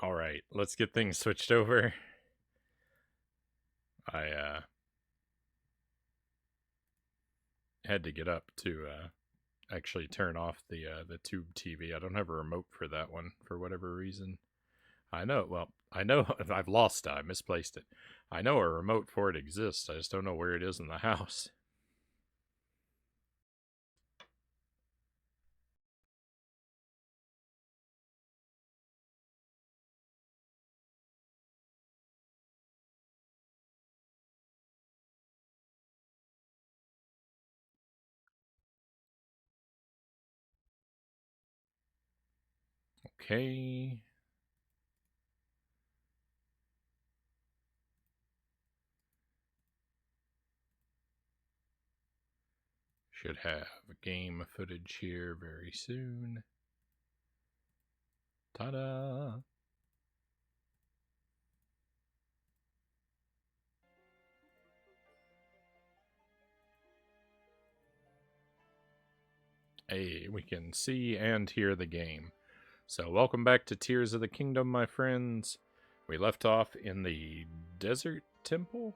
Alright, let's get things switched over. I had to get up to actually turn off the tube TV. I don't have a remote for that one for whatever reason. I know, I've lost it. I misplaced it. I know a remote for it exists. I just don't know where it is in the house. Okay. Should have game footage here very soon. Ta-da! Hey, we can see and hear the game. So, welcome back to Tears of the Kingdom, my friends. We left off in the desert temple.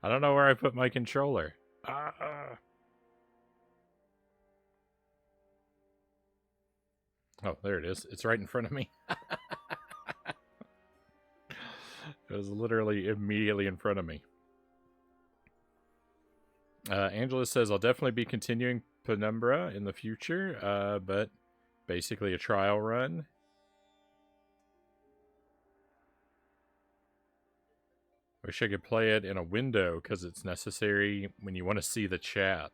I don't know where I put my controller. Oh, there it is. It's right in front of me. It was literally immediately in front of me. Angela says, I'll definitely be continuing Penumbra in the future, but basically a trial run. Wish I could play it in a window because it's necessary when you want to see the chat.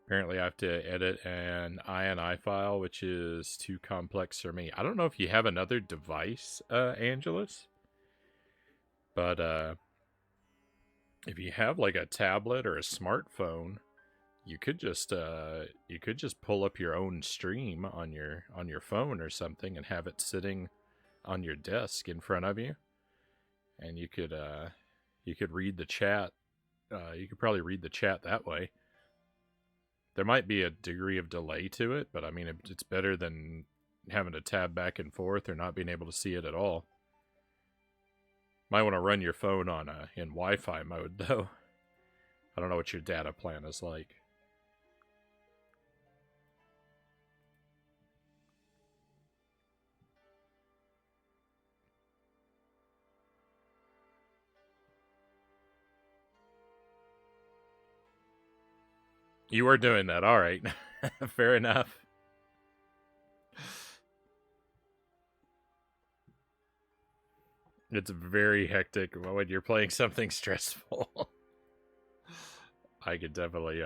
Apparently I have to edit an INI file, which is too complex for me. I don't know if you have another device, Angelus, but if you have like a tablet or a smartphone, you could just pull up your own stream on your phone or something and have it sitting on your desk in front of you, and you could read the chat. You could probably read the chat that way. There might be a degree of delay to it, but I mean, it's better than having to tab back and forth or not being able to see it at all. Might want to run your phone on in Wi-Fi mode, though. I don't know what your data plan is like. You were doing that, all right. Fair enough. It's very hectic when you're playing something stressful. I could definitely,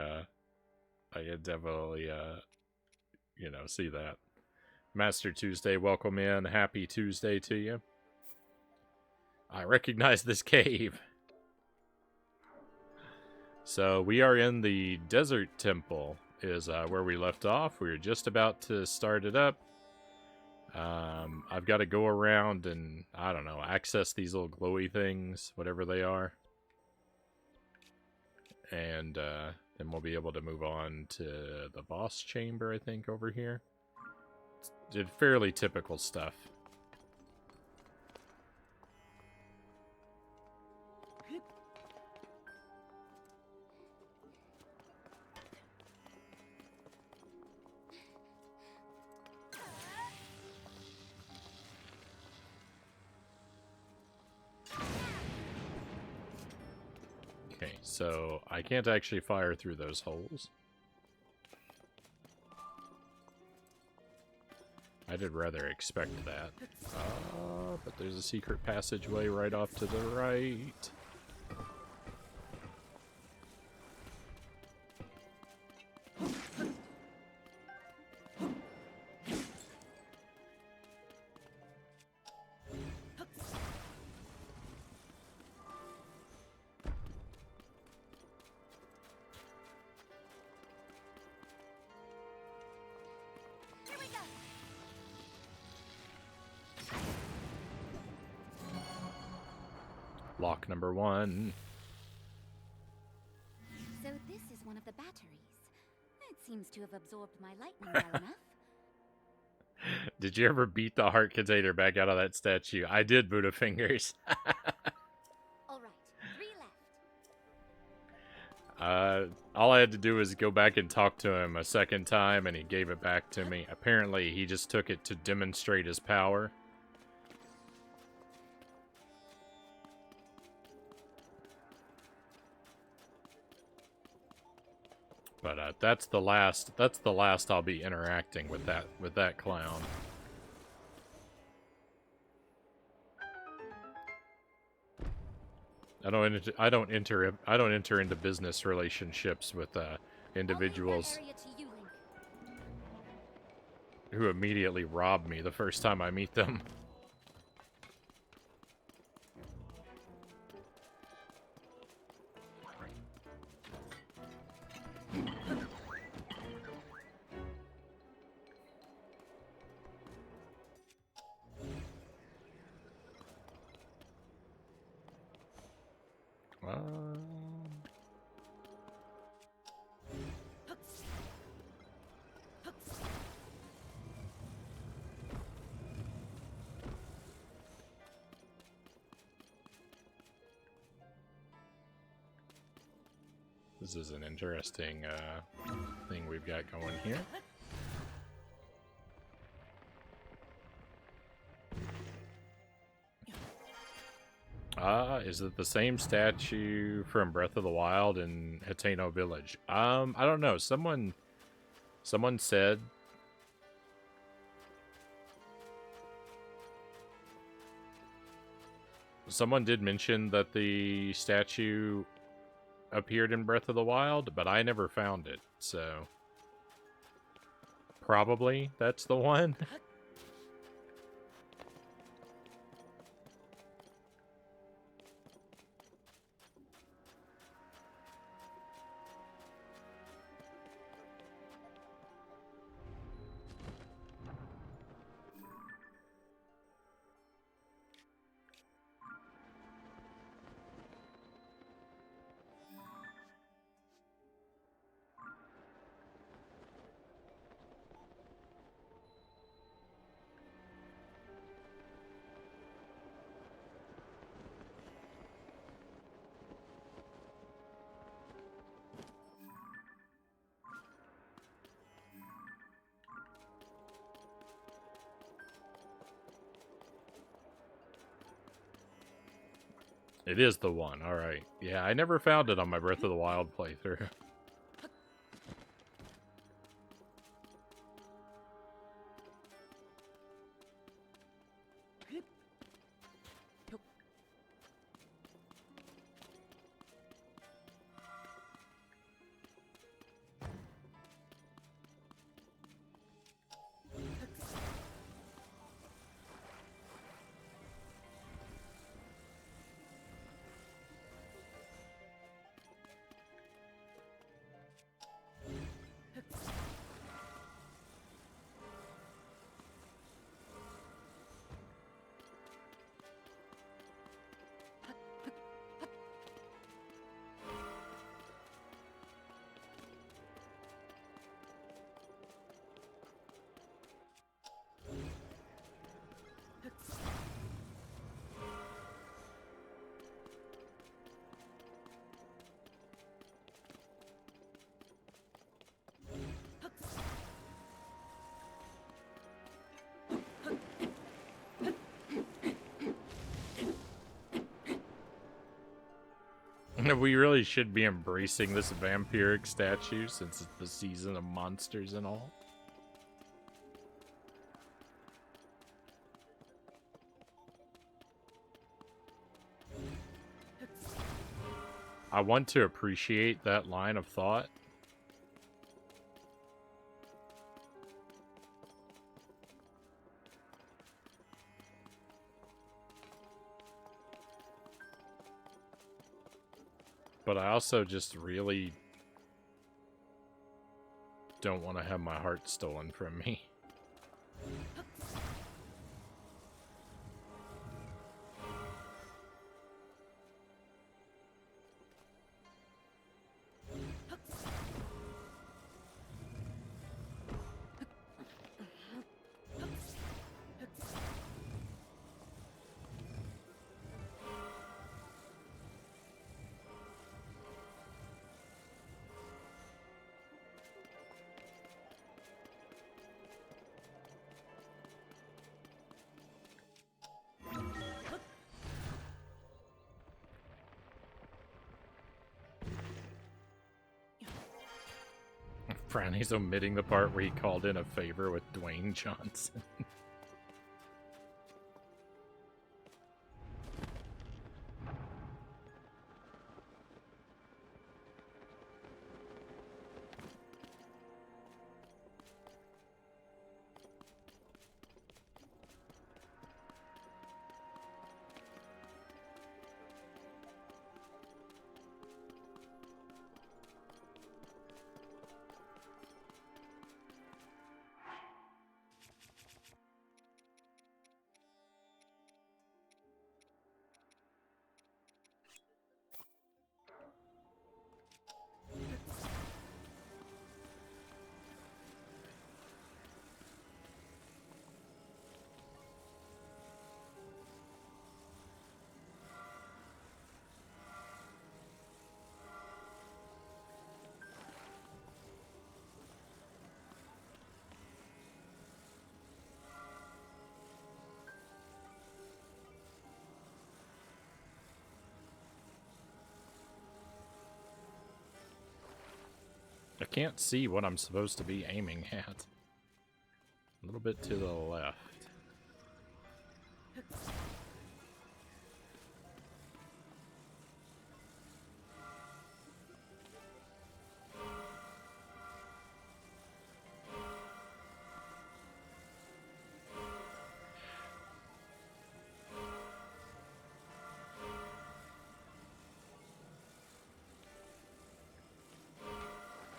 see that. Master Tuesday, welcome in. Happy Tuesday to you. I recognize this cave. So we are in the desert temple, is where we left off. We were just about to start it up. I've got to go around and, I don't know, access these little glowy things, whatever they are. And then we'll be able to move on to the boss chamber, I think, over here. It's fairly typical stuff. Okay, so I can't actually fire through those holes. I did rather expect that. But there's a secret passageway right off to the right. Lock number 1. So this is one of the batteries. It seems to have absorbed my lightning well enough. Did you ever beat the heart container back out of that statue? I did, Buddha Fingers. All right, 3 left. All I had to do was go back and talk to him a second time, and he gave it back to me. Apparently, he just took it to demonstrate his power. But that's the last I'll be interacting with that clown. I don't enter into business relationships with individuals who immediately rob me the first time I meet them. This is an interesting thing we've got going here. Is it the same statue from Breath of the Wild in Hateno Village? I don't know. Someone said someone did mention that the statue appeared in Breath of the Wild, but I never found it, so probably that's the one. It is the one, alright. Yeah, I never found it on my Breath of the Wild playthrough. We really should be embracing this vampiric statue since it's the season of monsters and all. I want to appreciate that line of thought. But I also just really don't want to have my heart stolen from me. Frownie's omitting the part where he called in a favor with Dwayne Johnson. I can't see what I'm supposed to be aiming at. A little bit to the left.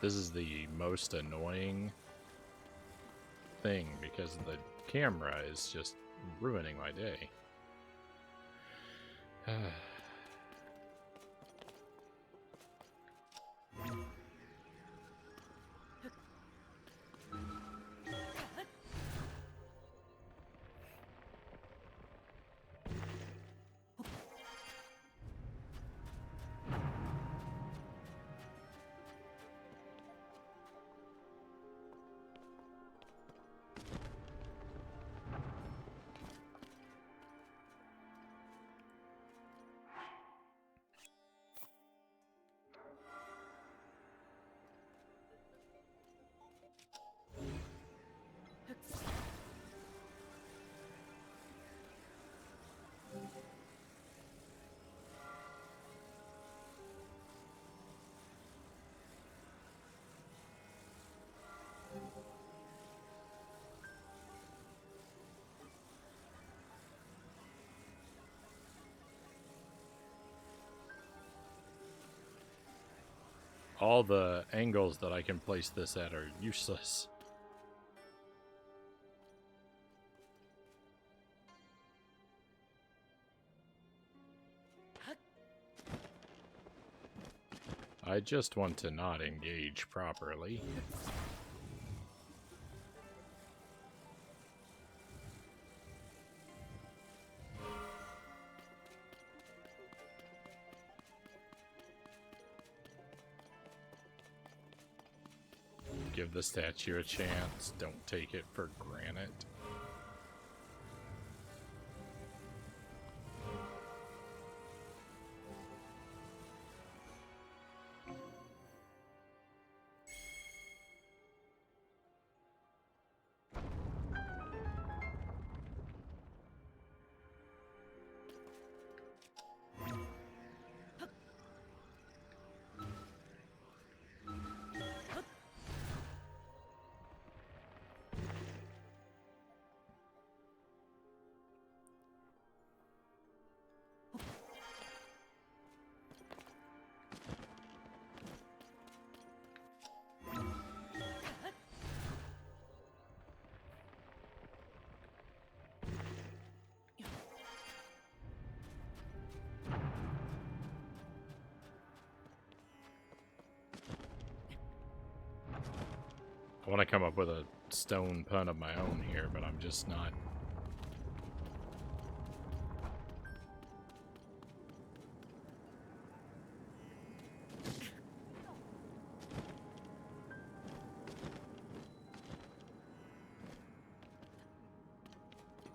This is the most annoying thing because the camera is just ruining my day. All the angles that I can place this at are useless. I just want to not engage properly. Give the statue a chance. Don't take it for granted. I want to come up with a stone pun of my own here, but I'm just not.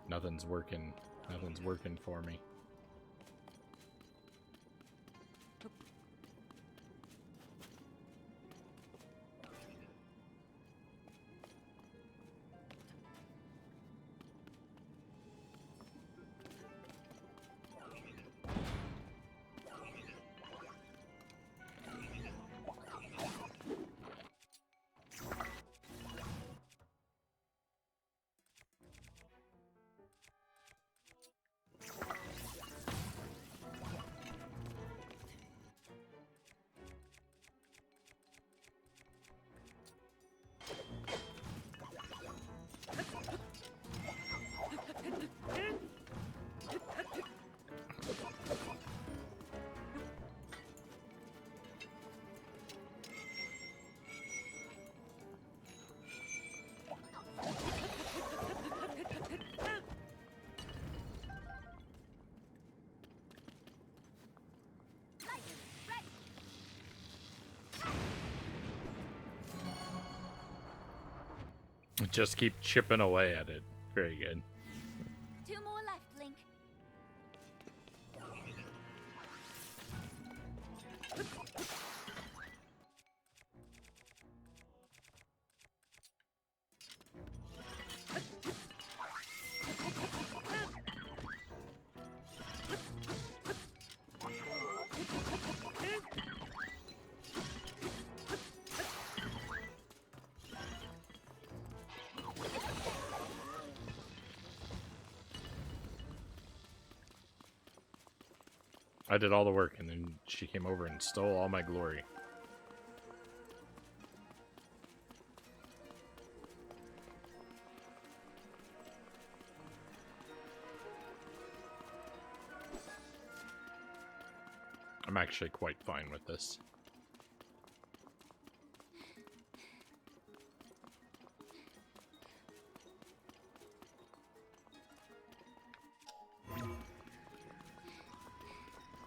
Nothing's working. Nothing's working for me. Just keep chipping away at it. Very good. 2 more left, Link. I did all the work, and then she came over and stole all my glory. I'm actually quite fine with this.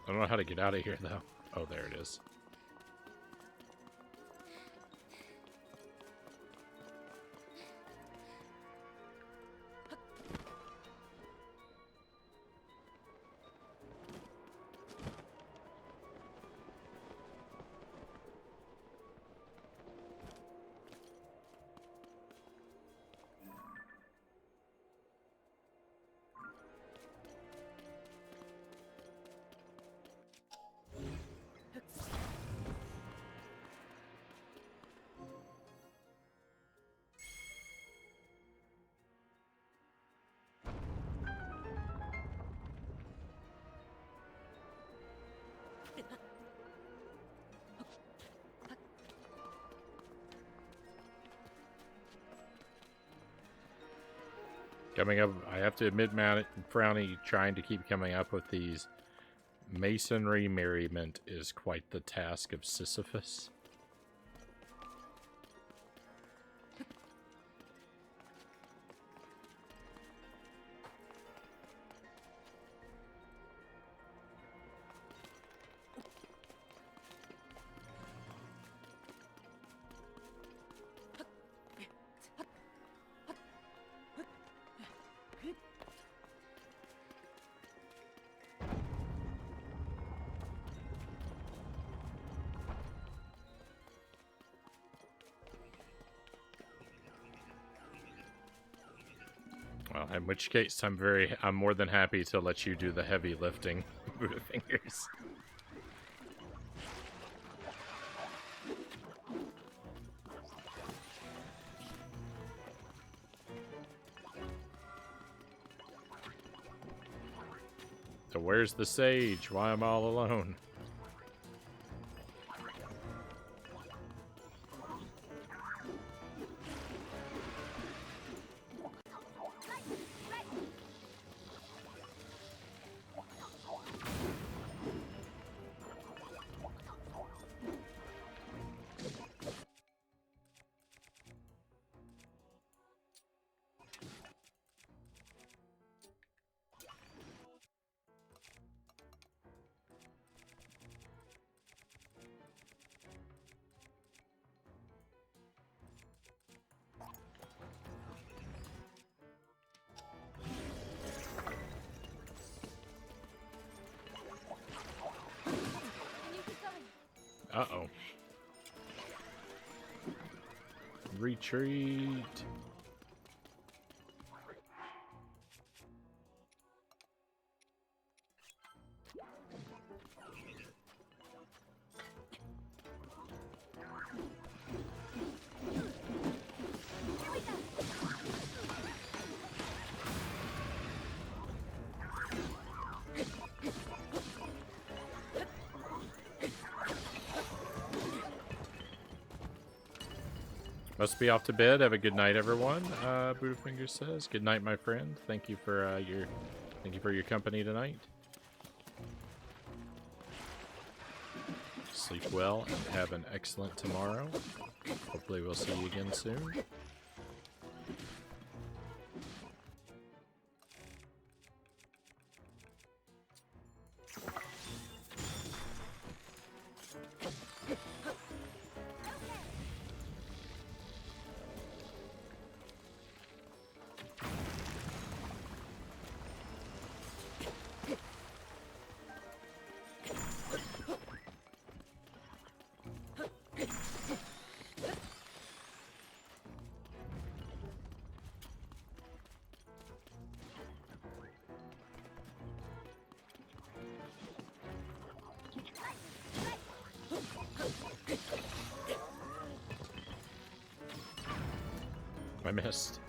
I don't know how to get out of here, though. Oh, there it is. Coming up, I have to admit, man, Frownie trying to keep coming up with these masonry merriment is quite the task of Sisyphus. Well, in which case, I'm more than happy to let you do the heavy lifting, Buddha Fingers. So where's the sage? Why am I all alone? Uh-oh. Retreat. Must be off to bed. Have a good night, everyone. Buddhafinger says, "Good night, my friend. Thank you for your company tonight. Sleep well and have an excellent tomorrow. Hopefully, we'll see you again soon." I missed.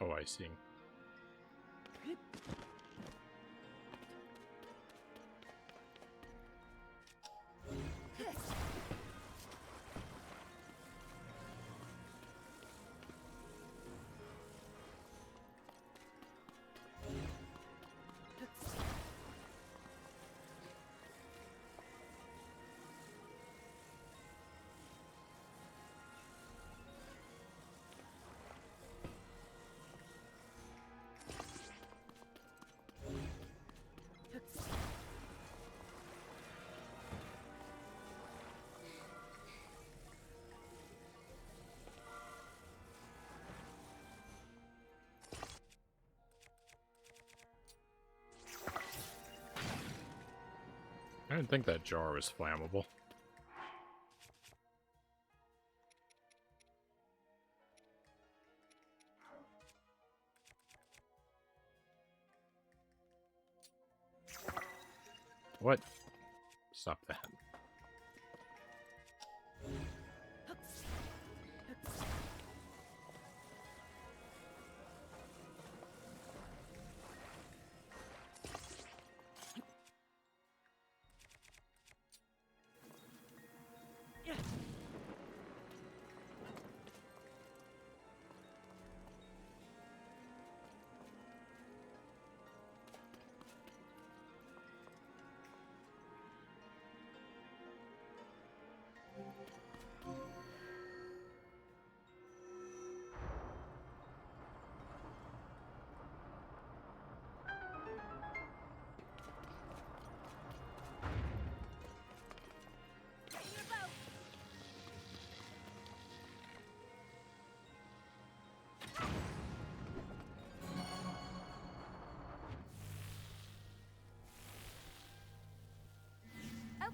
Oh, I see. I didn't think that jar was flammable. What? Stop that.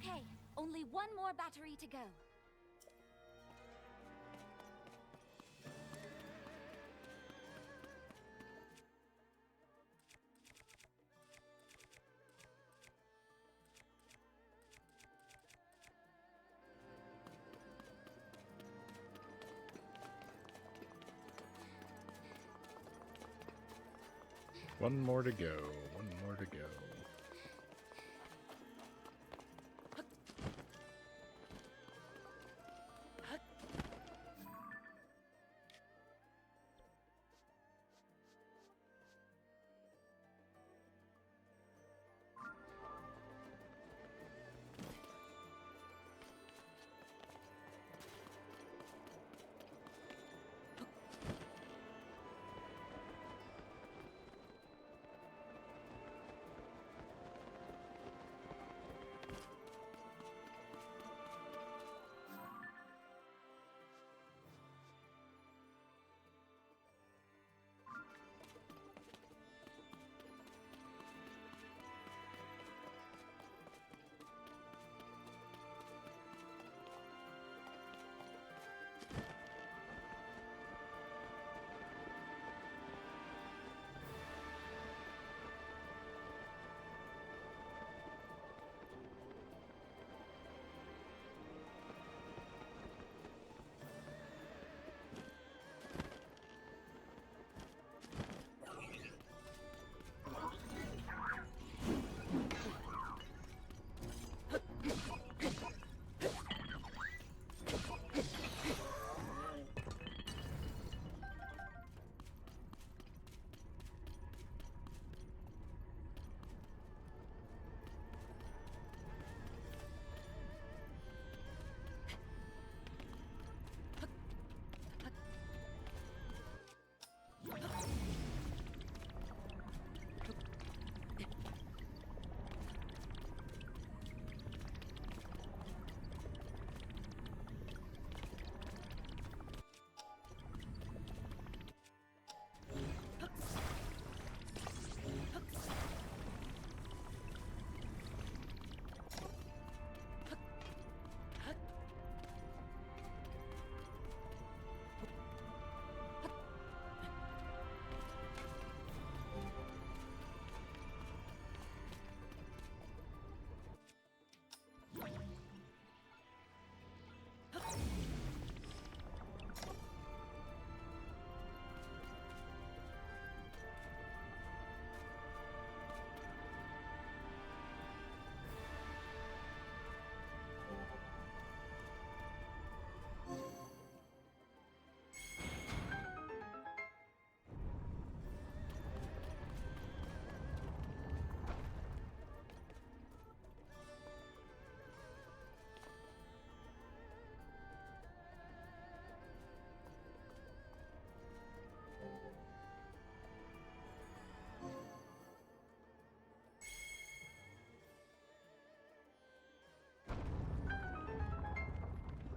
Okay, only one more battery to go. One more to go. One more to go.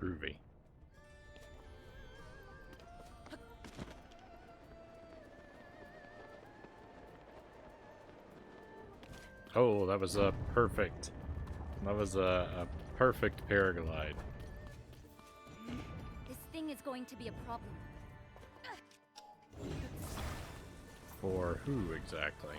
Groovy. Oh, that was a perfect. That was a perfect paraglide. This thing is going to be a problem. For who exactly?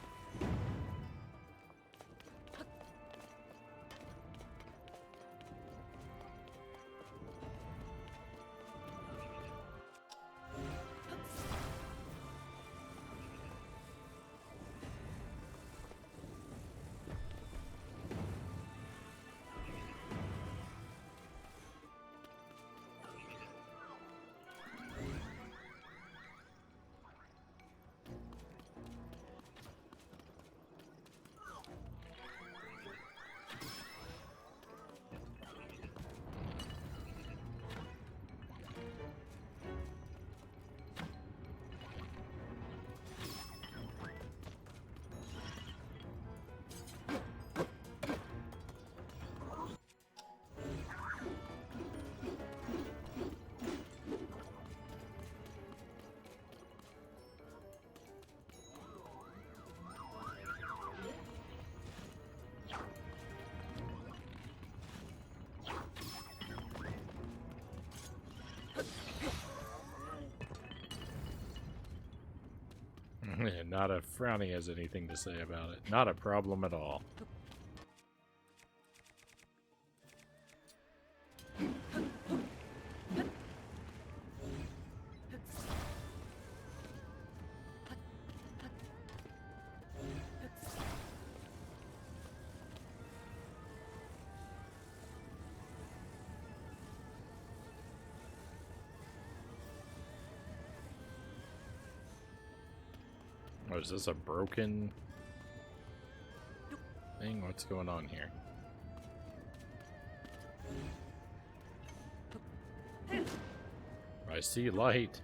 Not a Frownie has anything to say about it. Not a problem at all. Oh, is this a broken thing? What's going on here? I see light.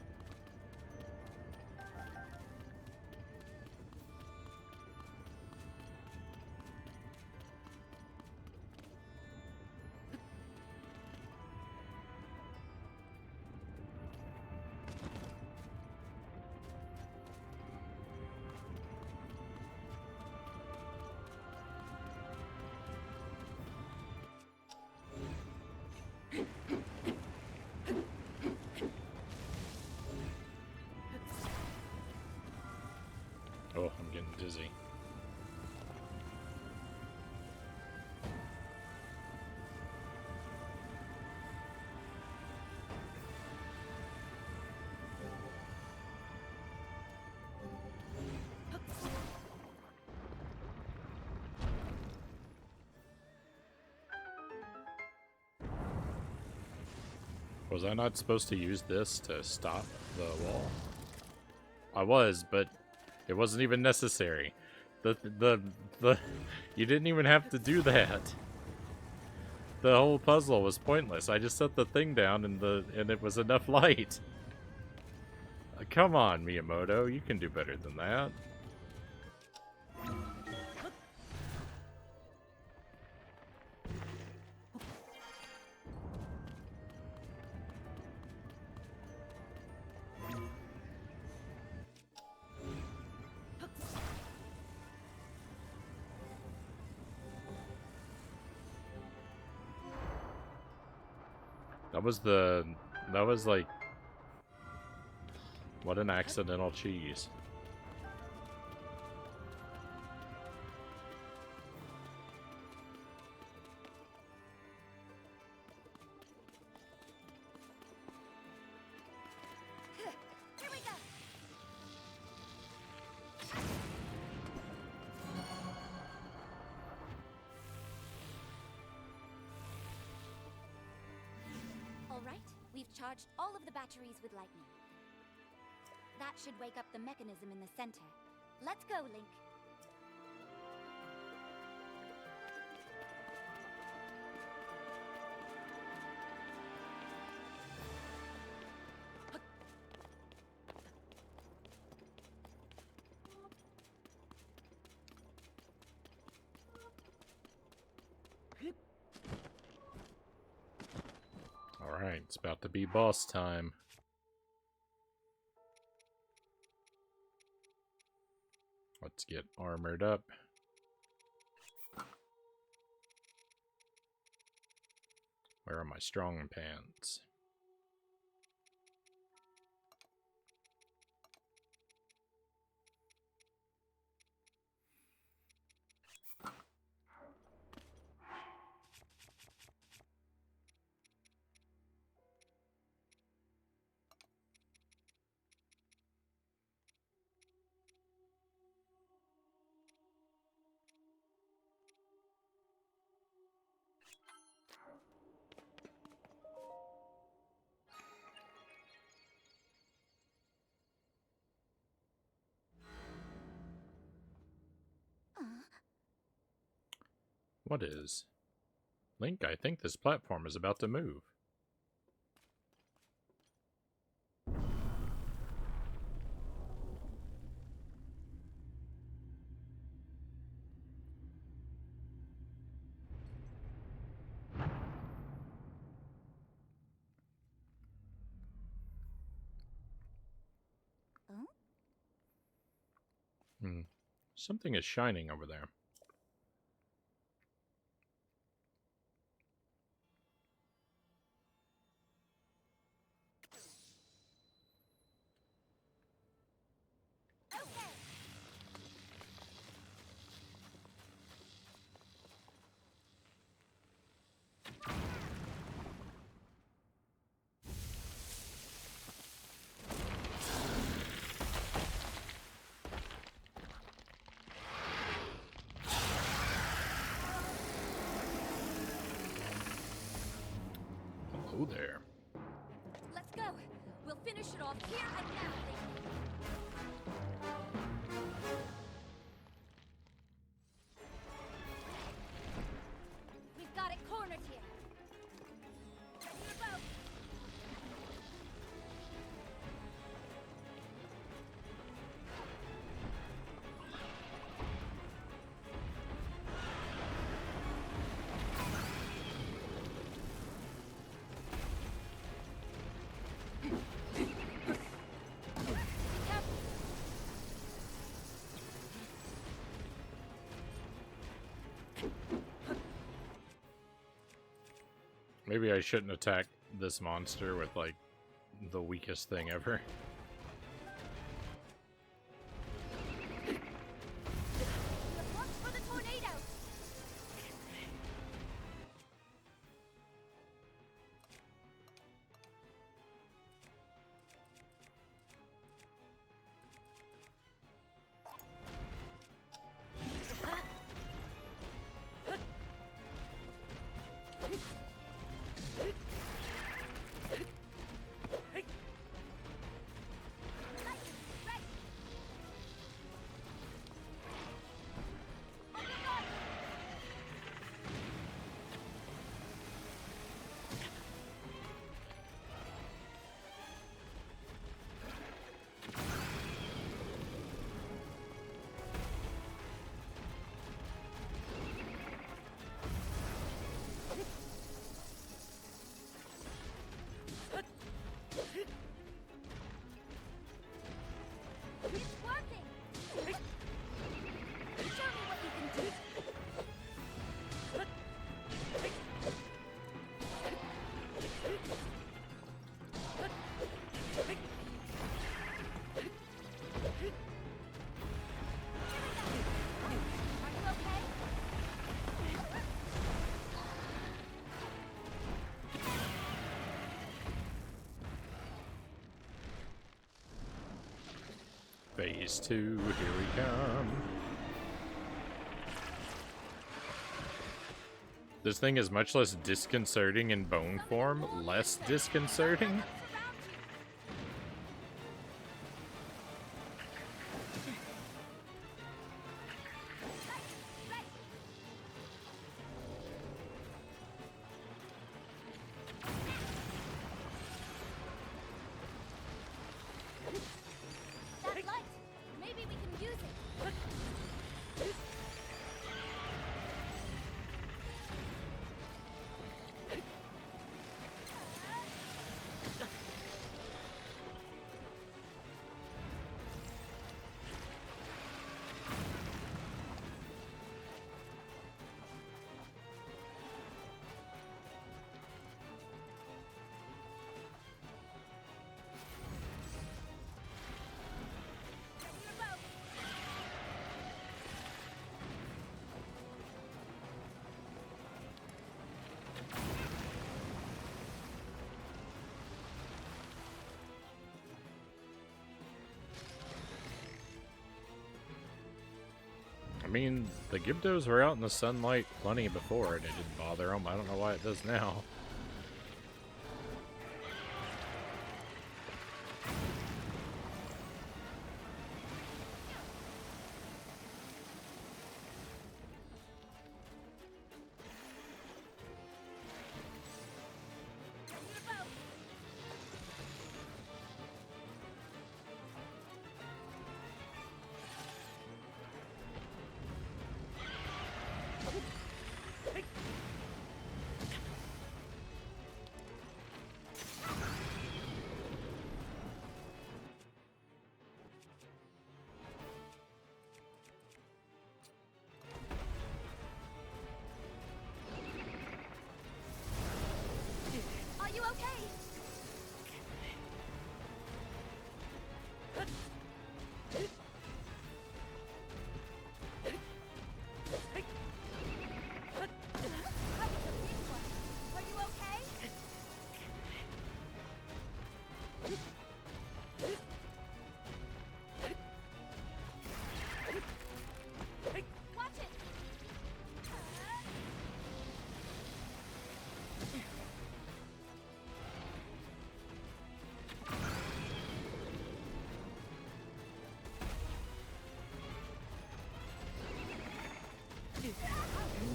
Oh, I'm getting dizzy. Was I not supposed to use this to stop the wall? I was, but it wasn't even necessary. The you didn't even have to do that. The whole puzzle was pointless. I just set the thing down and it was enough light. Come on, Miyamoto, you can do better than that. That was like, what an accidental cheese. Here we go. All right, we've charged all of the batteries with lightning. That should wake up the mechanism in the center. Let's go, Link. Alright, it's about to be boss time. Let's get armored up. Where are my strong pants? What is? Link, I think this platform is about to move. Something is shining over there. Hello there. Let's go. We'll finish it off here and now. We've got it cornered here. Ready to go. Maybe I shouldn't attack this monster with, like, the weakest thing ever. Look for the tornado. It's working! Show me what you can do! Are you okay? Phase 2, here we come. This thing is much less disconcerting in bone form, less disconcerting. That light! Maybe we can use it! I mean, the Gibdos were out in the sunlight plenty before, and it didn't bother them. I don't know why it does now. Are you okay? That was a big one. Are you okay? Watch it!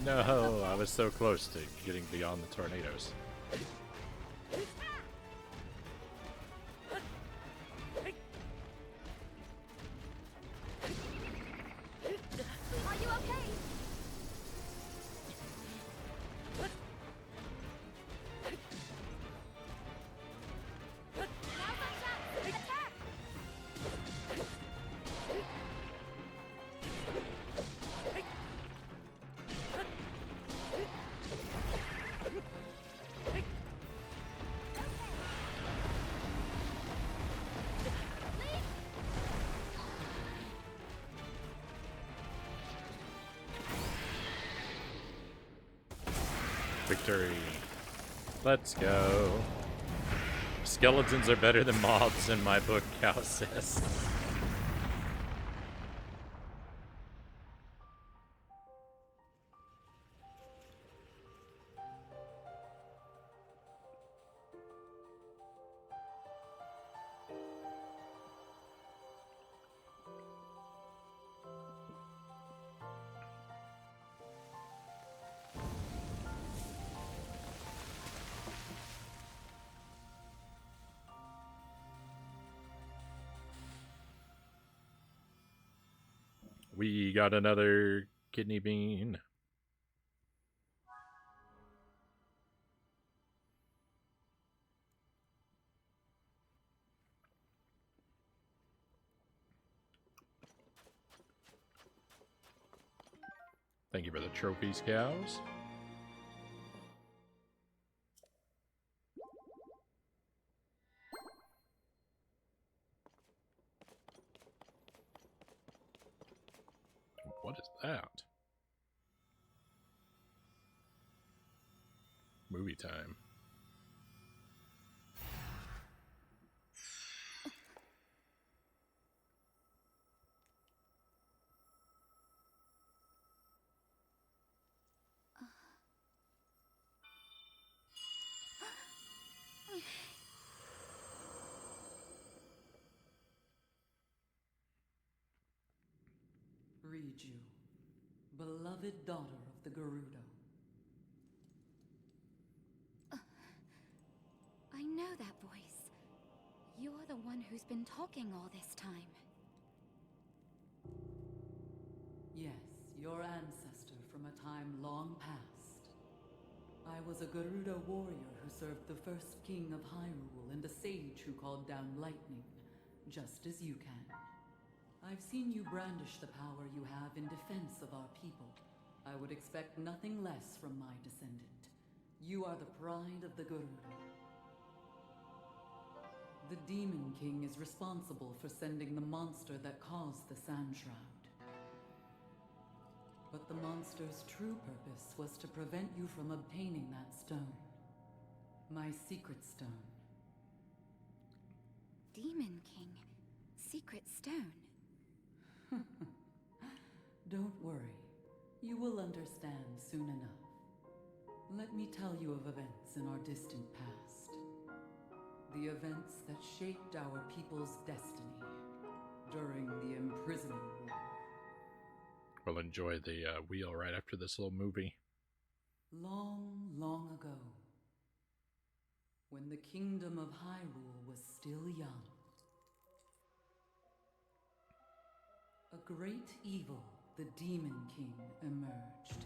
No, I was so close to getting beyond the tornadoes. Are you okay? Now's our chance! Attack! Victory. Let's go. Skeletons are better than mobs in my book, Cow says. We got another kidney bean. Thank you for the trophies, cows. What is that? Movie time. Riju, beloved daughter of the Gerudo. I know that voice. You're the one who's been talking all this time. Yes, your ancestor from a time long past. I was a Gerudo warrior who served the first king of Hyrule and a sage who called down lightning, just as you can. I've seen you brandish the power you have in defense of our people. I would expect nothing less from my descendant. You are the pride of the Gerudo. The Demon King is responsible for sending the monster that caused the Sand Shroud. But the monster's true purpose was to prevent you from obtaining that stone. My secret stone. Demon King. Secret stone. Don't worry. You will understand soon enough. Let me tell you of events in our distant past. The events that shaped our people's destiny during the imprisoning war. We'll enjoy the wheel right after this little movie. Long, long ago, when the kingdom of Hyrule was still young, a great evil, the Demon King, emerged.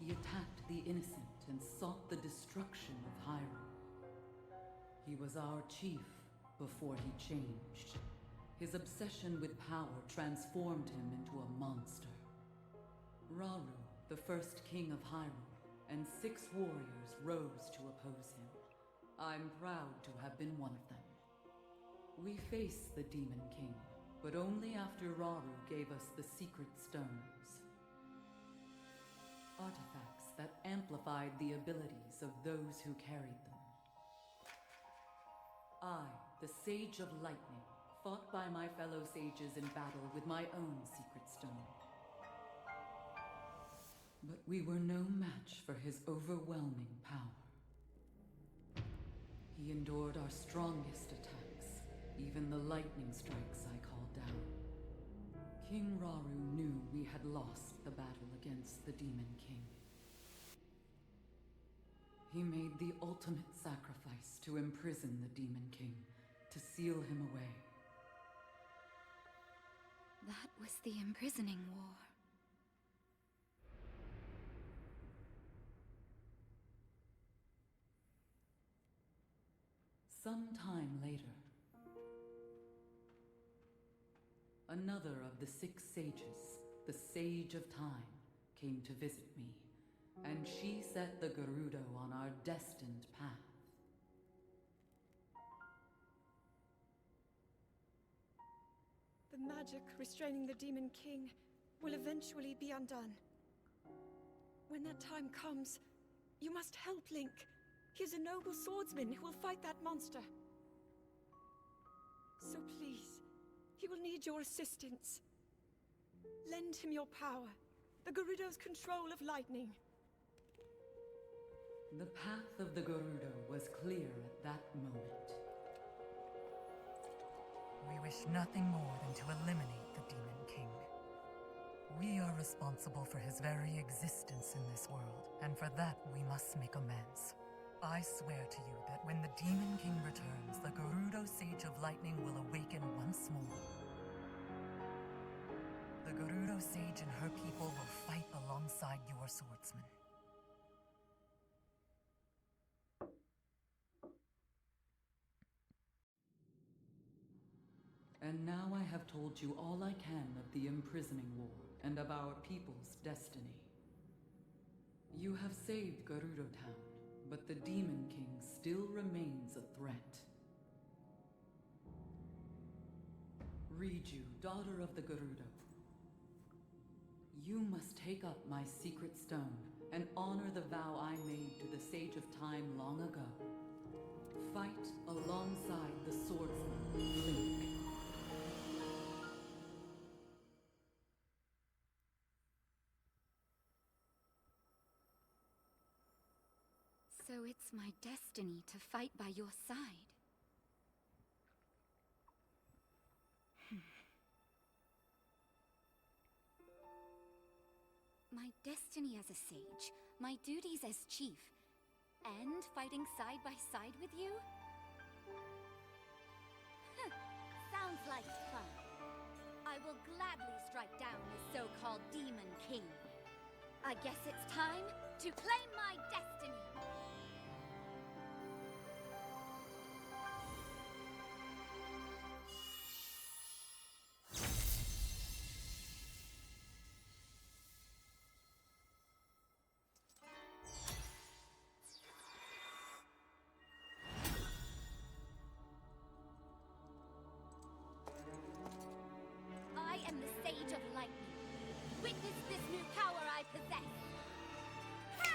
He attacked the innocent and sought the destruction of Hyrule. He was our chief before he changed. His obsession with power transformed him into a monster. Rauru, the first king of Hyrule, and 6 warriors rose to oppose him. I'm proud to have been one of them. We faced the Demon King, but only after Rauru gave us the secret stones. Artifacts that amplified the abilities of those who carried them. I, the Sage of Lightning, fought by my fellow sages in battle with my own secret stone. But we were no match for his overwhelming power. He endured our strongest attacks, even the lightning strikes I called down. King Rauru knew we had lost the battle against the Demon King. He made the ultimate sacrifice to imprison the Demon King, to seal him away. That was the imprisoning war. Some time later, another of the 6 sages, the Sage of Time, came to visit me, and she set the Gerudo on our destined path. The magic restraining the Demon King will eventually be undone. When that time comes, you must help Link. He is a noble swordsman who will fight that monster. So please, he will need your assistance. Lend him your power, the Gerudo's control of lightning. The path of the Gerudo was clear at that moment. We wish nothing more than to eliminate the Demon King. We are responsible for his very existence in this world, and for that we must make amends. I swear to you that when the Demon King returns, the Gerudo Sage of Lightning will awaken once more. The Gerudo Sage and her people will fight alongside your swordsman. And now I have told you all I can of the imprisoning war and of our people's destiny. You have saved Gerudo Town, but the Demon King still remains a threat. Riju, daughter of the Gerudo, you must take up my secret stone and honor the vow I made to the Sage of Time long ago. Fight alongside the swordsman, Link. So it's my destiny to fight by your side. My destiny as a sage, my duties as chief, and fighting side by side with you? Sounds like fun. I will gladly strike down the so-called Demon King. I guess it's time to claim my destiny. I am the Sage of Lightning. Witness this new power I possess. Ha!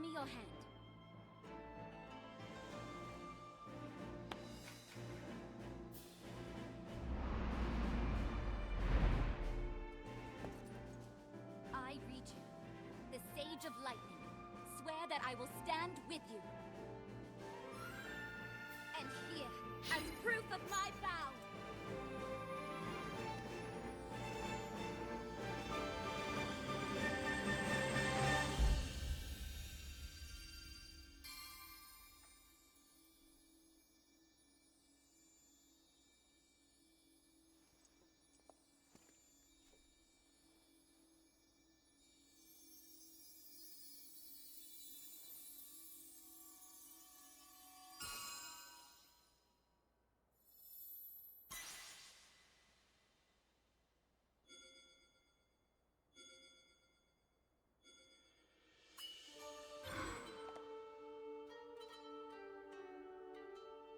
me your hand. I, Riju, the Sage of Lightning, swear that I will stand with you. And here, as proof of my vow,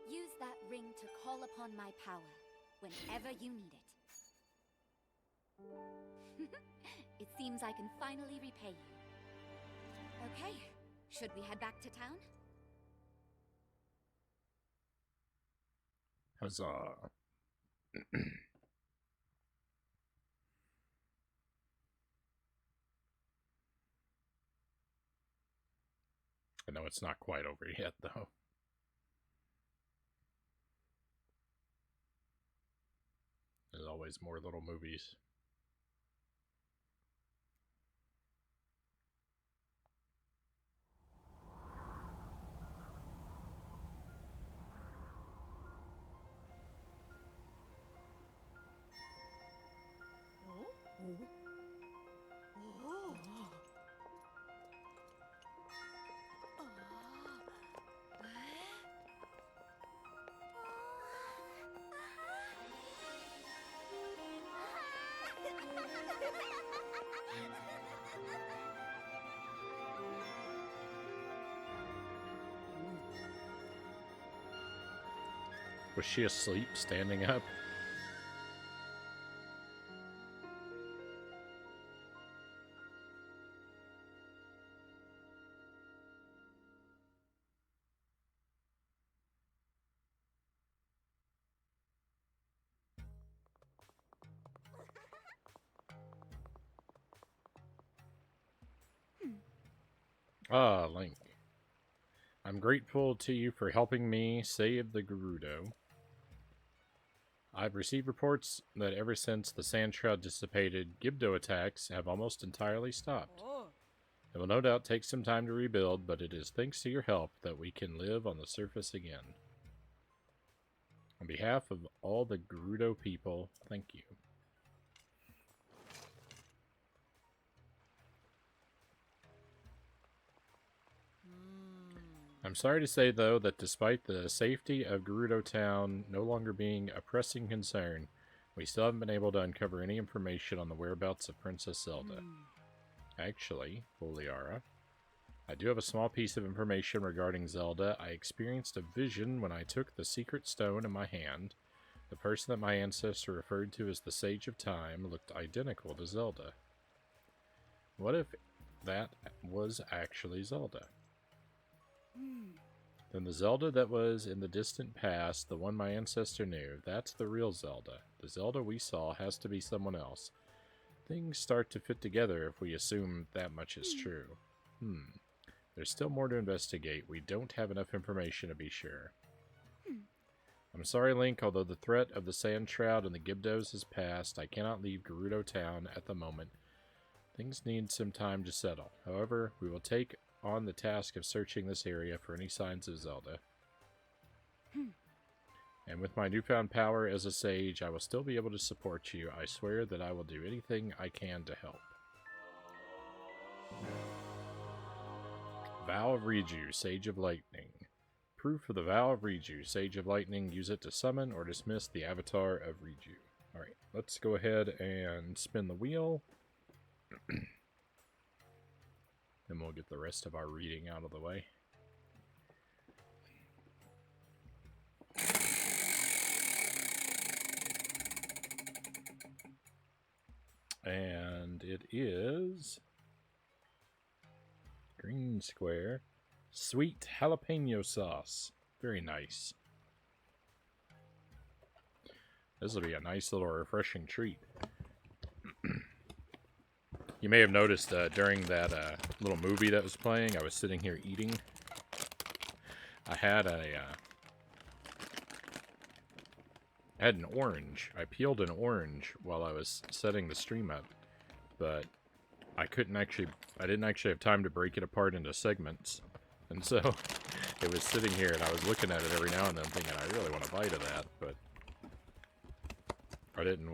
use that ring to call upon my power whenever you need it. It seems I can finally repay you. Okay, should we head back to town? Huzzah. I know it's not quite over yet, though. There's always more little movies. Was she asleep, standing up? Ah, Link. I'm grateful to you for helping me save the Gerudo. I've received reports that ever since the sand shroud dissipated, Gibdo attacks have almost entirely stopped. It will no doubt take some time to rebuild, but it is thanks to your help that we can live on the surface again. On behalf of all the Gerudo people, thank you. I'm sorry to say, though, that despite the safety of Gerudo Town no longer being a pressing concern, we still haven't been able to uncover any information on the whereabouts of Princess Zelda. Actually, Oliara, I do have a small piece of information regarding Zelda. I experienced a vision when I took the secret stone in my hand. The person that my ancestor referred to as the Sage of Time looked identical to Zelda. What if that was actually Zelda? Then the Zelda that was in the distant past, the one my ancestor knew, that's the real Zelda. The Zelda we saw has to be someone else. Things start to fit together if we assume that much is true. There's still more to investigate. We don't have enough information to be sure. I'm sorry, Link, although the threat of the Sand Shroud and the Gibdos has passed, I cannot leave Gerudo Town at the moment. Things need some time to settle. However, we will take on the task of searching this area for any signs of Zelda. And with my newfound power as a sage, I will still be able to support you. I swear that I will do anything I can to help. Vow of Riju, Sage of Lightning. Proof of the Vow of Riju, Sage of Lightning. Use it to summon or dismiss the avatar of Riju. Alright, let's go ahead and spin the wheel. Then we'll get the rest of our reading out of the way. And it is green square. Sweet jalapeno sauce. Very nice. This will be a nice little refreshing treat. You may have noticed during that little movie that was playing, I was sitting here eating. I had an orange. I peeled an orange while I was setting the stream up, but I didn't actually have time to break it apart into segments. And so it was sitting here and I was looking at it every now and then thinking I really want a bite of that, but I didn't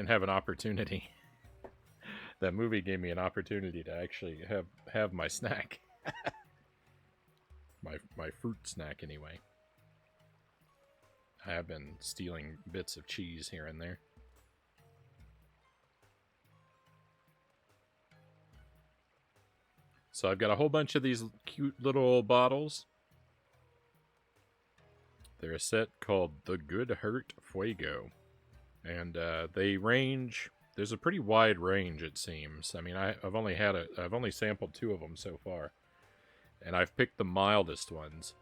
have an opportunity. That movie gave me an opportunity to actually have my snack. my fruit snack anyway. I have been stealing bits of cheese here and there. So I've got a whole bunch of these cute little bottles. They're a set called The Good Hurt Fuego. And they range... There's a pretty wide range, it seems. I mean, I've only sampled 2 of them so far. And I've picked the mildest ones.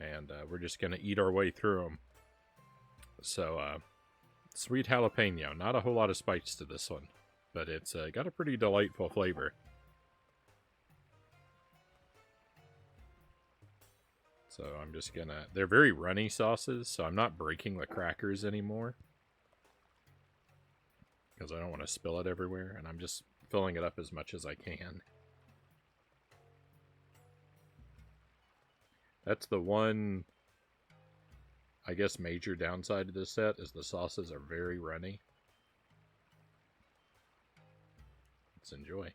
And we're just going to eat our way through them. So, sweet jalapeno. Not a whole lot of spice to this one. But it's got a pretty delightful flavor. So I'm just gonna... They're very runny sauces, so I'm not breaking the crackers anymore. Because I don't want to spill it everywhere, and I'm just filling it up as much as I can. That's the one, I guess, major downside to this set, is the sauces are very runny. Let's enjoy.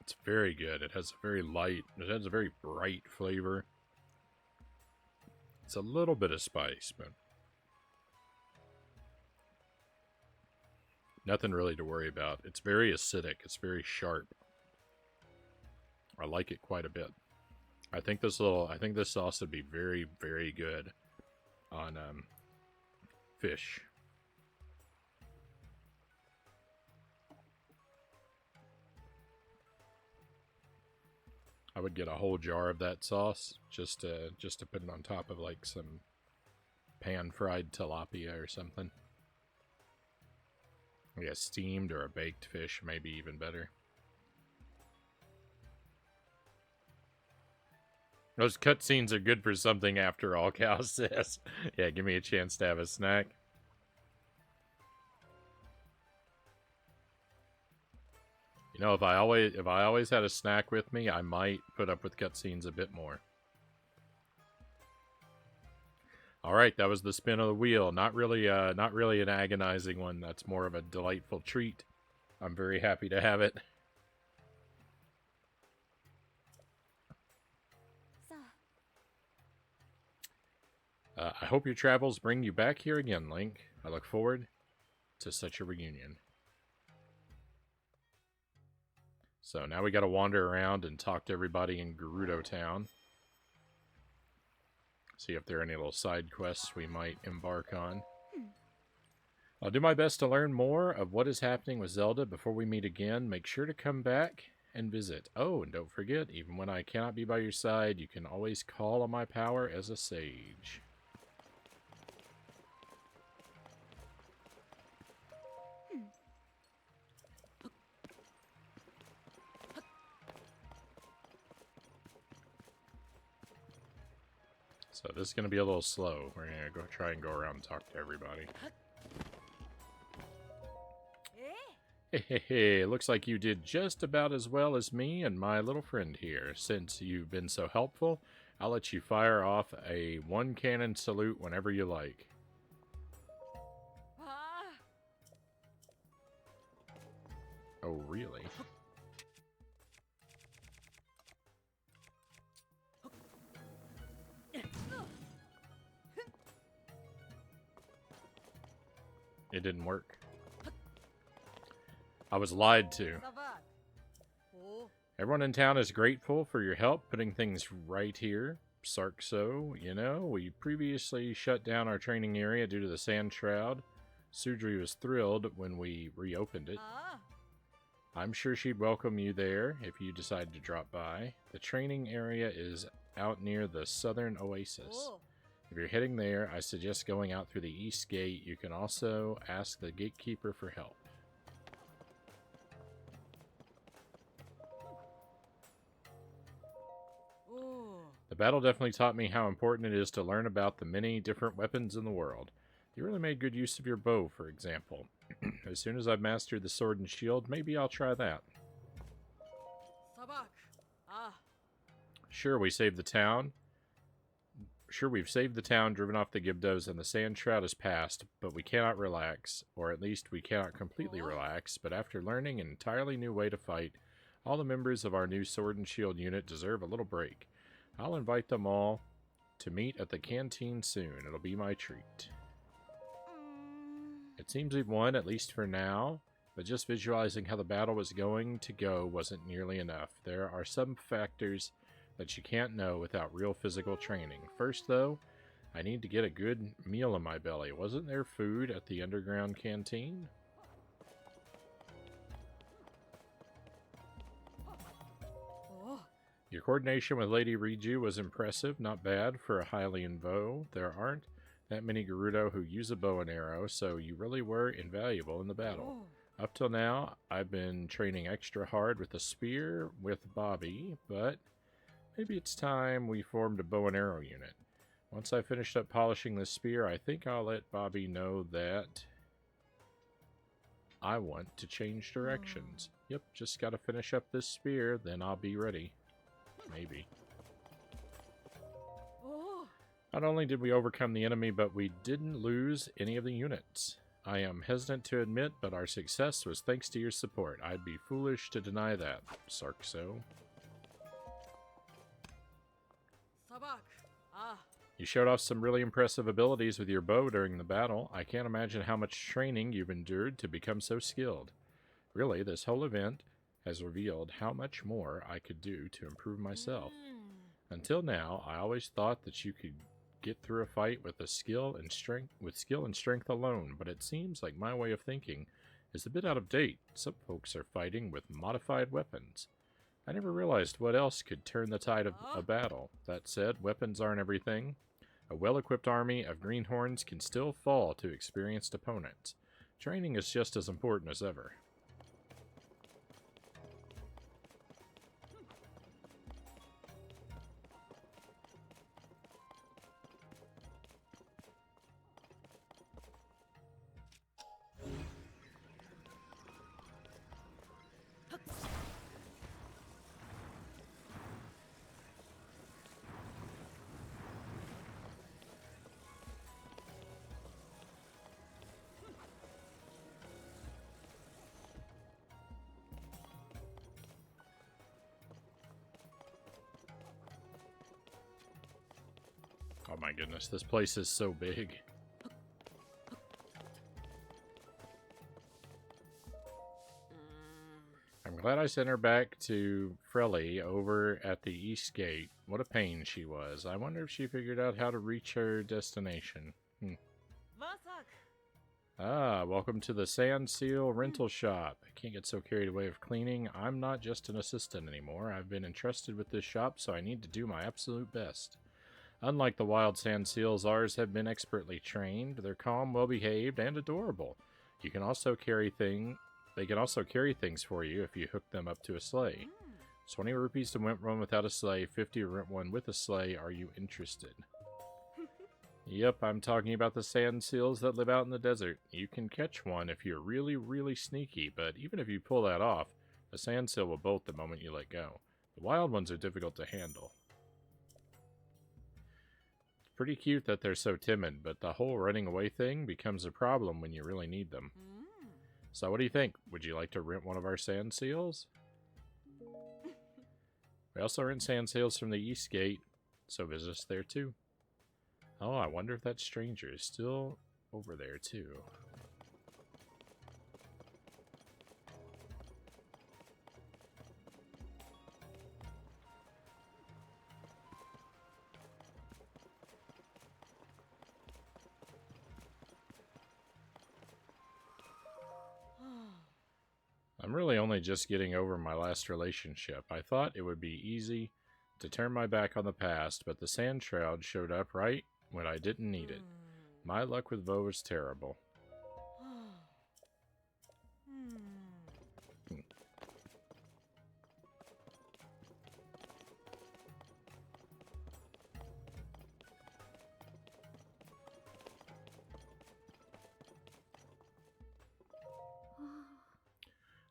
It's very good. It has a very light, it has a very bright flavor. It's a little bit of spice, but nothing really to worry about. It's very acidic. It's very sharp. I like it quite a bit. I think this sauce would be very, very good on fish. I would get a whole jar of that sauce just to put it on top of like some pan-fried tilapia or something. Yeah, steamed or a baked fish, maybe even better. Those cutscenes are good for something after all, Cal says. Yeah, give me a chance to have a snack. You know, if I always had a snack with me, I might put up with cutscenes a bit more. All right, that was the spin of the wheel. Not really an agonizing one. That's more of a delightful treat. I'm very happy to have it. I hope your travels bring you back here again, Link. I look forward to such a reunion. So now we gotta wander around and talk to everybody in Gerudo Town. See if there are any little side quests we might embark on. I'll do my best to learn more of what is happening with Zelda before we meet again. Make sure to come back and visit. Oh, and don't forget, even when I cannot be by your side, you can always call on my power as a sage. So this is going to be a little slow. We're going to try and go around and talk to everybody. Hey, looks like you did just about as well as me and my little friend here. Since you've been so helpful, I'll let you fire off a one cannon salute whenever you like. Oh, really? it didn't work. I was lied to. Everyone in town is grateful for your help putting things right here. Sarkso, you know, we previously shut down our training area due to the sand shroud. Sudri was thrilled when we reopened it. I'm sure she'd welcome you there if you decide to drop by. The training area is out near the southern oasis. If you're heading there, I suggest going out through the east gate. You can also ask the gatekeeper for help. The battle definitely taught me how important it is to learn about the many different weapons in the world. You really made good use of your bow, for example. As soon as I've mastered the sword and shield, maybe I'll try that. Sure, we've saved the town, driven off the Gibdos, and the sand shroud is past, but we cannot relax, or at least we cannot completely relax, but after learning an entirely new way to fight, all the members of our new sword and shield unit deserve a little break. I'll invite them all to meet at the canteen soon. It'll be my treat. It seems we've won, at least for now, but just visualizing how the battle was going to go wasn't nearly enough. There are some factors that you can't know without real physical training. First, though, I need to get a good meal in my belly. Wasn't there food at the underground canteen? Your coordination with Lady Riju was impressive, not bad for a Hylian bow. There aren't that many Gerudo who use a bow and arrow, so you really were invaluable in the battle. Up till now, I've been training extra hard with the spear with Bobby, but maybe it's time we formed a bow and arrow unit. Once I finished up polishing the spear, I think I'll let Bobby know that I want to change directions. Yep, just gotta finish up this spear, then I'll be ready. Maybe. Not only did we overcome the enemy, but we didn't lose any of the units. I am hesitant to admit, but our success was thanks to your support. I'd be foolish to deny that, Sarkso. You showed off some really impressive abilities with your bow during the battle. I can't imagine how much training you've endured to become so skilled. Really, this whole event has revealed how much more I could do to improve myself. Until now, I always thought that you could get through a fight with skill and strength alone, but it seems like my way of thinking is a bit out of date. Some folks are fighting with modified weapons. I never realized what else could turn the tide of a battle. That said, weapons aren't everything. A well-equipped army of greenhorns can still fall to experienced opponents. Training is just as important as ever. Oh my goodness, this place is so big. I'm glad I sent her back to Frelly over at the East Gate. What a pain she was. I wonder if she figured out how to reach her destination. Ah, welcome to the Sand Seal Rental Shop. I can't get so carried away with cleaning. I'm not just an assistant anymore. I've been entrusted with this shop, so I need to do my absolute best. Unlike the wild sand seals, ours have been expertly trained. They're calm, well-behaved, and adorable. They can also carry things for you if you hook them up to a sleigh. 20 rupees to rent one without a sleigh, 50 to rent one with a sleigh. Are you interested? Yep, I'm talking about the sand seals that live out in the desert. You can catch one if you're really, really sneaky, but even if you pull that off, the sand seal will bolt the moment you let go. The wild ones are difficult to handle. Pretty cute that they're so timid, but the whole running away thing becomes a problem when you really need them. So what do you think? Would you like to rent one of our sand seals? We also rent sand seals from the East Gate, so visit us there too. Oh, I wonder if that stranger is still over there too. I'm really only just getting over my last relationship. I thought it would be easy to turn my back on the past, but the sand shroud showed up right when I didn't need it. My luck with Vo was terrible.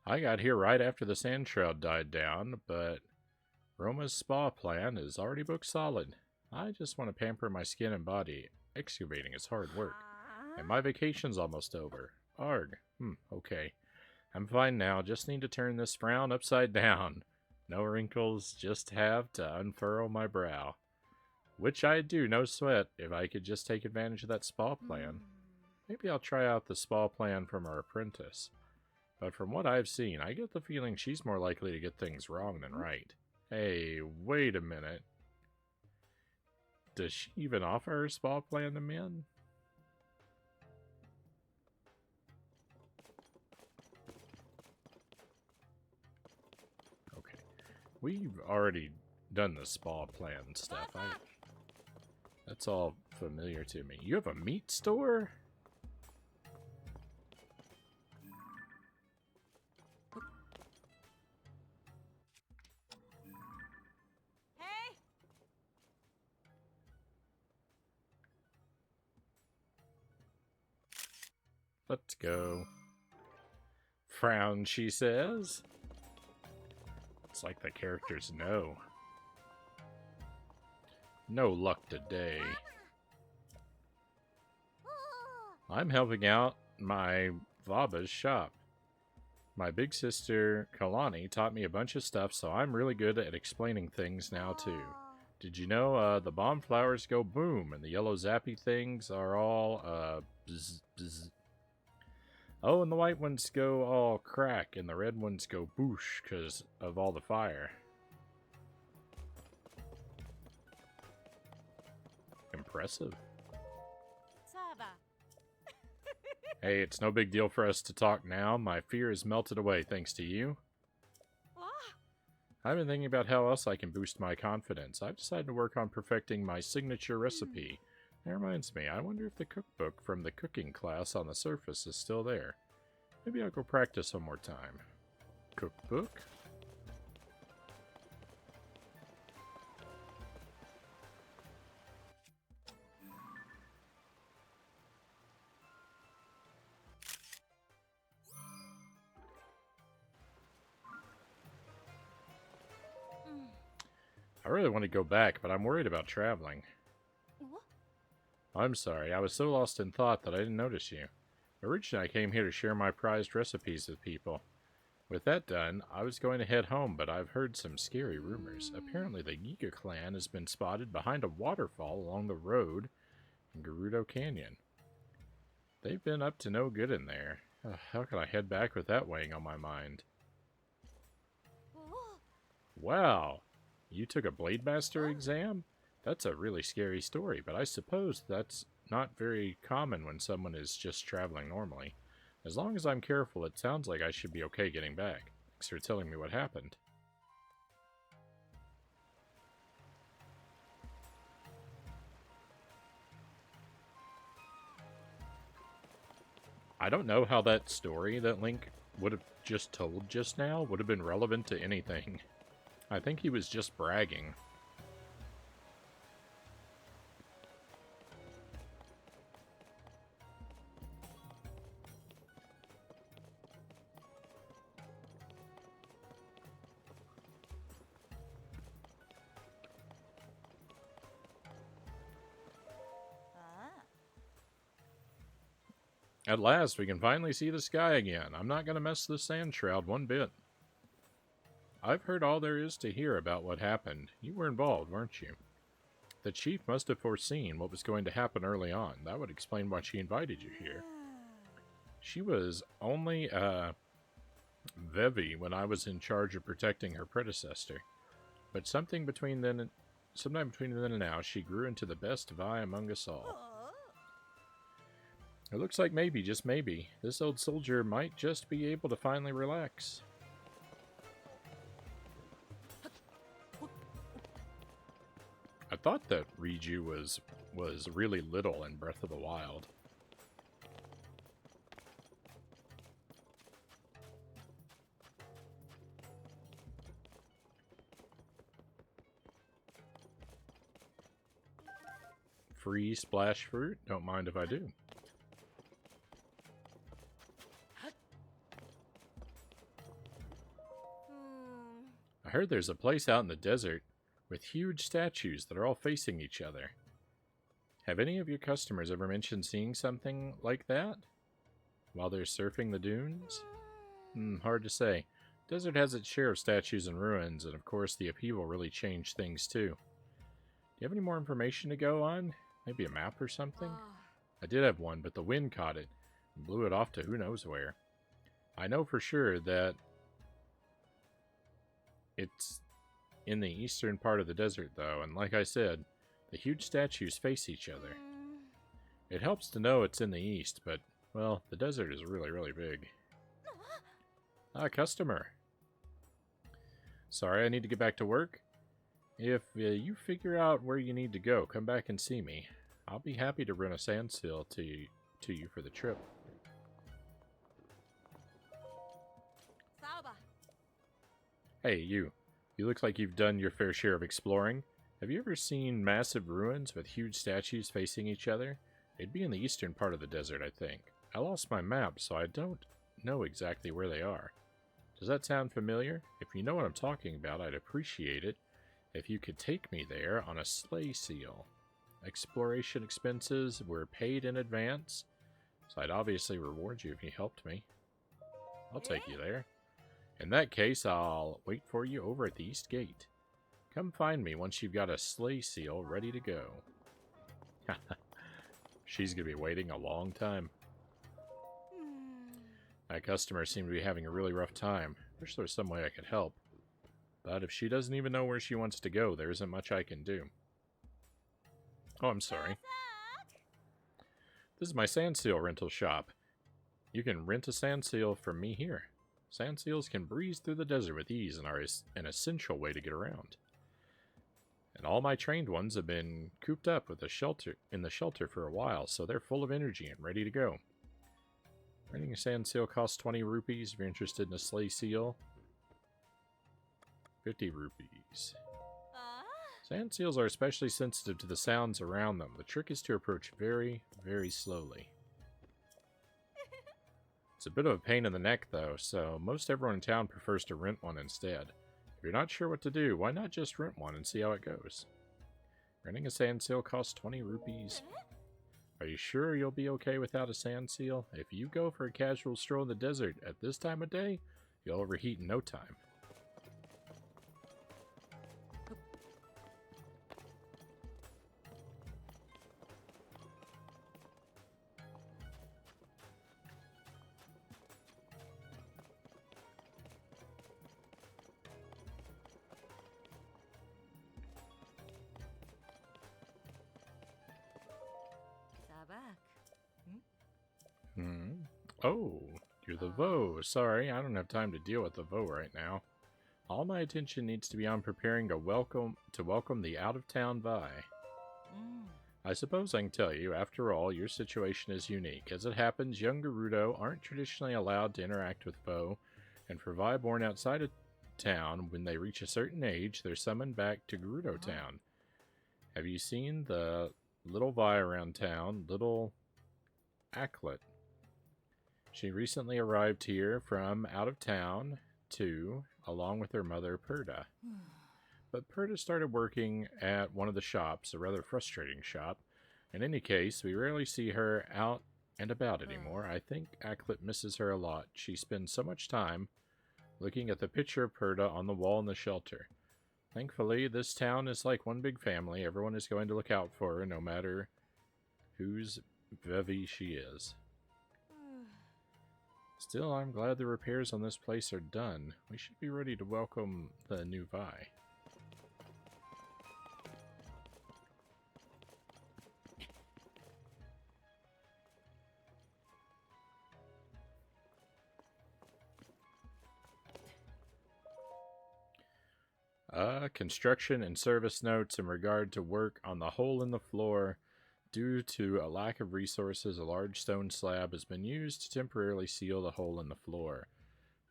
I got here right after the sand shroud died down, but Roma's spa plan is already booked solid. I just want to pamper my skin and body. Excavating is hard work. And my vacation's almost over. Arg. Okay. I'm fine now. Just need to turn this frown upside down. No wrinkles, just have to unfurrow my brow. Which I'd do, no sweat, if I could just take advantage of that spa plan. Maybe I'll try out the spa plan from our apprentice. But from what I've seen, I get the feeling she's more likely to get things wrong than right. Hey, wait a minute. Does she even offer her spa plan to men? Okay. We've already done the spa plan stuff. That's all familiar to me. You have a meat store? Let's go. Frown, she says. It's like the characters know. No luck today. I'm helping out my Vaba's shop. My big sister, Kalani, taught me a bunch of stuff, so I'm really good at explaining things now, too. Did you know the bomb flowers go boom, and the yellow zappy things are all, bzz, bzz. Oh, and the white ones go all crack, and the red ones go boosh because of all the fire. Impressive. Hey, it's no big deal for us to talk now. My fear is melted away thanks to you. I've been thinking about how else I can boost my confidence. I've decided to work on perfecting my signature recipe. That reminds me, I wonder if the cookbook from the cooking class on the surface is still there. Maybe I'll go practice one more time. Cookbook? I really want to go back, but I'm worried about traveling. I'm sorry, I was so lost in thought that I didn't notice you. Originally, I came here to share my prized recipes with people. With that done, I was going to head home, but I've heard some scary rumors. Apparently, the Giga clan has been spotted behind a waterfall along the road in Gerudo Canyon. They've been up to no good in there. How can I head back with that weighing on my mind? Wow, you took a Blade Master exam? That's a really scary story, but I suppose that's not very common when someone is just traveling normally. As long as I'm careful, it sounds like I should be okay getting back. Thanks for telling me what happened. I don't know how that story that Link would have just told just now would have been relevant to anything. I think he was just bragging. At last, we can finally see the sky again. I'm not going to mess the sand shroud one bit. I've heard all there is to hear about what happened. You were involved, weren't you? The chief must have foreseen what was going to happen early on. That would explain why she invited you here. She was only, Vevi when I was in charge of protecting her predecessor. But sometime between then and now, she grew into the best Vi among us all. It looks like maybe, just maybe, this old soldier might just be able to finally relax. I thought that Riju was really little in Breath of the Wild. Free splash fruit? Don't mind if I do. I heard there's a place out in the desert with huge statues that are all facing each other. Have any of your customers ever mentioned seeing something like that while they're surfing the dunes? Hard to say. Desert has its share of statues and ruins, and of course the upheaval really changed things too. Do you have any more information to go on? Maybe a map or something? I did have one, but the wind caught it and blew it off to who knows where. I know for sure that it's in the eastern part of the desert, though, and like I said, the huge statues face each other. It helps to know it's in the east, but, well, the desert is really, really big. Customer. Sorry, I need to get back to work. If you figure out where you need to go, come back and see me. I'll be happy to rent a sandsail to you for the trip. Hey, you. You look like you've done your fair share of exploring. Have you ever seen massive ruins with huge statues facing each other? They'd be in the eastern part of the desert, I think. I lost my map, so I don't know exactly where they are. Does that sound familiar? If you know what I'm talking about, I'd appreciate it if you could take me there on a sleigh seal. Exploration expenses were paid in advance, so I'd obviously reward you if you helped me. I'll take you there. In that case, I'll wait for you over at the east gate. Come find me once you've got a sleigh seal ready to go. She's going to be waiting a long time. My customers seem to be having a really rough time. Wish there was some way I could help. But if she doesn't even know where she wants to go, there isn't much I can do. Oh, I'm sorry. This is my sandseal rental shop. You can rent a sandseal from me here. Sandseals can breeze through the desert with ease and are an essential way to get around. And all my trained ones have been cooped up with in the shelter for a while, so they're full of energy and ready to go. Renting a sandseal costs 20 rupees if you're interested in a sleigh seal. 50 rupees. Sand seals are especially sensitive to the sounds around them. The trick is to approach very, very slowly. It's a bit of a pain in the neck, though, so most everyone in town prefers to rent one instead. If you're not sure what to do, why not just rent one and see how it goes? Renting a sand seal costs 20 rupees. Are you sure you'll be okay without a sand seal? If you go for a casual stroll in the desert at this time of day, you'll overheat in no time. Oh, you're the Vo. Sorry, I don't have time to deal with the Vo right now. All my attention needs to be on preparing to welcome the out-of-town Vi. I suppose I can tell you, after all, your situation is unique. As it happens, young Gerudo aren't traditionally allowed to interact with Vo, and for Vi born outside of town, when they reach a certain age, they're summoned back to Gerudo Town. Have you seen the little Vi around town, little Acklet? She recently arrived here from out of town, too, along with her mother, Perda. But Perda started working at one of the shops, a rather frustrating shop. In any case, we rarely see her out and about anymore. I think Acklet misses her a lot. She spends so much time looking at the picture of Perda on the wall in the shelter. Thankfully, this town is like one big family. Everyone is going to look out for her, no matter whose Vivi she is. Still, I'm glad the repairs on this place are done. We should be ready to welcome the new Vi. Construction and service notes in regard to work on the hole in the floor. Due to a lack of resources, a large stone slab has been used to temporarily seal the hole in the floor.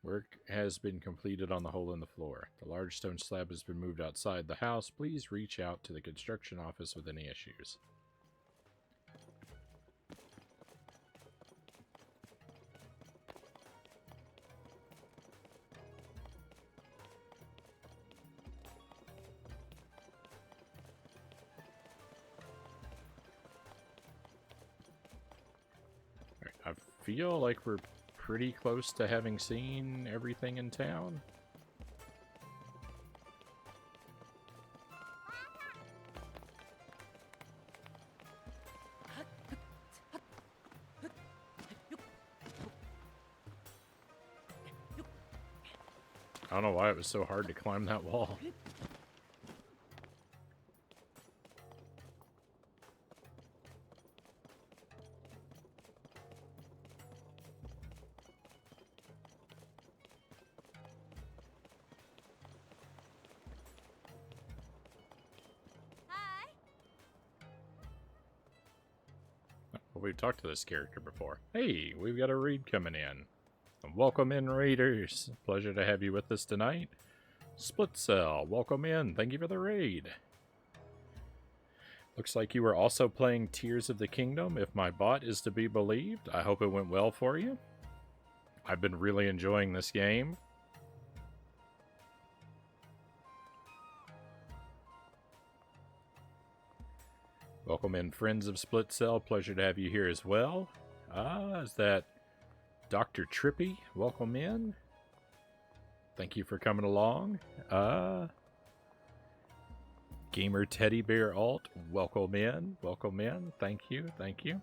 Work has been completed on the hole in the floor. The large stone slab has been moved outside the house. Please reach out to the construction office with any issues. I feel like we're pretty close to having seen everything in town. I don't know why it was so hard to climb that wall. Hi. Well, we've talked to this character before. Hey, we've got a raid coming in. Welcome in, raiders. Pleasure to have you with us tonight. Split Cell, welcome in. Thank you for the raid. Looks like you were also playing Tears of the Kingdom, if my bot is to be believed. I hope it went well for you. I've been really enjoying this game. Welcome in, friends of Split Cell. Pleasure to have you here as well. Is that Dr. Trippy? Welcome in. Thank you for coming along. Gamer Teddy Bear Alt, welcome in. Welcome in. Thank you. Thank you.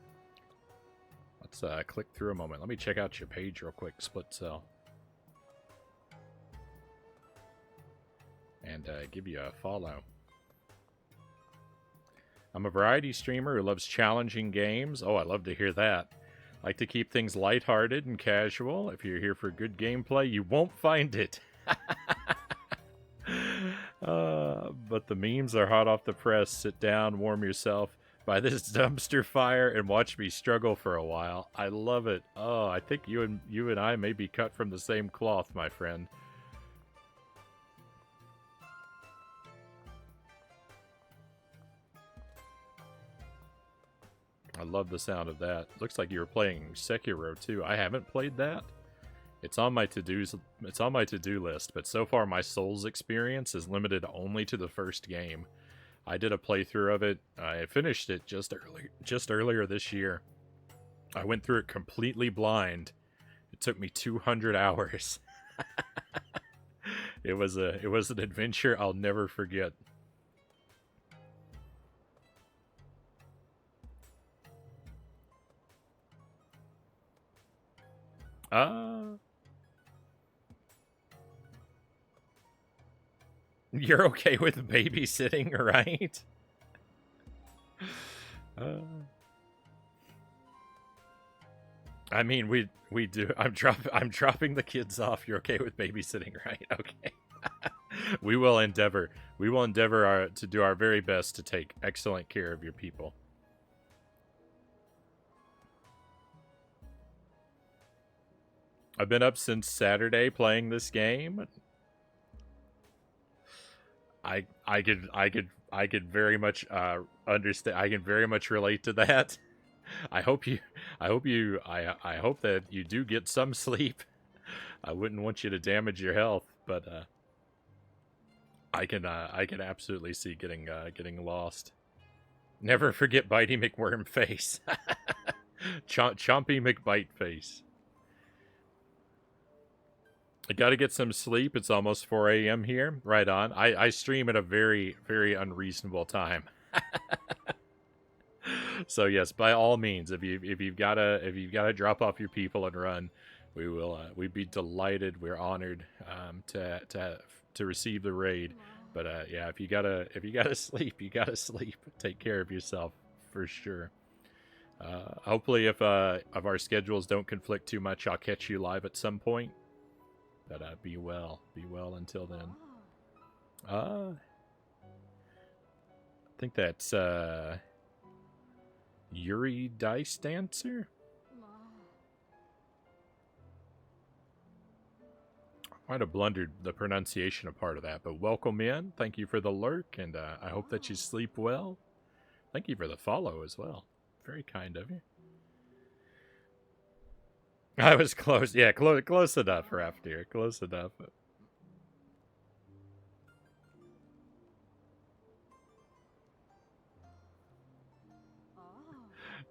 Let's click through a moment. Let me check out your page real quick, Split Cell. And give you a follow. I'm a variety streamer who loves challenging games. Oh, I love to hear that. Like to keep things lighthearted and casual. If you're here for good gameplay, you won't find it. But the memes are hot off the press. Sit down, warm yourself by this dumpster fire, and watch me struggle for a while. I love it. Oh, I think you and I may be cut from the same cloth, my friend. I love the sound of that. Looks like you were playing Sekiro too. I haven't played that. It's on my to-do list, but so far my Souls experience is limited only to the first game. I did a playthrough of it. I finished it just earlier this year. I went through it completely blind. It took me 200 hours. It was an adventure I'll never forget. You're okay with babysitting, right? I mean, we do. I'm dropping the kids off. You're okay with babysitting, right? Okay. We will endeavor to do our very best to take excellent care of your people. I've been up since Saturday playing this game. I could very much understand. I can very much relate to that. I hope that you do get some sleep. I wouldn't want you to damage your health, but I can absolutely see getting lost. Never forget Bitey McWorm face. Chompy McBite face. I gotta get some sleep. It's almost 4 a.m. here. Right on. I stream at a very, very unreasonable time. So yes, by all means, if you've gotta drop off your people and run, we'd be delighted. We're honored to receive the raid. But yeah, if you gotta sleep, you gotta sleep. Take care of yourself for sure. Hopefully, if our schedules don't conflict too much, I'll catch you live at some point. But be well until then. I think that's Yuri Dice Dancer. Might have blundered the pronunciation of part of that, but welcome in. Thank you for the lurk, and I hope that you sleep well. Thank you for the follow as well. Very kind of you. I was close. Yeah, close enough, Raft here. Close enough.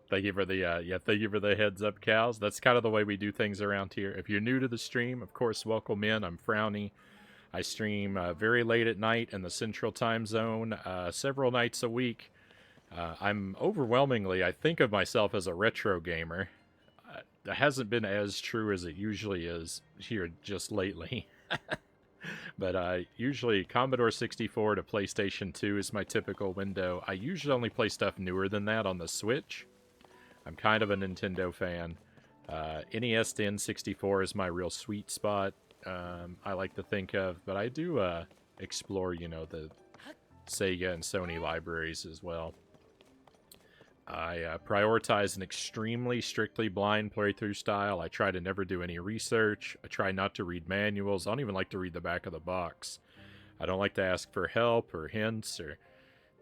Thank you for the thank you for the heads up, cows. That's kind of the way we do things around here. If you're new to the stream, of course, welcome in. I'm Frownie. I stream very late at night in the Central Time Zone, several nights a week. I'm overwhelmingly, I think of myself as a retro gamer. That hasn't been as true as it usually is here just lately. But usually Commodore 64 to PlayStation 2 is my typical window. I usually only play stuff newer than that on the Switch. I'm kind of a Nintendo fan. NES to N64 is my real sweet spot. I like to think of, but I do explore, the Sega and Sony libraries as well. I prioritize an extremely strictly blind playthrough style. I try to never do any research. I try not to read manuals. I don't even like to read the back of the box. I don't like to ask for help or hints or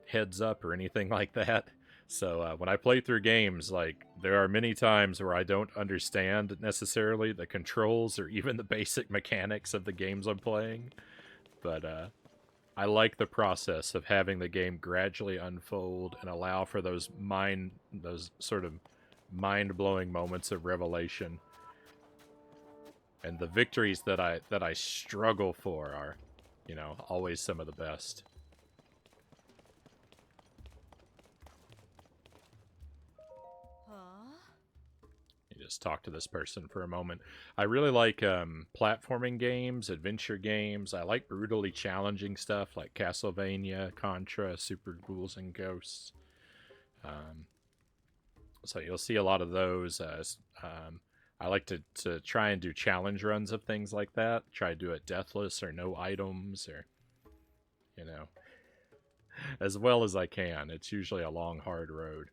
heads up or anything like that. So when I play through games, there are many times where I don't understand necessarily the controls or even the basic mechanics of the games I'm playing. But I like the process of having the game gradually unfold and allow for those sort of mind-blowing moments of revelation. And the victories that I struggle for are, always some of the best. Just talk to this person for a moment. I really like platforming games, adventure games. I like brutally challenging stuff like Castlevania, Contra, Super Ghouls and Ghosts. So you'll see a lot of those. I like to try and do challenge runs of things like that. Try to do it deathless or no items or, as well as I can. It's usually a long, hard road.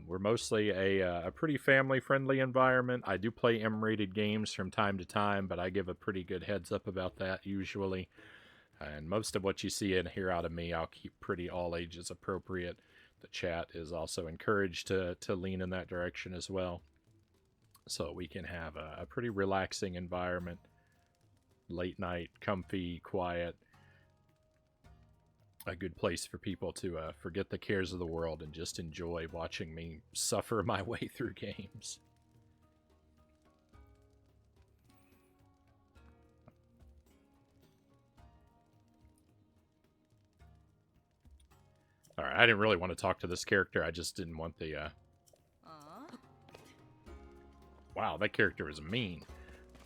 We're mostly a pretty family-friendly environment. I do play M-rated games from time to time, but I give a pretty good heads up about that usually. And most of what you see and hear out of me, I'll keep pretty all ages appropriate. The chat is also encouraged to lean in that direction as well. So we can have a pretty relaxing environment. Late night, comfy, quiet. A good place for people to forget the cares of the world and just enjoy watching me suffer my way through games. Alright, I didn't really want to talk to this character. I just didn't want the... Wow, that character was mean.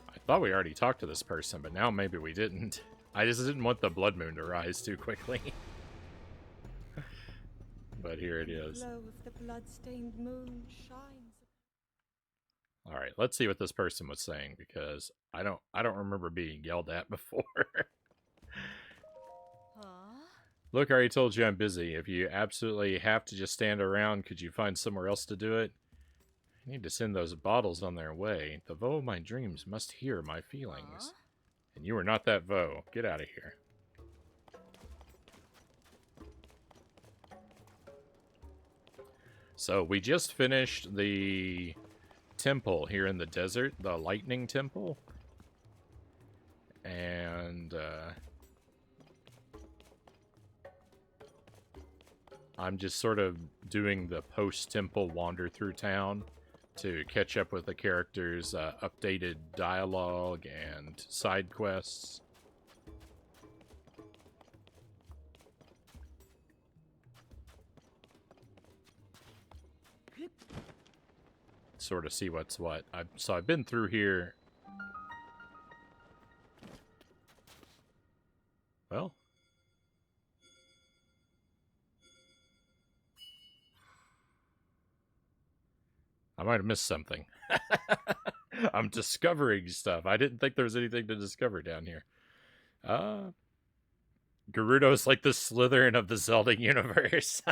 I thought we already talked to this person, but now maybe we didn't. I just didn't want the blood moon to rise too quickly. But here it is. The glow of the blood-stained moon shines. All right, let's see what this person was saying because I don't remember being yelled at before. Look, I already told you I'm busy. If you absolutely have to just stand around, could you find somewhere else to do it? I need to send those bottles on their way. The Vo of my dreams must hear my feelings. And you are not that Vo. Get out of here. So we just finished the temple here in the desert, the lightning temple. And I'm just sort of doing the post-temple wander through town to catch up with the characters' updated dialogue and side quests. Sort of see what's what. So I've been through here. Well. I might have missed something. I'm discovering stuff. I didn't think there was anything to discover down here. Gerudo's like the Slytherin of the Zelda universe.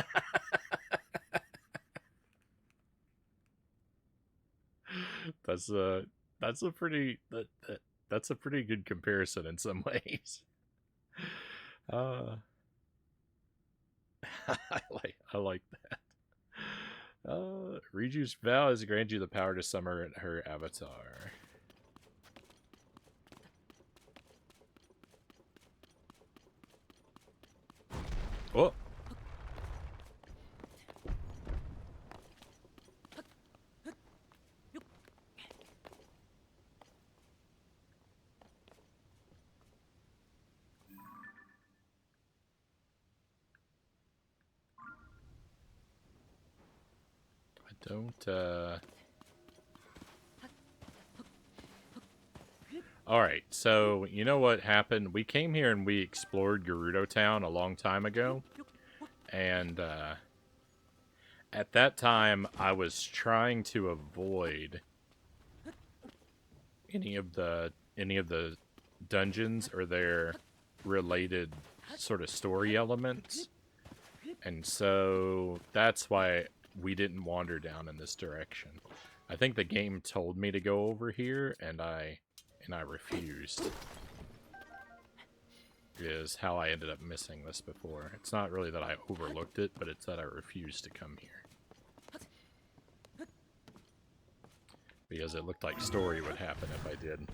that's a that's a pretty that's a pretty good comparison in some ways. Uh, I like that. Riju's vow is to grant you the power to summon her avatar. Oh. I don't, Alright, so you know what happened? We came here and we explored Gerudo Town a long time ago. And, at that time, I was trying to avoid any of the dungeons or their related sort of story elements. And so that's why we didn't wander down in this direction. I think the game told me to go over here, and I refused. Is how I ended up missing this before. It's not really that I overlooked it, but it's that I refused to come here. Because it looked like story would happen if I did.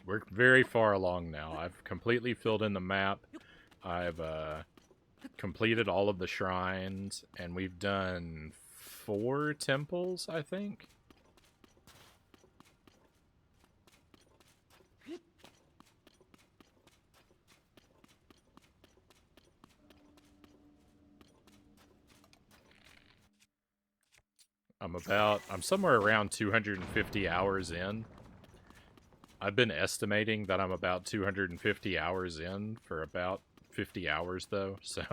We're very far along now. I've completely filled in the map. I've completed all of the shrines, and we've done 4 temples, I think. I'm somewhere around 250 hours in. I've been estimating that I'm about 250 hours in for about 50 hours though, so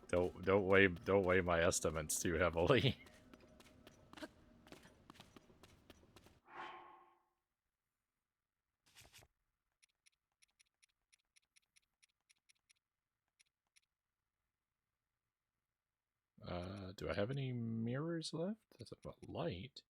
don't weigh my estimates too heavily. Do I have any mirrors left? That's a light.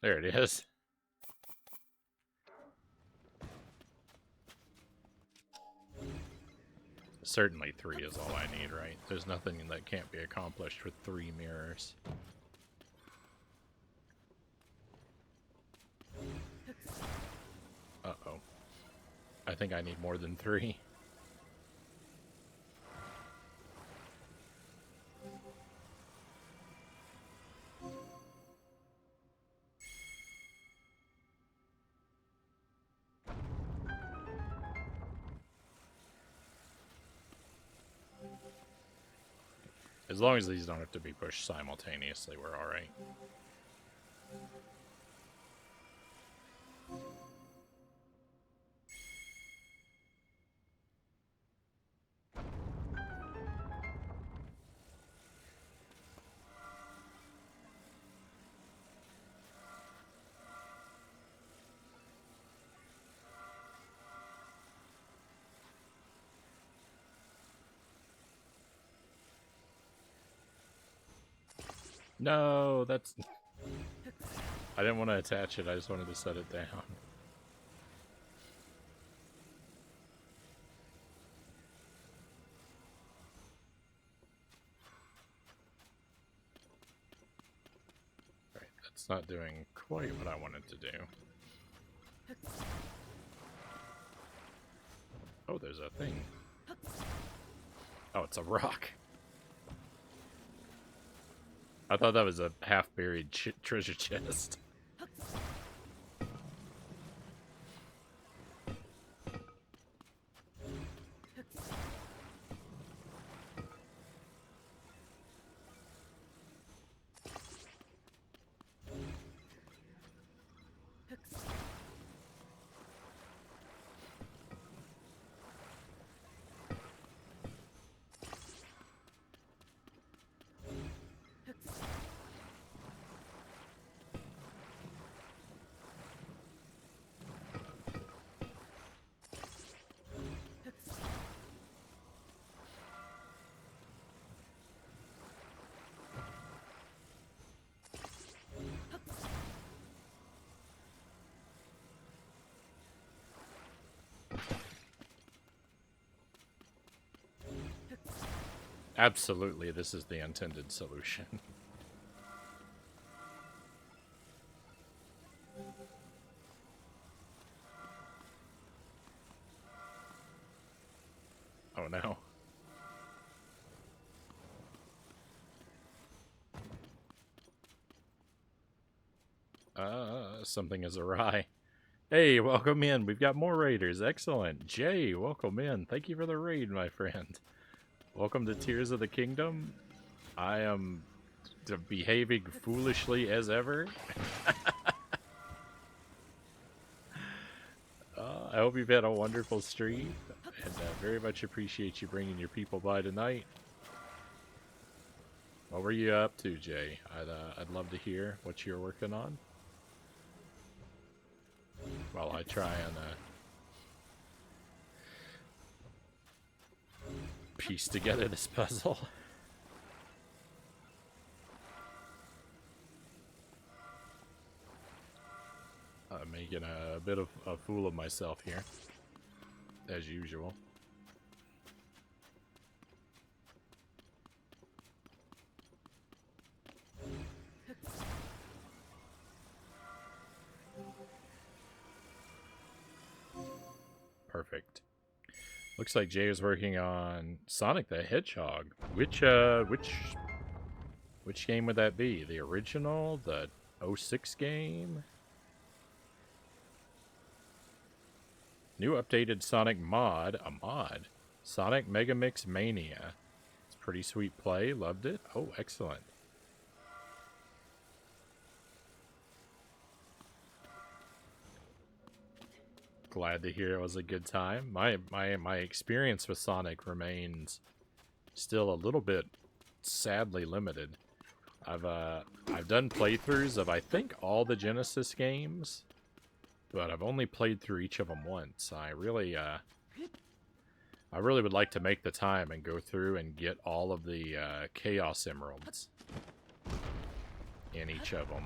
There it is. Certainly 3 is all I need, right? There's nothing that can't be accomplished with 3 mirrors. Uh-oh. I think I need more than 3. As long as these don't have to be pushed simultaneously, we're alright. No, that's... I didn't want to attach it, I just wanted to set it down. Alright, that's not doing quite what I wanted to do. Oh, there's a thing. Oh, it's a rock. I thought that was a half-buried treasure chest. Absolutely, this is the intended solution. Oh no. Something is awry. Hey, welcome in. We've got more raiders. Excellent. Jay, welcome in. Thank you for the raid, my friend. Welcome to Tears of the Kingdom. I am behaving foolishly as ever. I hope you've had a wonderful stream, and very much appreciate you bringing your people by tonight. What were you up to, Jay? I'd love to hear what you're working on. While I try and piece together this puzzle. I'm making a bit of a fool of myself here, as usual. Perfect. Looks like Jay is working on Sonic the Hedgehog. Which game would that be? The original? The 06 game? New updated Sonic mod. A mod. Sonic Megamix Mania. It's pretty sweet play. Loved it. Oh, excellent. Glad to hear it was a good time. My experience with Sonic remains still a little bit sadly limited. I've done playthroughs of I think all the Genesis games, but I've only played through each of them once. I really would like to make the time and go through and get all of the Chaos Emeralds in each of them.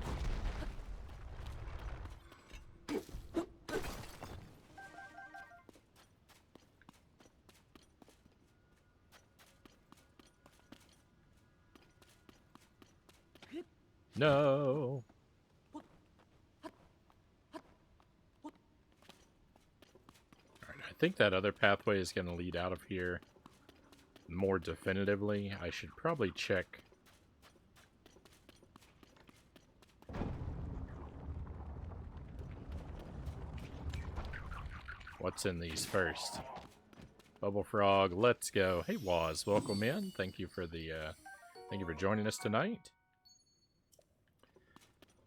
No. Alright, I think that other pathway is going to lead out of here more definitively. I should probably check what's in these first. Bubble Frog, let's go. Hey Waz, welcome in. Thank you for joining us tonight.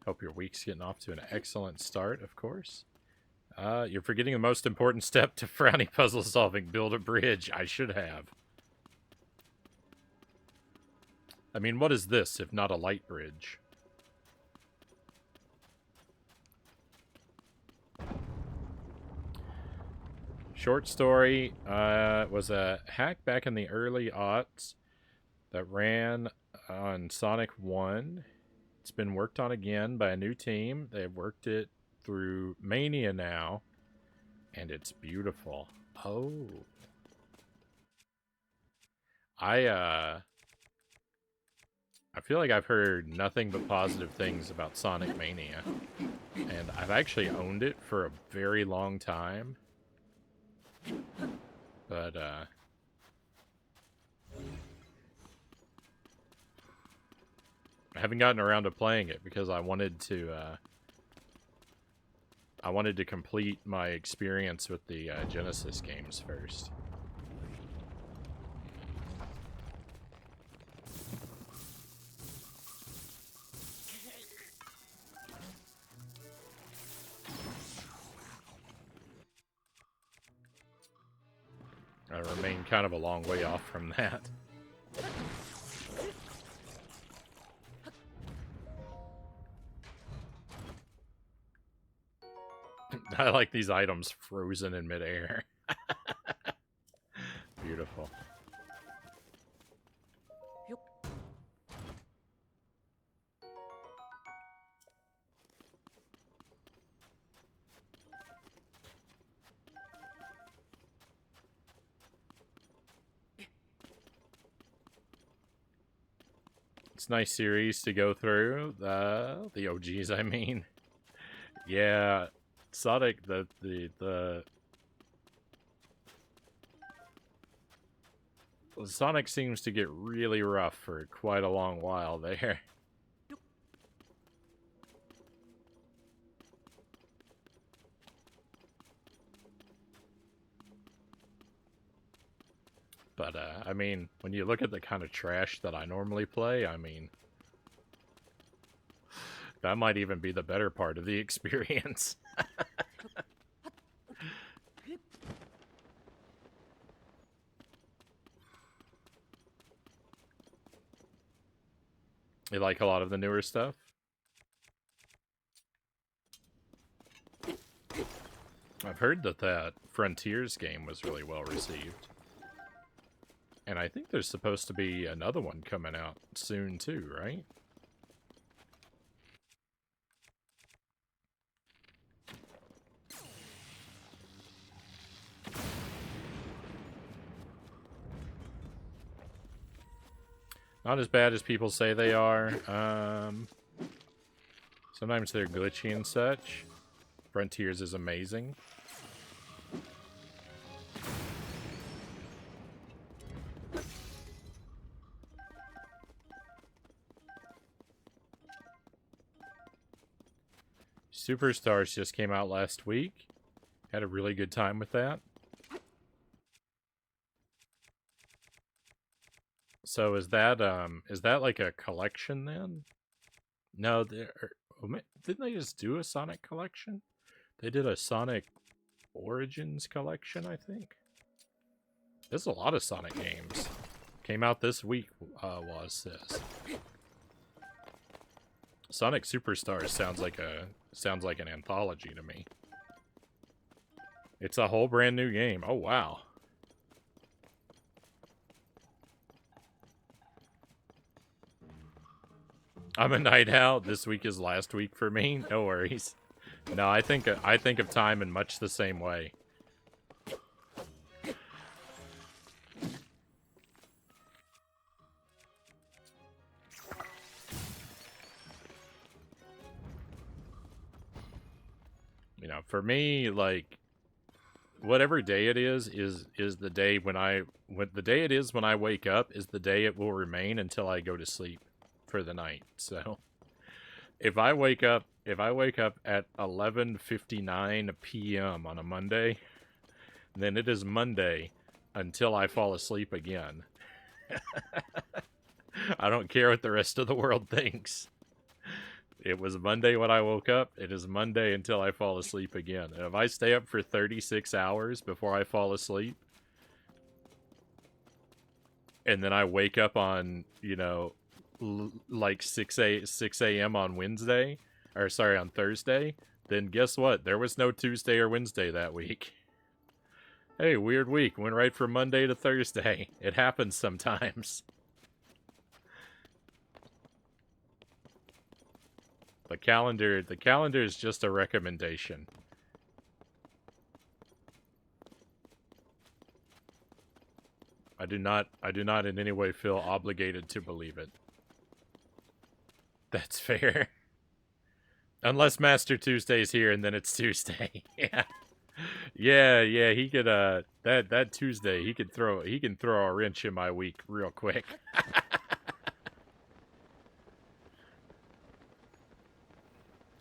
Hope your week's getting off to an excellent start, of course. You're forgetting the most important step to Frownie puzzle solving. Build a bridge. I should have. I mean, what is this if not a light bridge? Short story was a hack back in the early aughts that ran on Sonic 1. It's been worked on again by a new team. They've worked it through Mania now, and it's beautiful. Oh. I feel like I've heard nothing but positive things about Sonic Mania, and I've actually owned it for a very long time. But I haven't gotten around to playing it because I wanted to complete my experience with the Genesis games first. I remain kind of a long way off from that. I like these items frozen in midair. Beautiful. It's a nice series to go through. The OGs, I mean. Yeah, Sonic, Sonic seems to get really rough for quite a long while there. But, I mean, when you look at the kind of trash that I normally play, I mean, that might even be the better part of the experience. You like a lot of the newer stuff? I've heard that that Frontiers game was really well received. And I think there's supposed to be another one coming out soon too, right? Not as bad as people say they are. Sometimes they're glitchy and such. Frontiers is amazing. Superstars just came out last week. Had a really good time with that. So is that like a collection then? No, didn't they just do a Sonic collection? They did a Sonic Origins collection, I think. There's a lot of Sonic games. Came out this week, was says. Sonic Superstars sounds like an anthology to me. It's a whole brand new game. Oh wow. I'm a night owl. This week is last week for me. No worries. No, I think of time in much the same way. You know, for me, like, whatever day it is the day when the day it is when I wake up is the day it will remain until I go to sleep for the night. So if I wake up at 11:59 p.m. on a Monday, then it is Monday until I fall asleep again. I don't care what the rest of the world thinks. It was Monday when I woke up. It is Monday until I fall asleep again. And if I stay up for 36 hours before I fall asleep, and then I wake up on, you know, like 6 a.m. on Wednesday, or sorry, on Thursday, then guess what? There was no Tuesday or Wednesday that week. Hey, weird week. Went right from Monday to Thursday. It happens sometimes. The calendar is just a recommendation. I do not in any way feel obligated to believe it. That's fair. Unless Master Tuesday's here and then it's Tuesday. Yeah. Yeah, he could that Tuesday he can throw a wrench in my week real quick.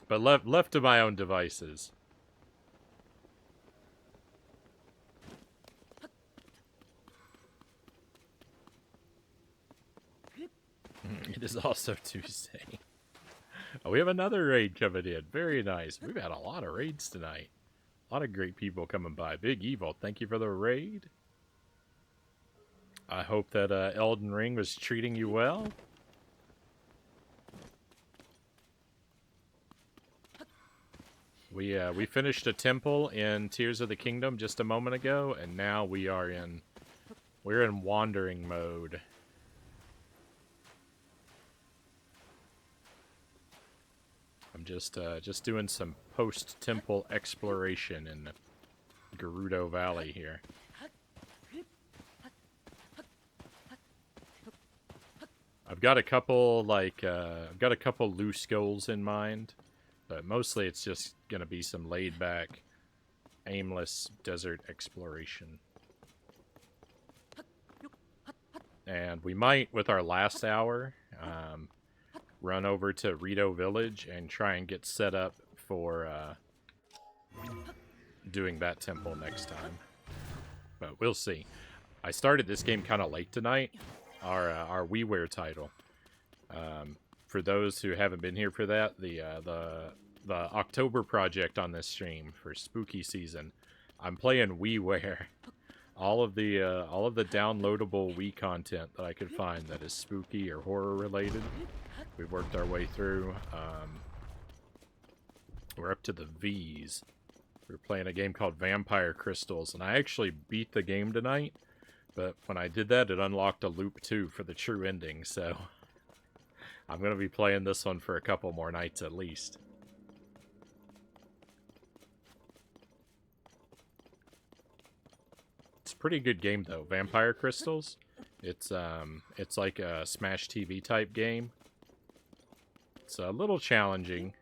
But left to my own devices. It is also Tuesday. Oh, we have another raid coming in. Very nice. We've had a lot of raids tonight. A lot of great people coming by. Big Evil, thank you for the raid. I hope that Elden Ring was treating you well. We finished a temple in Tears of the Kingdom just a moment ago, and now we're in wandering mode. I'm just doing some post-temple exploration in Gerudo Valley here. I've got a couple I've got a couple loose goals in mind, but mostly it's just gonna be some laid back, aimless desert exploration. And we might, with our last hour, run over to Rito Village and try and get set up for doing that temple next time. But we'll see. I started this game kind of late tonight, our WiiWare title. For those who haven't been here for that, the October project on this stream for spooky season, I'm playing WiiWare. All of the downloadable Wii content that I could find that is spooky or horror related, we've worked our way through. We're up to the V's. We're playing a game called Vampire Crystals, and I actually beat the game tonight, but when I did that, it unlocked a loop 2 for the true ending, so I'm going to be playing this one for a couple more nights at least. It's a pretty good game, though. Vampire Crystals. It's like a Smash TV type game. It's a little challenging,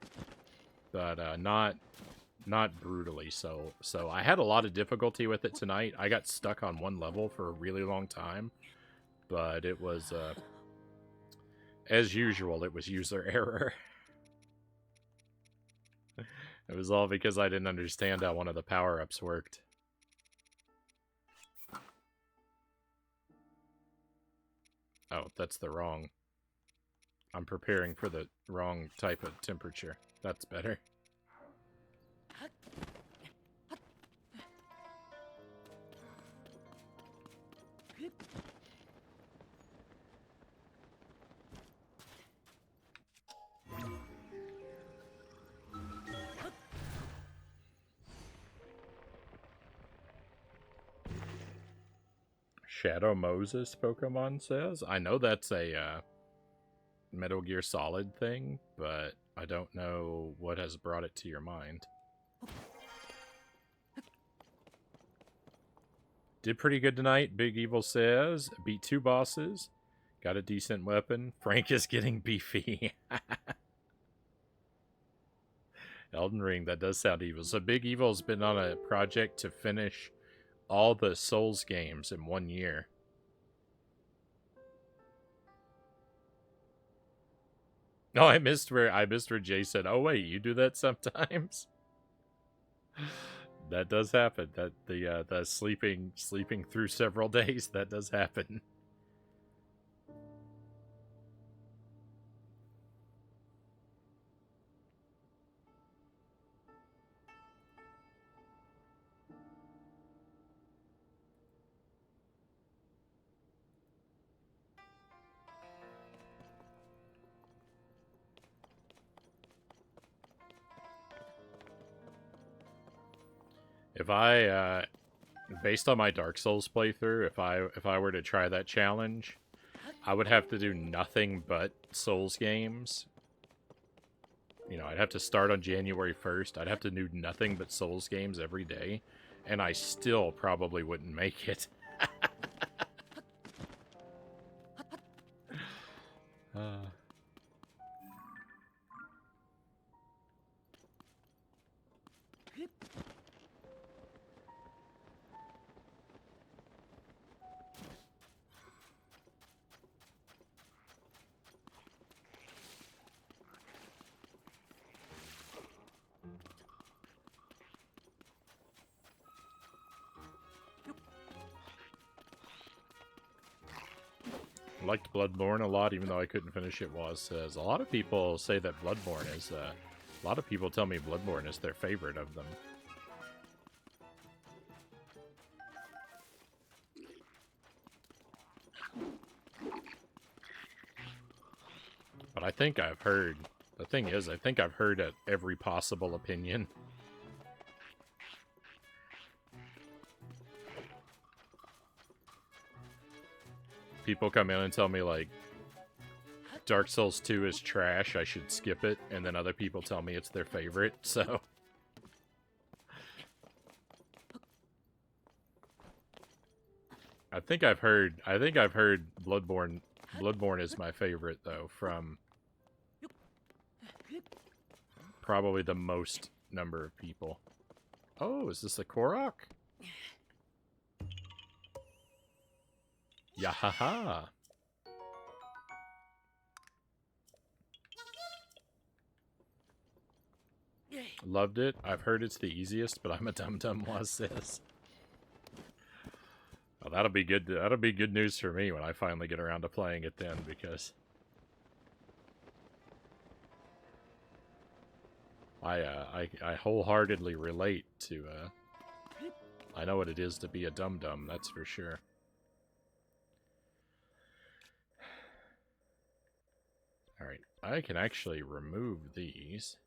but not brutally so. So I had a lot of difficulty with it tonight. I got stuck on one level for a really long time, but it was as usual, it was user error. It was all because I didn't understand how one of the power-ups worked. Oh, that's the wrong... I'm preparing for the wrong type of temperature. That's better. Shadow Moses, Pokemon says. I know that's a Metal Gear Solid thing, but I don't know what has brought it to your mind. Did pretty good tonight, Big Evil says. Beat 2 bosses. Got a decent weapon. Frank is getting beefy. Elden Ring, that does sound evil. So Big Evil's been on a project to finish all the Souls games in 1 year. Oh, I missed where Jay said, "Oh wait, you do that sometimes." That does happen. That the sleeping through several days, that does happen. If I, based on my Dark Souls playthrough, if I were to try that challenge, I would have to do nothing but Souls games. You know, I'd have to start on January 1st. I'd have to do nothing but Souls games every day, and I still probably wouldn't make it. Liked Bloodborne a lot, even though I couldn't finish it. Says a lot of people say that Bloodborne is. A lot of people tell me Bloodborne is their favorite of them. But I think I've heard. The thing is, I think I've heard every possible opinion. People come in and tell me, like, Dark Souls 2 is trash, I should skip it, and then other people tell me it's their favorite, so... I think I've heard Bloodborne Bloodborne is my favorite, though, from probably the most number of people. Oh, is this a Korok? Yahaha! Loved it. I've heard it's the easiest, but I'm a dum-dum, was says. Well, that'll be good. That'll be good news for me when I finally get around to playing it then, because I wholeheartedly relate to. I know what it is to be a dum-dum. That's for sure. All right, I can actually remove these.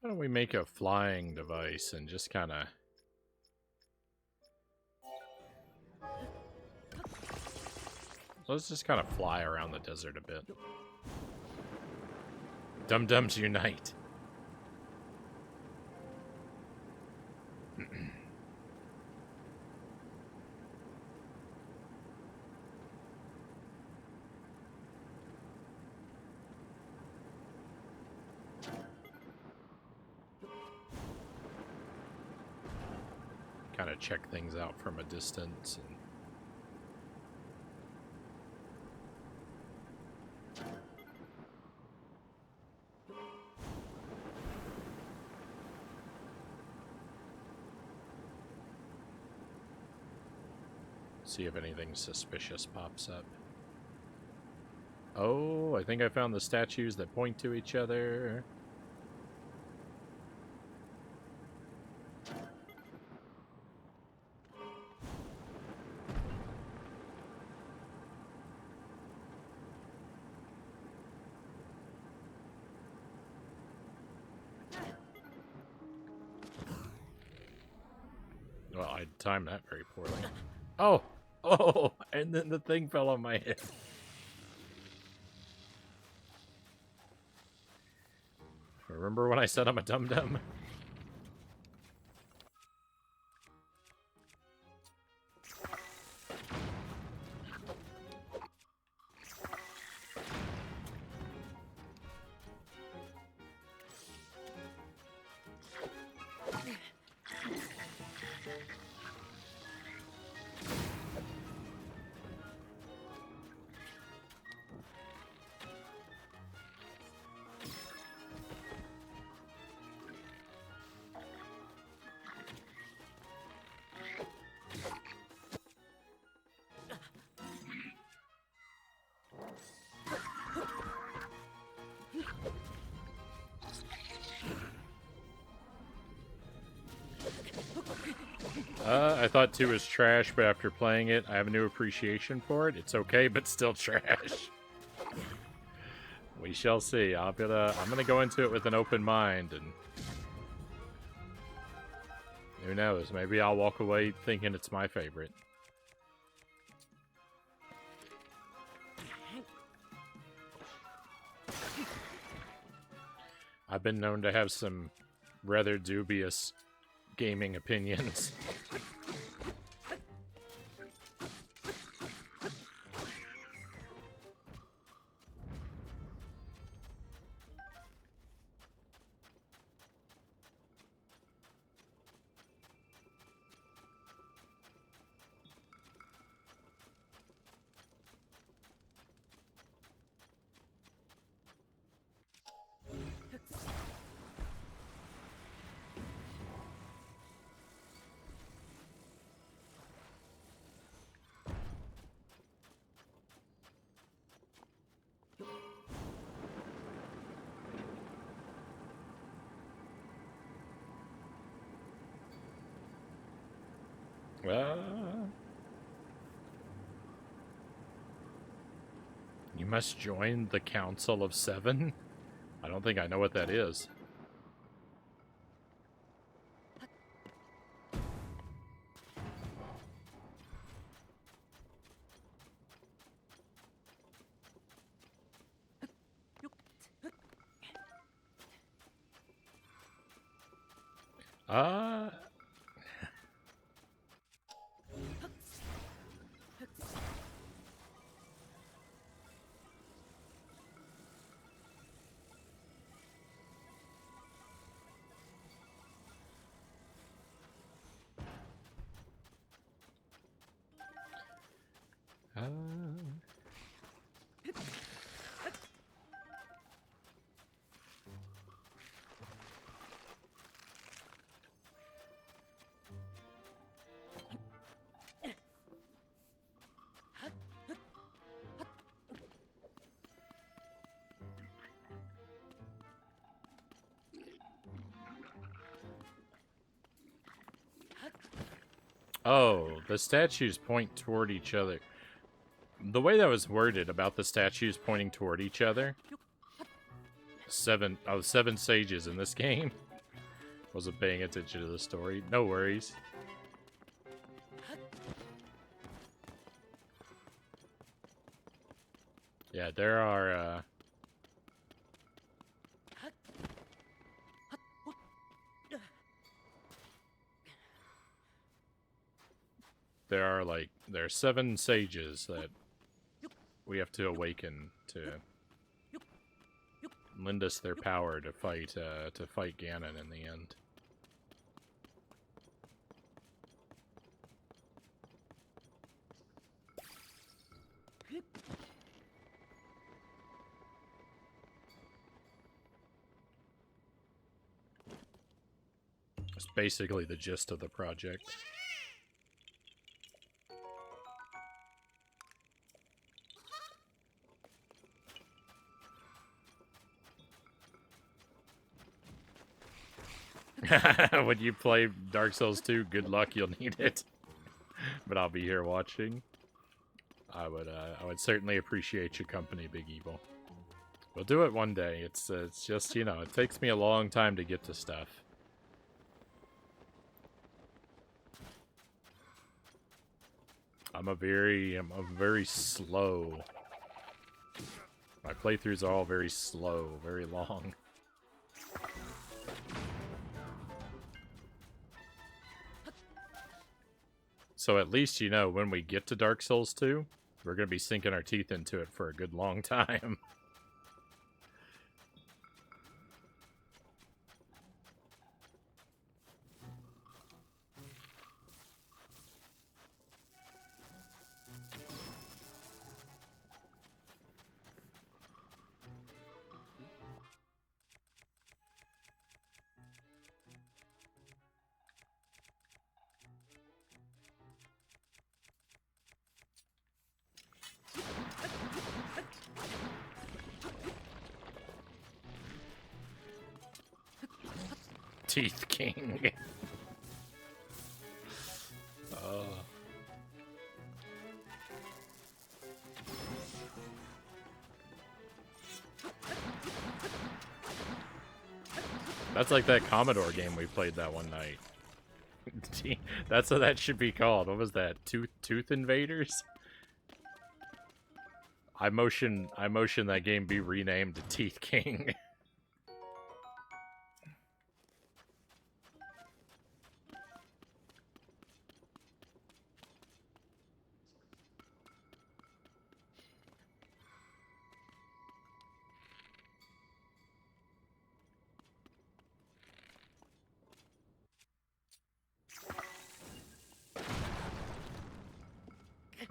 Why don't we make a flying device and just kind of... Let's just kind of fly around the desert a bit. Dum-dums unite. Kind of check things out from a distance and see if anything suspicious pops up. Oh, I think I found the statues that point to each other. Well, I timed that very poorly. Oh! Oh! And then the thing fell on my head. Remember when I said I'm a dum-dum? I thought 2 was trash, but after playing it, I have a new appreciation for it. It's okay, but still trash. We shall see. I'm gonna go into it with an open mind, and who knows? Maybe I'll walk away thinking it's my favorite. I've been known to have some rather dubious gaming opinions. must join the Council of Seven? I don't think I know what that is. Uh... Oh, the statues point toward each other. The way that was worded about the statues pointing toward each other. Seven sages in this game. Wasn't paying attention to the story. No worries. Yeah, there are, there are 7 sages that we have to awaken to lend us their power to fight Ganon in the end. It's basically the gist of the project. When you play Dark Souls 2, good luck, you'll need it. But I'll be here watching. I would certainly appreciate your company, Big Evil. We'll do it one day. It's just, you know, it takes me a long time to get to stuff. I'm a very slow. My playthroughs are all very slow, very long. So at least, you know, when we get to Dark Souls 2, we're going to be sinking our teeth into it for a good long time. Teeth King. That's like that Commodore game we played that one night. That's what that should be called. What was that? Tooth Invaders? I motion that game be renamed to Teeth King.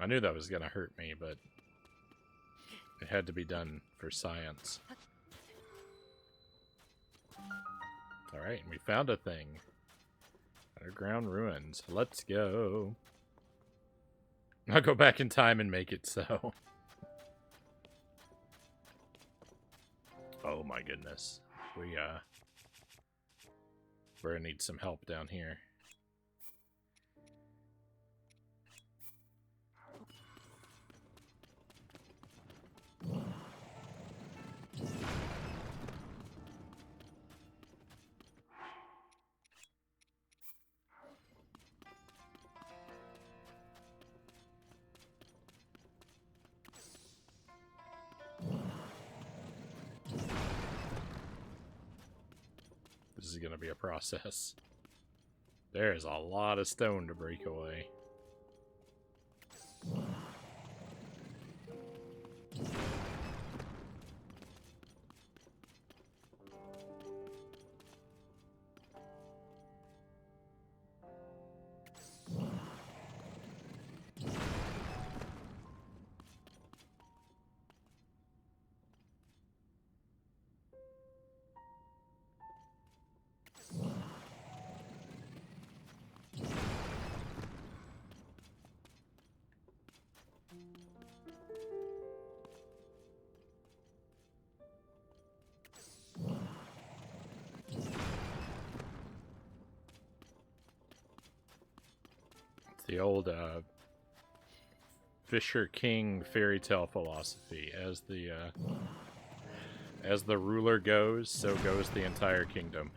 I knew that was gonna hurt me, but it had to be done for science. Alright, we found a thing. Underground ruins. Let's go. I'll go back in time and make it so. Oh my goodness. We're gonna need some help down here. is going to be a process. There's a lot of stone to break away. The old Fisher King fairy tale philosophy. As the ruler goes, so goes the entire kingdom.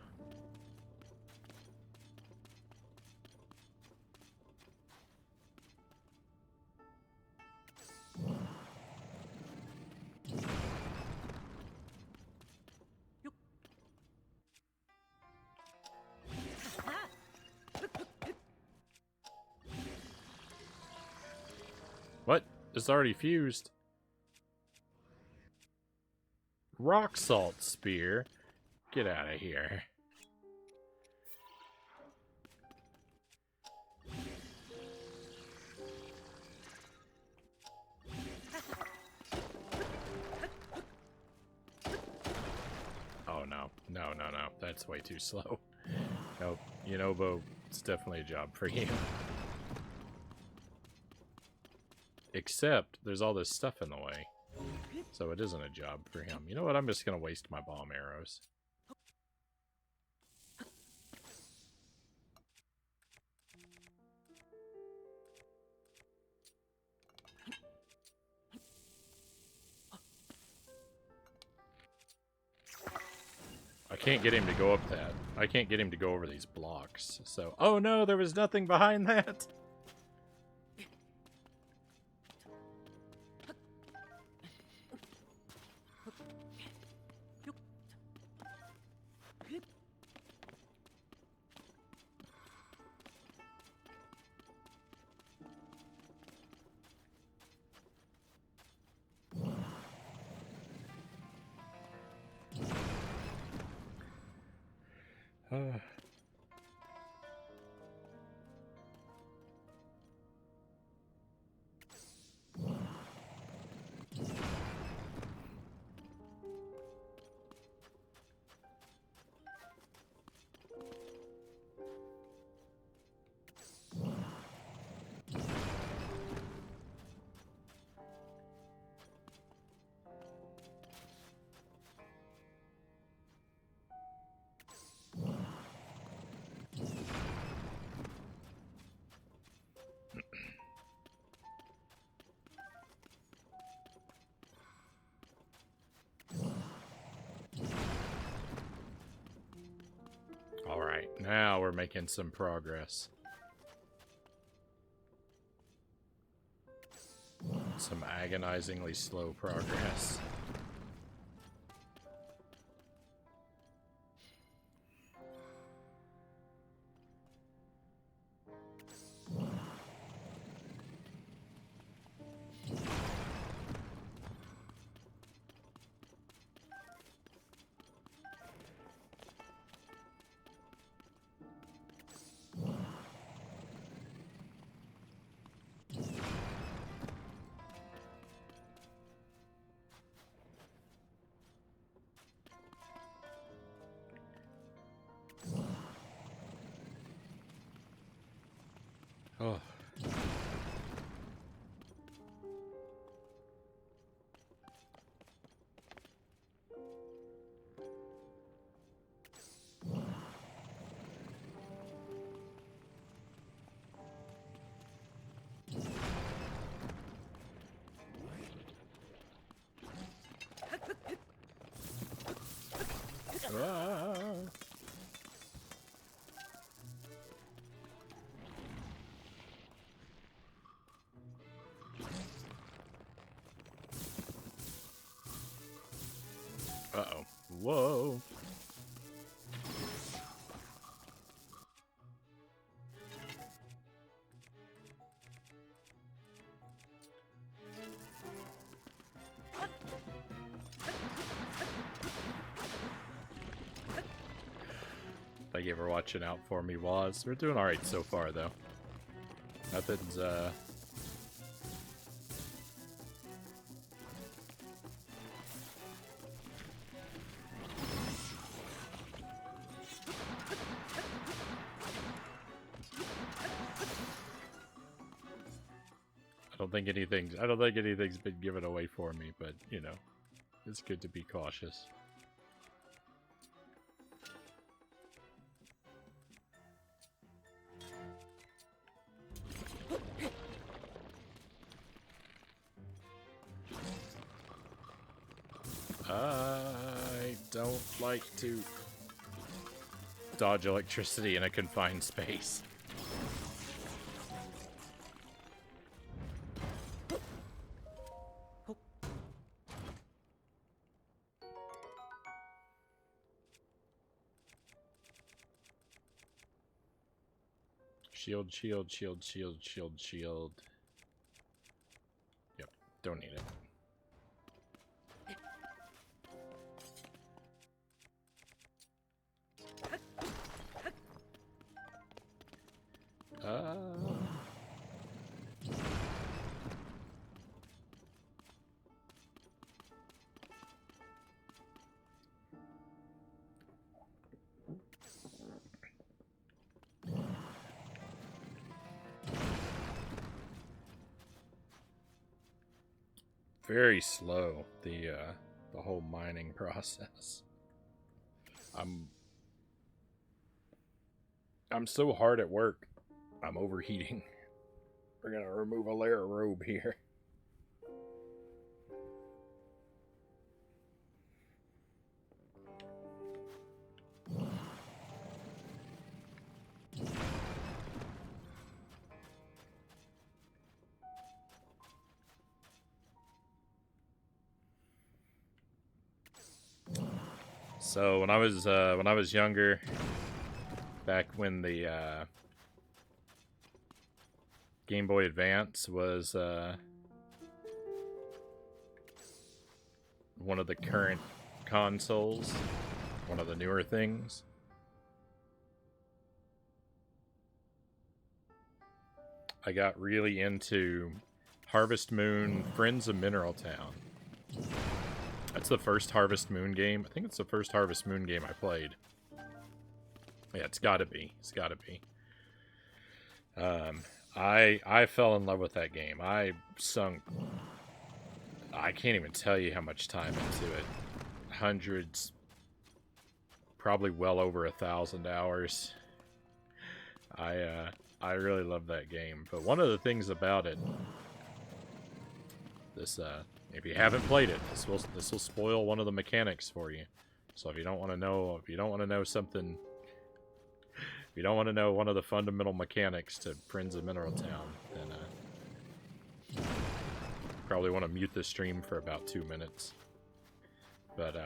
What? It's already fused. Rock salt spear? Get out of here. Oh no. No, no, no. That's way too slow. Nope. You know, Bo, it's definitely a job for you. Except, there's all this stuff in the way. So it isn't a job for him. You know what? I'm just going to waste my bomb arrows. I can't get him to go up that. I can't get him to go over these blocks. So, oh no, there was nothing behind that. Alright, now we're making some progress. Some agonizingly slow progress. Oh. Ah. Uh-oh. Whoa. Thank you for watching out for me, Waz. We're doing alright so far, though. Nothing's, I don't think anything's been given away for me, but, you know, it's good to be cautious. I don't like to dodge electricity in a confined space. Shield, shield, shield, shield, shield, shield. Yep, don't need it. Very slow, the whole mining process. I'm so hard at work. I'm overheating. We're gonna remove a layer of robe here. So when I was younger, back when the Game Boy Advance was one of the current consoles, one of the newer things. I got really into Harvest Moon Friends of Mineral Town. That's the first Harvest Moon game. I think it's the first Harvest Moon game I played. Yeah, it's gotta be. It's gotta be. I fell in love with that game. I can't even tell you how much time into it. Hundreds, probably well over 1,000 hours. I really love that game. But one of the things about it, if you haven't played it, this will spoil one of the mechanics for you. So if you don't want to know something, if you don't want to know one of the fundamental mechanics to Friends of Mineral Town, then probably want to mute the stream for about 2 minutes. But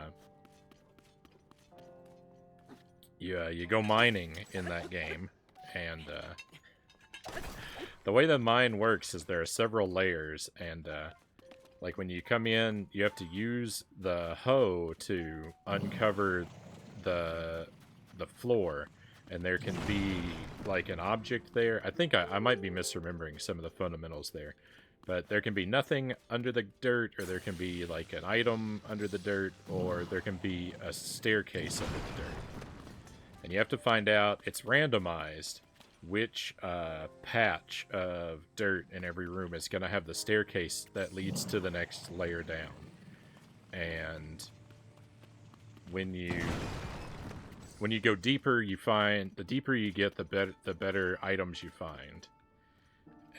you go mining in that game, and the way the mine works is there are several layers, and like when you come in, you have to use the hoe to uncover the floor, and there can be like an object there. I think I might be misremembering some of the fundamentals there, but there can be nothing under the dirt, or there can be like an item under the dirt, or there can be a staircase under the dirt. And you have to find out, it's randomized, which patch of dirt in every room is going to have the staircase that leads to the next layer down. And when you go deeper, the deeper you get, the better items you find.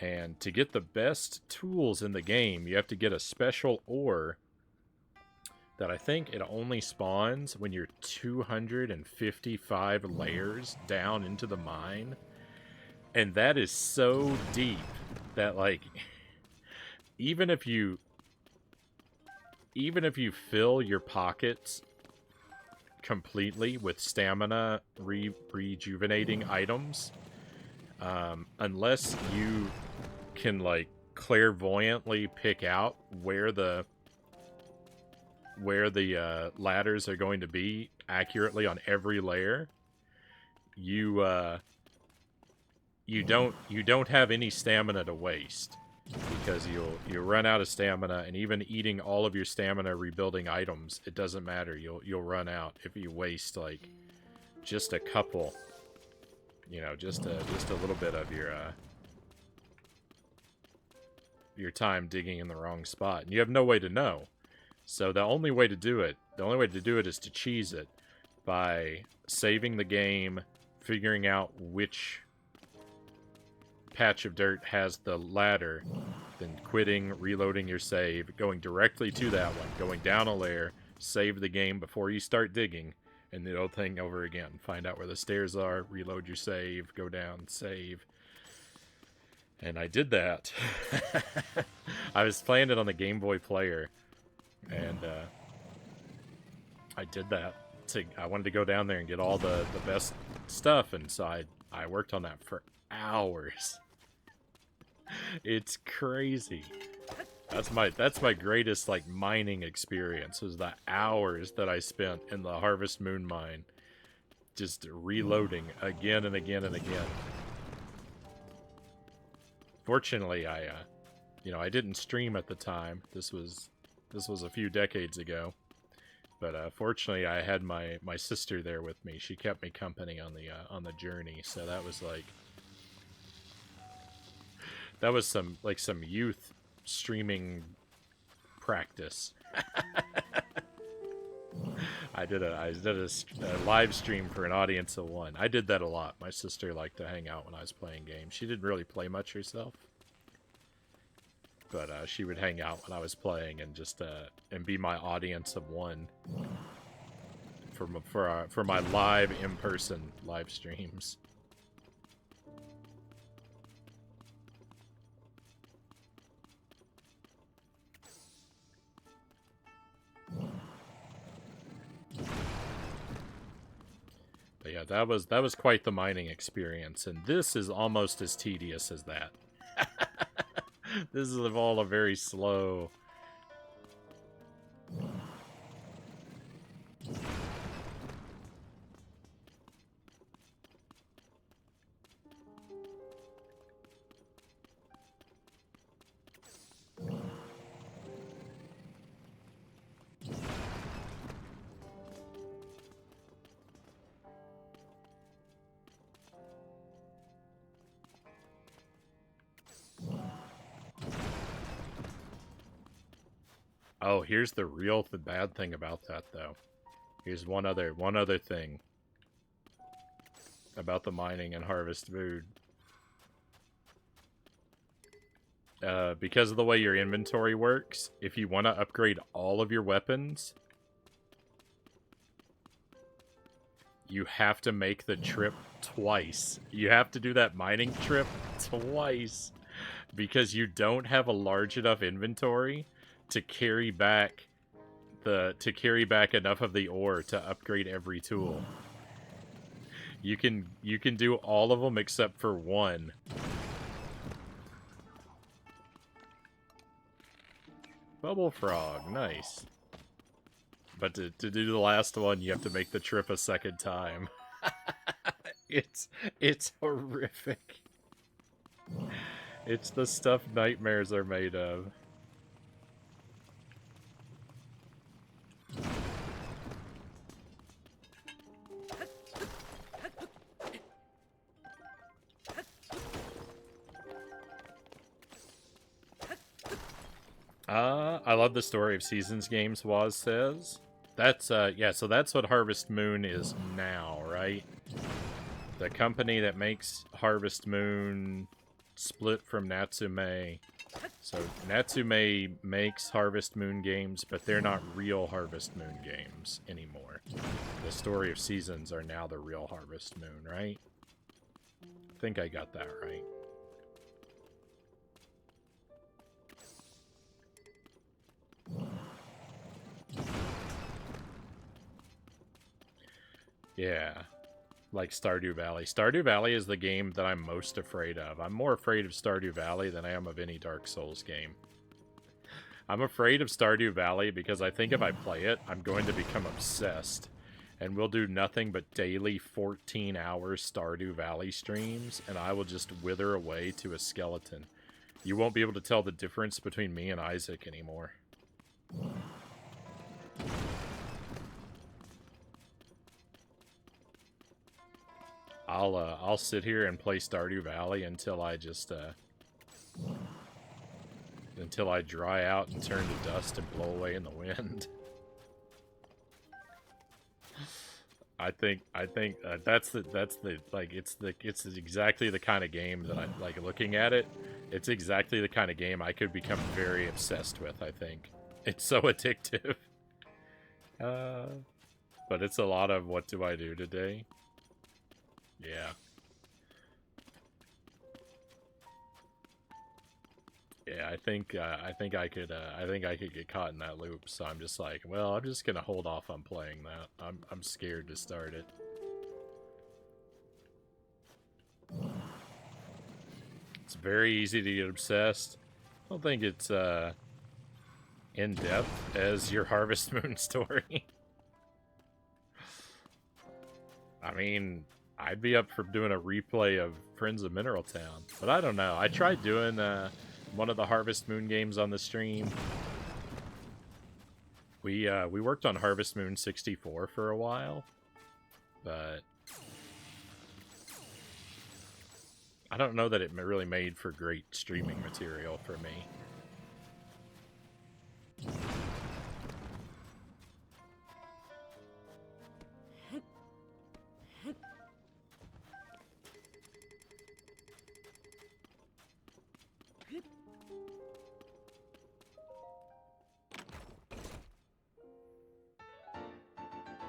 And to get the best tools in the game, you have to get a special ore that I think it only spawns when you're 255 layers down into the mine. And that is so deep that, like, even if you fill your pockets completely with stamina rejuvenating items, unless you can, like, clairvoyantly pick out where the ladders are going to be accurately on every layer, you don't have any stamina to waste, because you'll run out of stamina, and even eating all of your stamina rebuilding items, it doesn't matter. You'll run out if you waste like just a couple, just a little bit of your time digging in the wrong spot, and you have no way to know. So the only way to do it is to cheese it by saving the game, figuring out which patch of dirt has the ladder, then quitting, reloading your save, going directly to that one, going down a layer, save the game before you start digging, and the old thing over again. Find out where the stairs are, reload your save, go down, save. And I did that. I was playing it on the Game Boy Player, and I did that. I wanted to go down there and get all the best stuff, and so I worked on that for hours. It's crazy. That's my greatest like mining experience, was the hours that I spent in the Harvest Moon mine, just reloading again and again and again. Fortunately, I didn't stream at the time. This was a few decades ago. But fortunately, I had my sister there with me. She kept me company on the journey. So that was some youth streaming practice. I did a live stream for an audience of one. I did that a lot. My sister liked to hang out when I was playing games. She didn't really play much herself, but she would hang out when I was playing and just and be my audience of one for my live in-person live streams. But yeah, that was quite the mining experience, and this is almost as tedious as that. This is all a very slow. Oh, here's the bad thing about that, though. Here's one other thing about the mining and Harvest Moon. Because of the way your inventory works, if you want to upgrade all of your weapons, you have to make the trip twice. You have to do that mining trip twice, because you don't have a large enough inventory to carry back enough of the ore to upgrade every tool. You can do all of them except for one. Bubble frog, nice. But to do the last one, you have to make the trip a second time. It's horrific. It's the stuff nightmares are made of. I love the Story of Seasons games, Waz says. That's, yeah, so that's what Harvest Moon is now, right? The company that makes Harvest Moon split from Natsume. So Natsume makes Harvest Moon games, but they're not real Harvest Moon games anymore. The Story of Seasons are now the real Harvest Moon, right? I think I got that right. Yeah, like Stardew Valley. Stardew Valley is the game that I'm most afraid of. I'm more afraid of Stardew Valley than I am of any Dark Souls game. I'm afraid of Stardew Valley because I think if I play it, I'm going to become obsessed. and we'll do nothing but daily 14-hour Stardew Valley streams, and I will just wither away to a skeleton. You won't be able to tell the difference between me and Isaac anymore. I'll sit here and play Stardew Valley until I just until I dry out and turn to dust and blow away in the wind. I think that's the like it's exactly the kind of game that I like looking at it. It's exactly the kind of game I could become very obsessed with, I think. It's so addictive. But it's a lot of what do I do today? Yeah. Yeah, I think I could get caught in that loop, so I'm just like, well, I'm just gonna hold off on playing that. I'm scared to start it. It's very easy to get obsessed. I don't think it's in depth as your Harvest Moon story. I mean, I'd be up for doing a replay of Friends of Mineral Town, but I don't know. I tried doing one of the Harvest Moon games on the stream. We worked on Harvest Moon 64 for a while, but I don't know that it really made for great streaming material for me.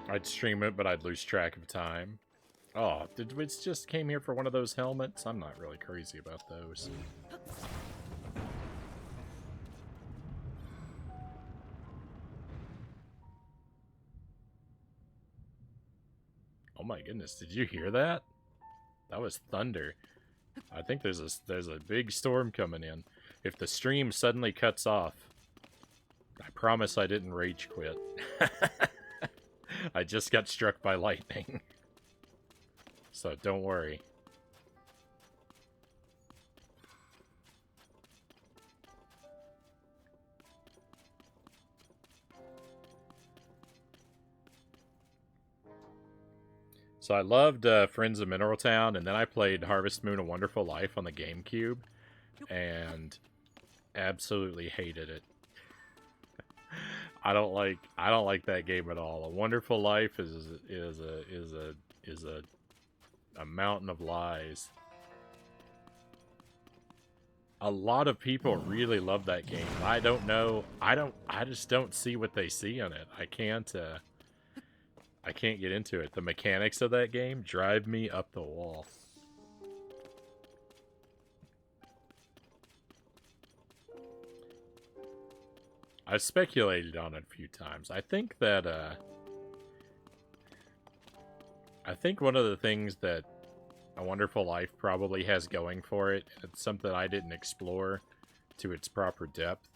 I'd stream it, but I'd lose track of time. Oh, did we just came here for one of those helmets? I'm not really crazy about those. Oh my goodness, did you hear that? That was thunder. I think there's a big storm coming in. If the stream suddenly cuts off, I promise I didn't rage quit. I just got struck by lightning. So don't worry. So I loved Friends of Mineral Town, and then I played Harvest Moon: A Wonderful Life on the GameCube, and absolutely hated it. I don't like that game at all. A Wonderful Life is a mountain of lies. A lot of people really love that game. I don't know. I just don't see what they see in it. I can't get into it. The mechanics of that game drive me up the wall. I've speculated on it a few times. I think that, I think one of the things that A Wonderful Life probably has going for it, and it's something I didn't explore to its proper depth,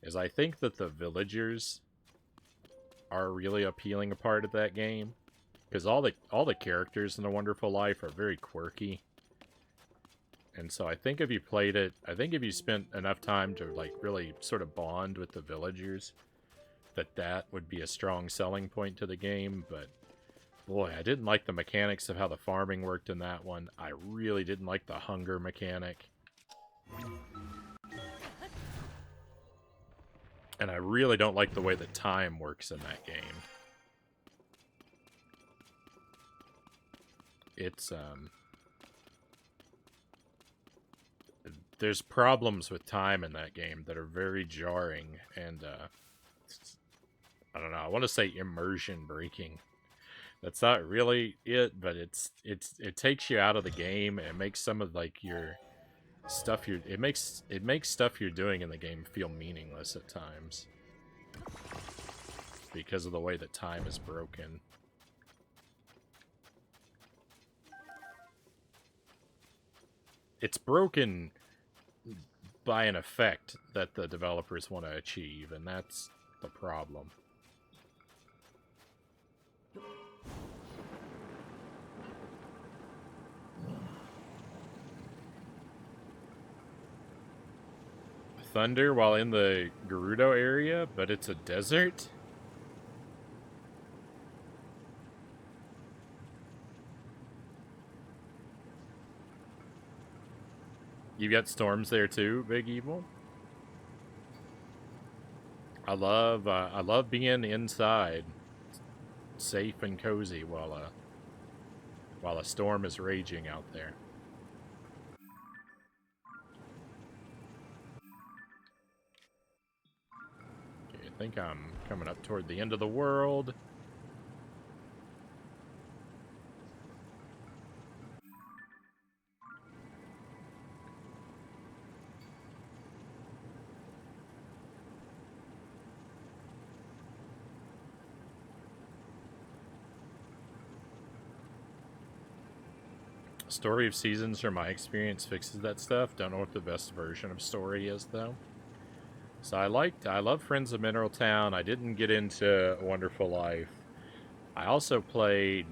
is I think that the villagers are a really appealing part of that game. Because all the characters in A Wonderful Life are very quirky. And so I think if you played it, I think if you spent enough time to like really sort of bond with the villagers, that would be a strong selling point to the game. But boy, I didn't like the mechanics of how the farming worked in that one. I really didn't like the hunger mechanic. And I really don't like the way that time works in that game. It's, there's problems with time in that game that are very jarring, and, I don't know, I want to say immersion breaking. That's not really it, but it takes you out of the game, and it makes some of, like, your stuff it makes stuff you're doing in the game feel meaningless at times. Because of the way that time is broken. It's broken by an effect that the developers want to achieve, and that's the problem. thunder while in the Gerudo area, but it's a desert? You got storms there too, Big Evil? I love being inside, safe and cozy while a storm is raging out there. Okay, I think I'm coming up toward the end of the world. Story of Seasons, from my experience, fixes that stuff. Don't know what the best version of story is, though. So I love Friends of Mineral Town. I didn't get into Wonderful Life. I also played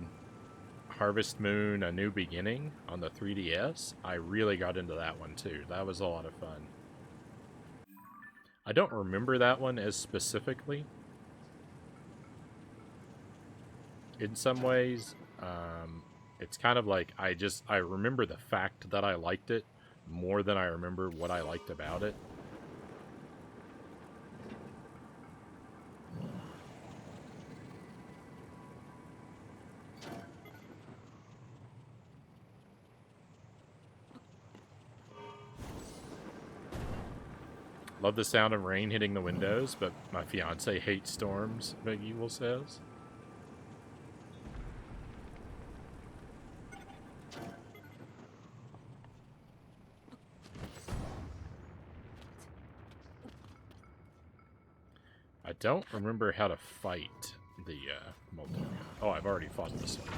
Harvest Moon: A New Beginning on the 3DS. I really got into that one, too. That was a lot of fun. I don't remember that one as specifically. In some ways, it's kind of like I remember the fact that I liked it more than I remember what I liked about it. Love the sound of rain hitting the windows, but my fiance hates storms, Big Evil says. I don't remember how to fight the multi. Oh, I've already fought this one.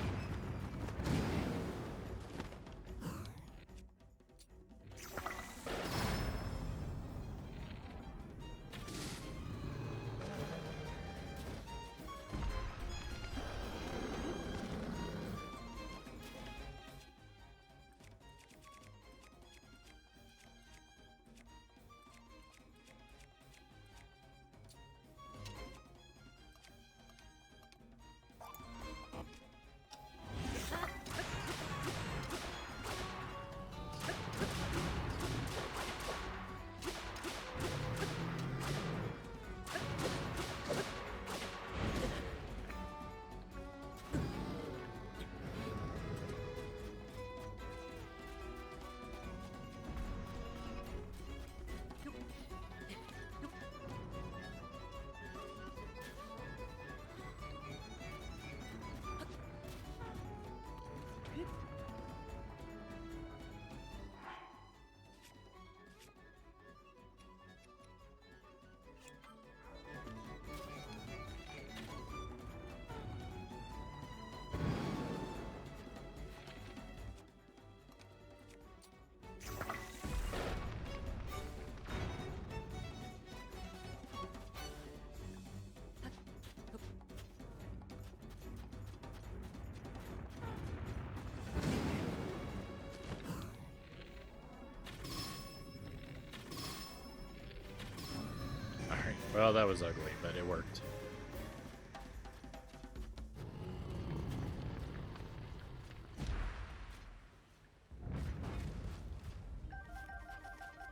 Alright, well, that was ugly, but it worked.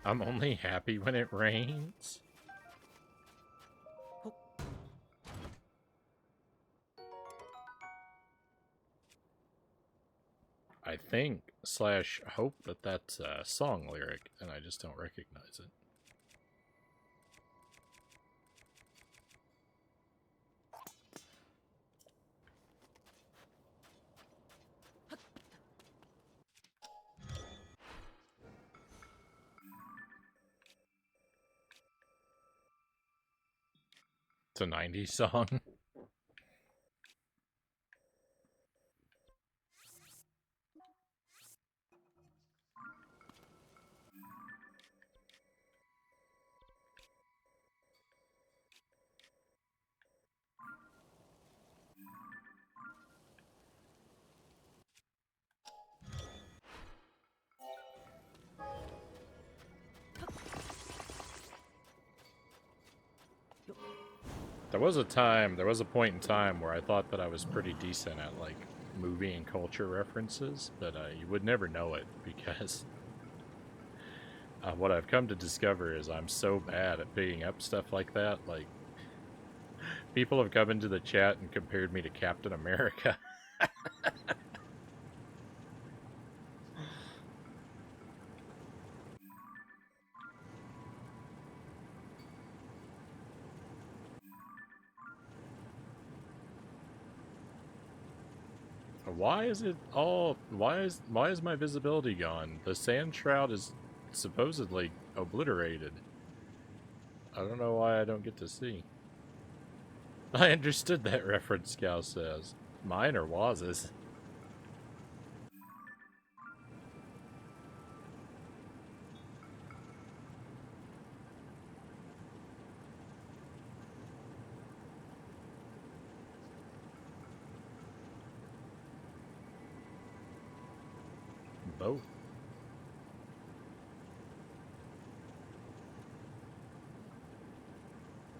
I'm only happy when it rains. I think / hope that that's a song lyric, and I just don't recognize it. It's a 90s song. There was a point in time where I thought that I was pretty decent at, like, movie and culture references, but you would never know it because what I've come to discover is I'm so bad at picking up stuff like that. Like, people have come into the chat and compared me to Captain America. Why is it all... Why is my visibility gone? The sand shroud is supposedly obliterated. I don't know why I don't get to see. I understood that reference, Scout says. Mine or Waz's? Both.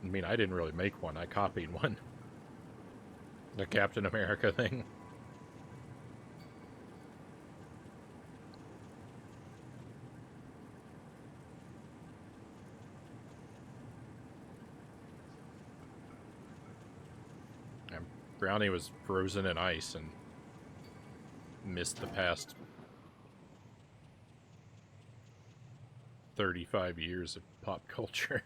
I mean, I didn't really make one. I copied one. The Captain America thing. And Brownie was frozen in ice and missed the past 35 years of pop culture.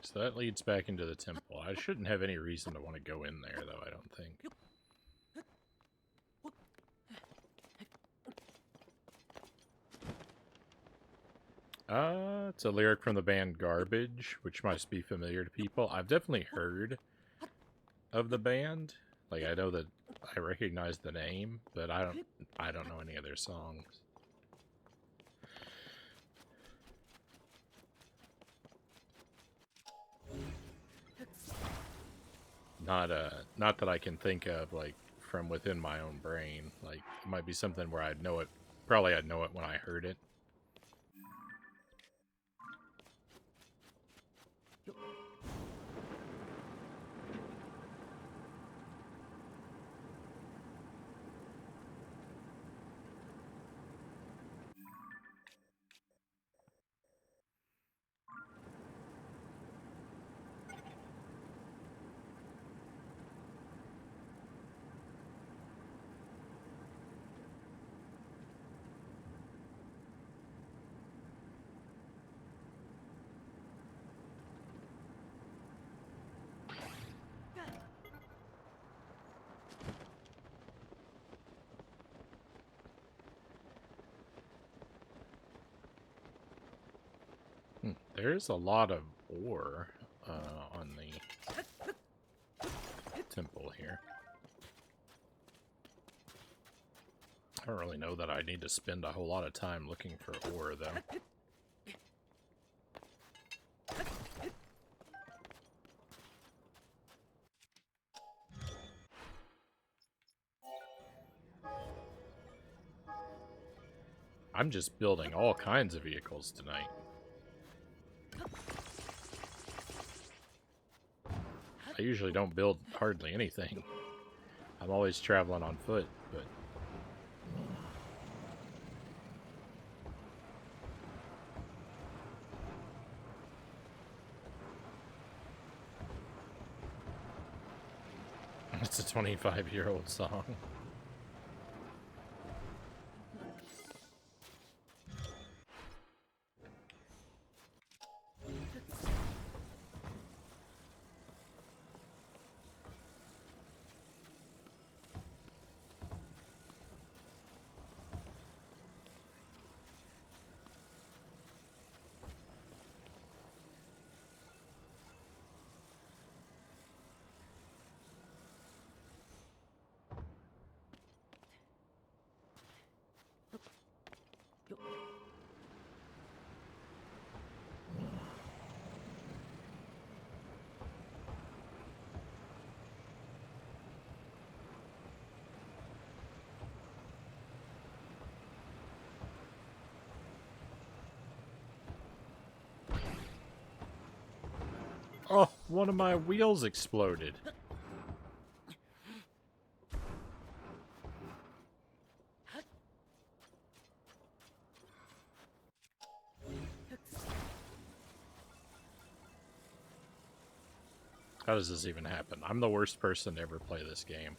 So that leads back into the temple. I shouldn't have any reason to want to go in there, though, I don't think. It's a lyric from the band Garbage, which must be familiar to people. I've definitely heard of the band. Like, I know that I recognize the name, but I don't know any of their songs. Not that I can think of, like, from within my own brain. Like, it might be something where I'd know it. Probably I'd know it when I heard it. There's a lot of ore on the temple here. I don't really know that I need to spend a whole lot of time looking for ore, though. I'm just building all kinds of vehicles tonight. I usually don't build hardly anything. I'm always traveling on foot, but... It's a 25-year-old song. Oh, one of my wheels exploded. How does this even happen? I'm the worst person to ever play this game.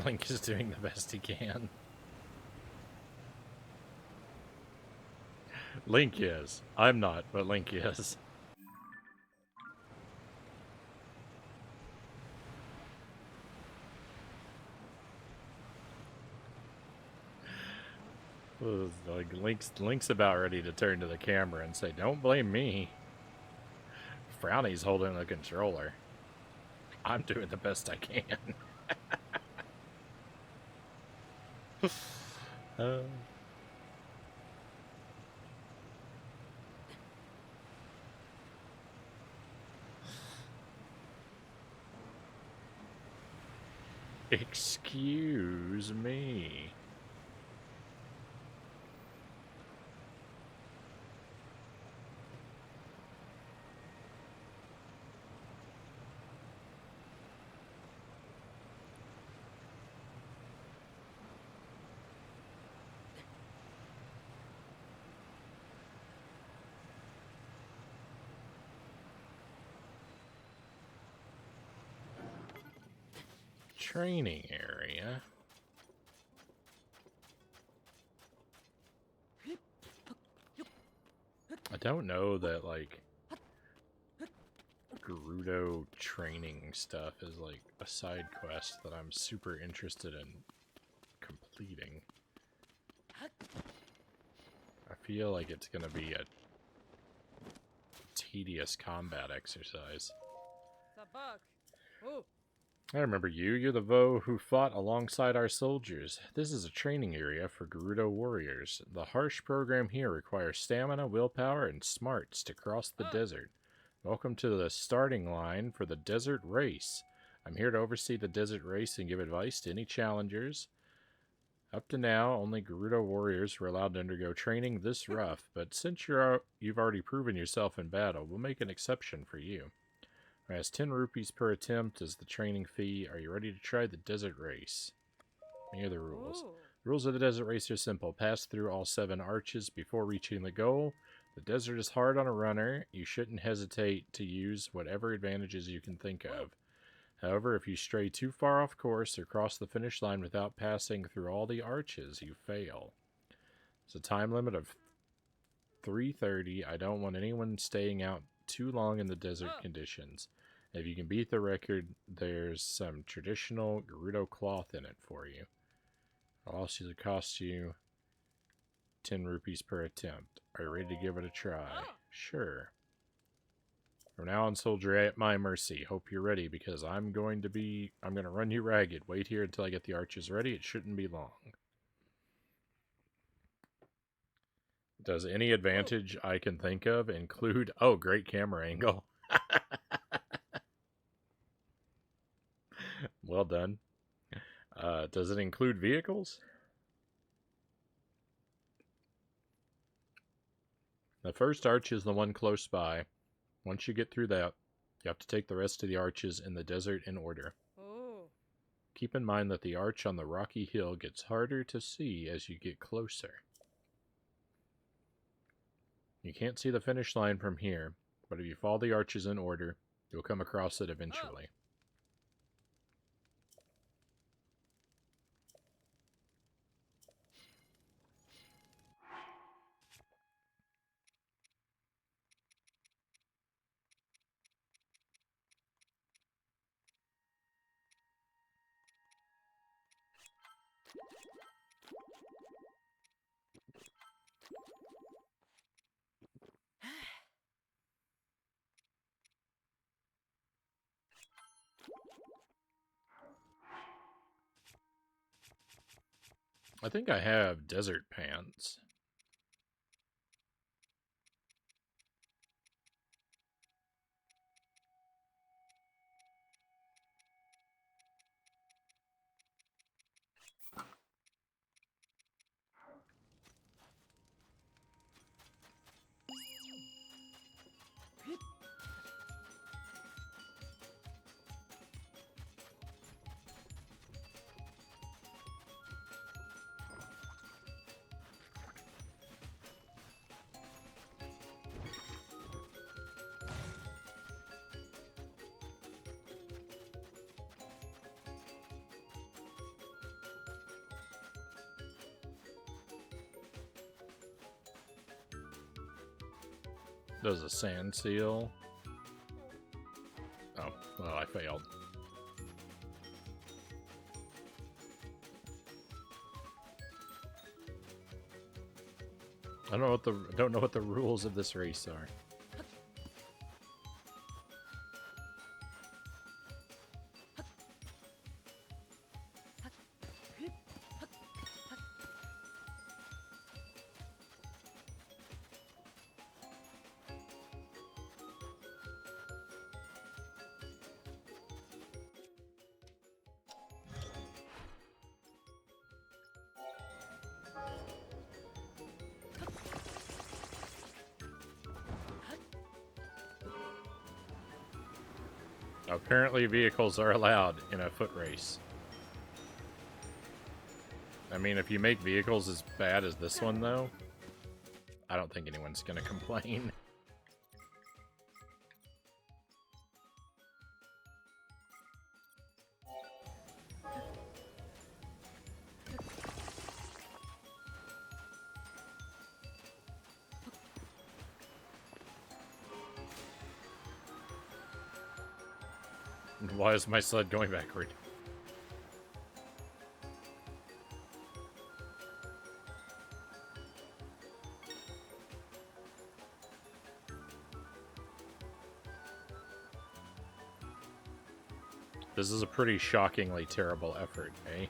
Link is doing the best he can. Link is. I'm not, but Link is. Like Link's about ready to turn to the camera and say, "Don't blame me." Frownie's holding the controller. I'm doing the best I can. uh, excuse me. Training area. I don't know that, like, Gerudo training stuff is, like, a side quest that I'm super interested in completing. I feel like it's gonna be a tedious combat exercise. I remember you. You're the Vo who fought alongside our soldiers. This is a training area for Gerudo warriors. The harsh program here requires stamina, willpower, and smarts to cross the desert. Welcome to the starting line for the desert race. I'm here to oversee the desert race and give advice to any challengers. Up to now, only Gerudo warriors were allowed to undergo training this rough, but since you've already proven yourself in battle, we'll make an exception for you. As 10 rupees per attempt is the training fee. Are you ready to try the desert race? Here are the rules. The rules of the desert race are simple. Pass through all 7 arches before reaching the goal. The desert is hard on a runner. You shouldn't hesitate to use whatever advantages you can think of. However, if you stray too far off course or cross the finish line without passing through all the arches, you fail. It's a time limit of 3:30. I don't want anyone staying out too long in the desert conditions. If you can beat the record, there's some traditional Gerudo cloth in it for you. It'll also cost you 10 rupees per attempt. Are you ready to give it a try? Sure. From now on, soldier, at my mercy. Hope you're ready, because I'm going to run you ragged. Wait here until I get the arches ready. It shouldn't be long. Does any advantage I can think of include... Oh, great camera angle. Well done. Does it include vehicles? The first arch is the one close by. Once you get through that, you have to take the rest of the arches in the desert in order. Oh. Keep in mind that the arch on the rocky hill gets harder to see as you get closer. You can't see the finish line from here, but if you follow the arches in order, you'll come across it eventually. I think I have desert pants. Does a sand seal? Oh, well, I failed. I don't know what the rules of this race are. Apparently vehicles are allowed in a foot race. I mean, if you make vehicles as bad as this one, though, I don't think anyone's gonna complain. Why is my sled going backward? This is a pretty shockingly terrible effort, eh?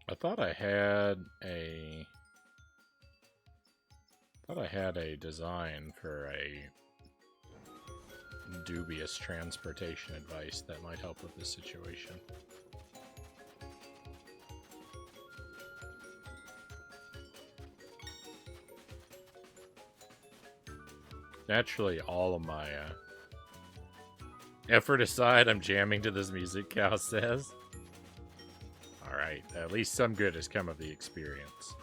I thought I had a... design for a dubious transportation advice that might help with this situation. Naturally, all of my effort aside, I'm jamming to this music, Cal says. Alright, at least some good has come of the experience.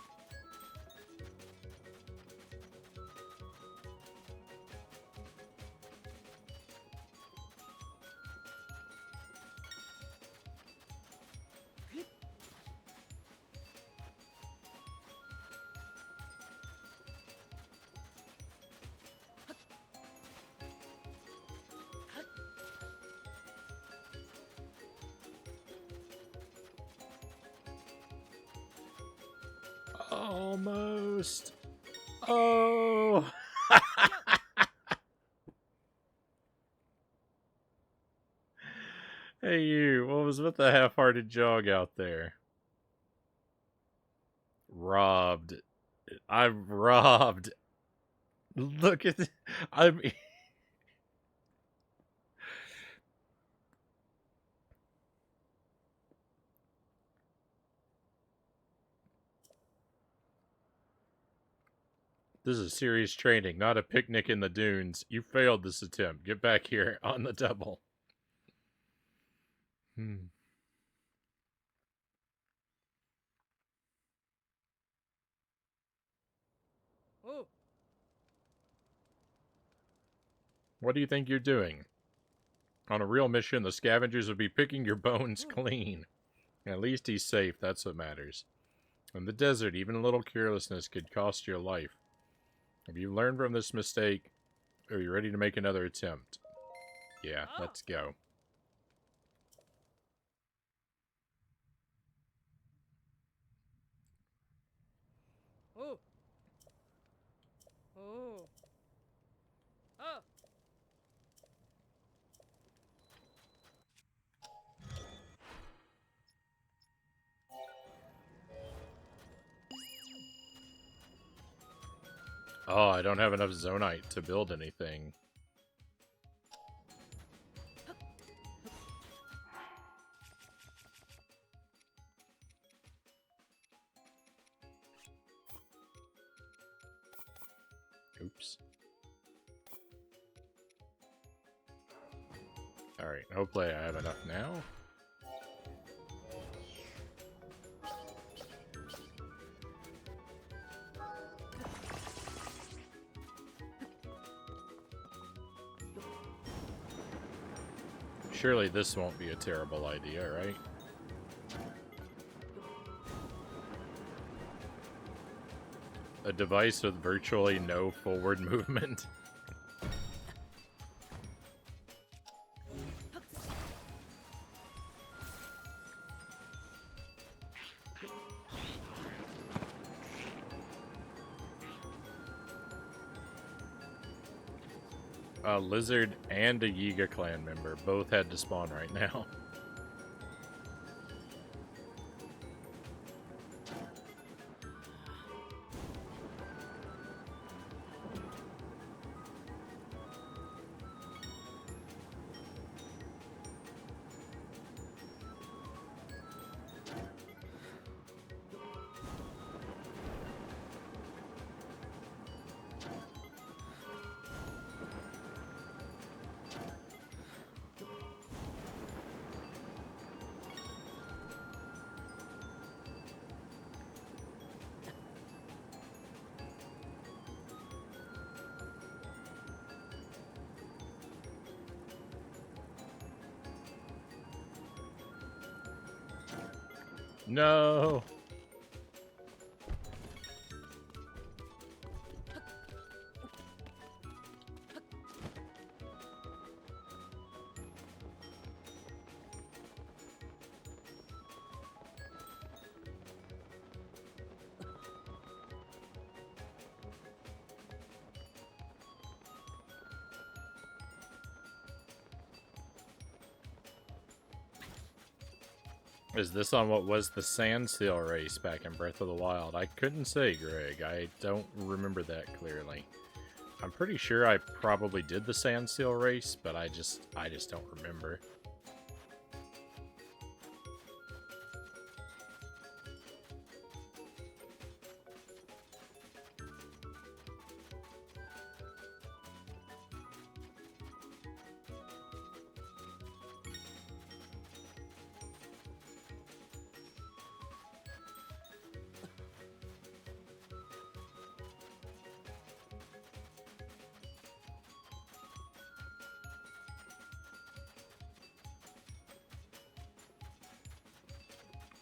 Almost. Oh. Hey you, what was with the half-hearted jog out there? Robbed. I'm robbed. Look at I'm This is serious training, not a picnic in the dunes. You failed this attempt. Get back here on the double. Oh. What do you think you're doing? On a real mission, the scavengers would be picking your bones clean. At least he's safe, that's what matters. In the desert, even a little carelessness could cost your life. Have you learned from this mistake? Are you ready to make another attempt? Yeah, let's go. Oh. Oh. Oh. Oh, I don't have enough Zonite to build anything. Oops. Alright, hopefully I have enough now. Surely this won't be a terrible idea, right? A device with virtually no forward movement. A lizard and a Yiga clan member both had to spawn right now. No. Is this on what was the sand seal race back in Breath of the Wild? I couldn't say, Greg. I don't remember that clearly. I'm pretty sure I probably did the sand seal race, but I just don't remember.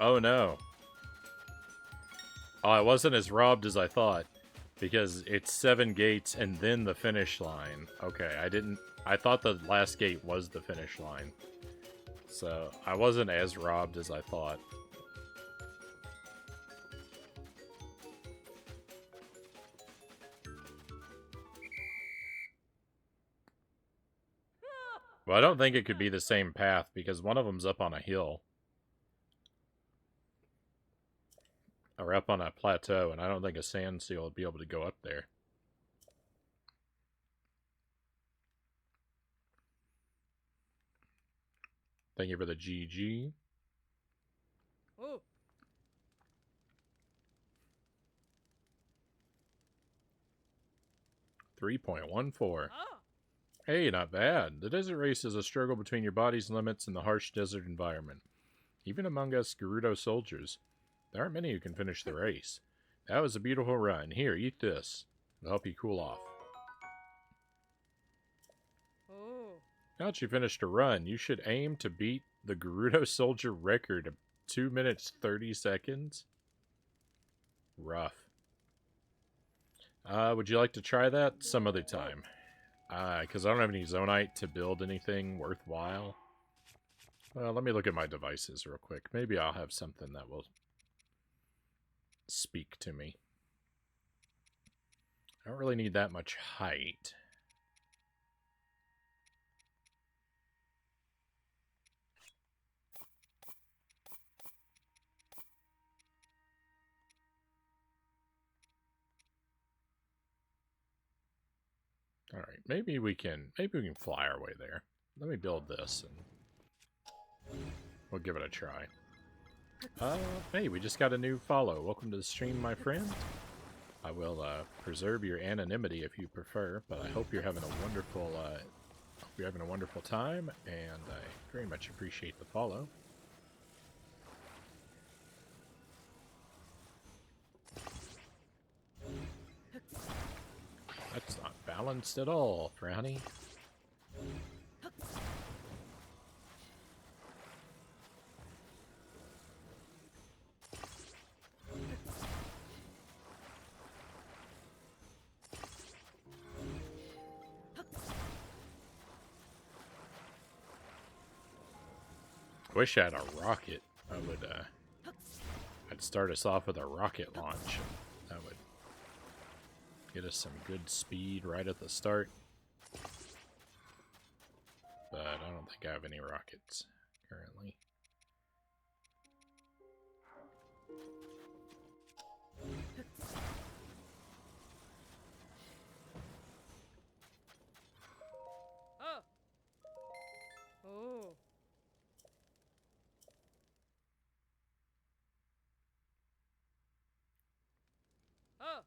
Oh no. Oh, I wasn't as robbed as I thought. Because it's 7 gates and then the finish line. Okay, I thought the last gate was the finish line. So, I wasn't as robbed as I thought. Well, I don't think it could be the same path because one of them's up on a hill. Or up on a plateau, and I don't think a sand seal would be able to go up there. Thank you for the GG. Oh. 3.14. Ah. Hey, not bad. The desert race is a struggle between your body's limits and the harsh desert environment. Even among us Gerudo soldiers, there aren't many who can finish the race. That was a beautiful run. Here, eat this. It'll help you cool off. Oh. Now that you finished a run, you should aim to beat the Gerudo soldier record of 2 minutes 30 seconds. Rough. Would you like to try that some other time? Because I don't have any Zonite to build anything worthwhile. Well, let me look at my devices real quick. Maybe I'll have something that will speak to me. I don't really need that much height. All right, maybe we can fly our way there. Let me build this and we'll give it a try. Hey, we just got a new follow. Welcome to the stream, my friend. I will preserve your anonymity if you prefer, but I hope you're having a wonderful time, and I very much appreciate the follow. That's not balanced at all, Frownie. Wish I had a rocket. I would, I'd start us off with a rocket launch. That would get us some good speed right at the start. But I don't think I have any rockets currently. Ah. Oh. Ah.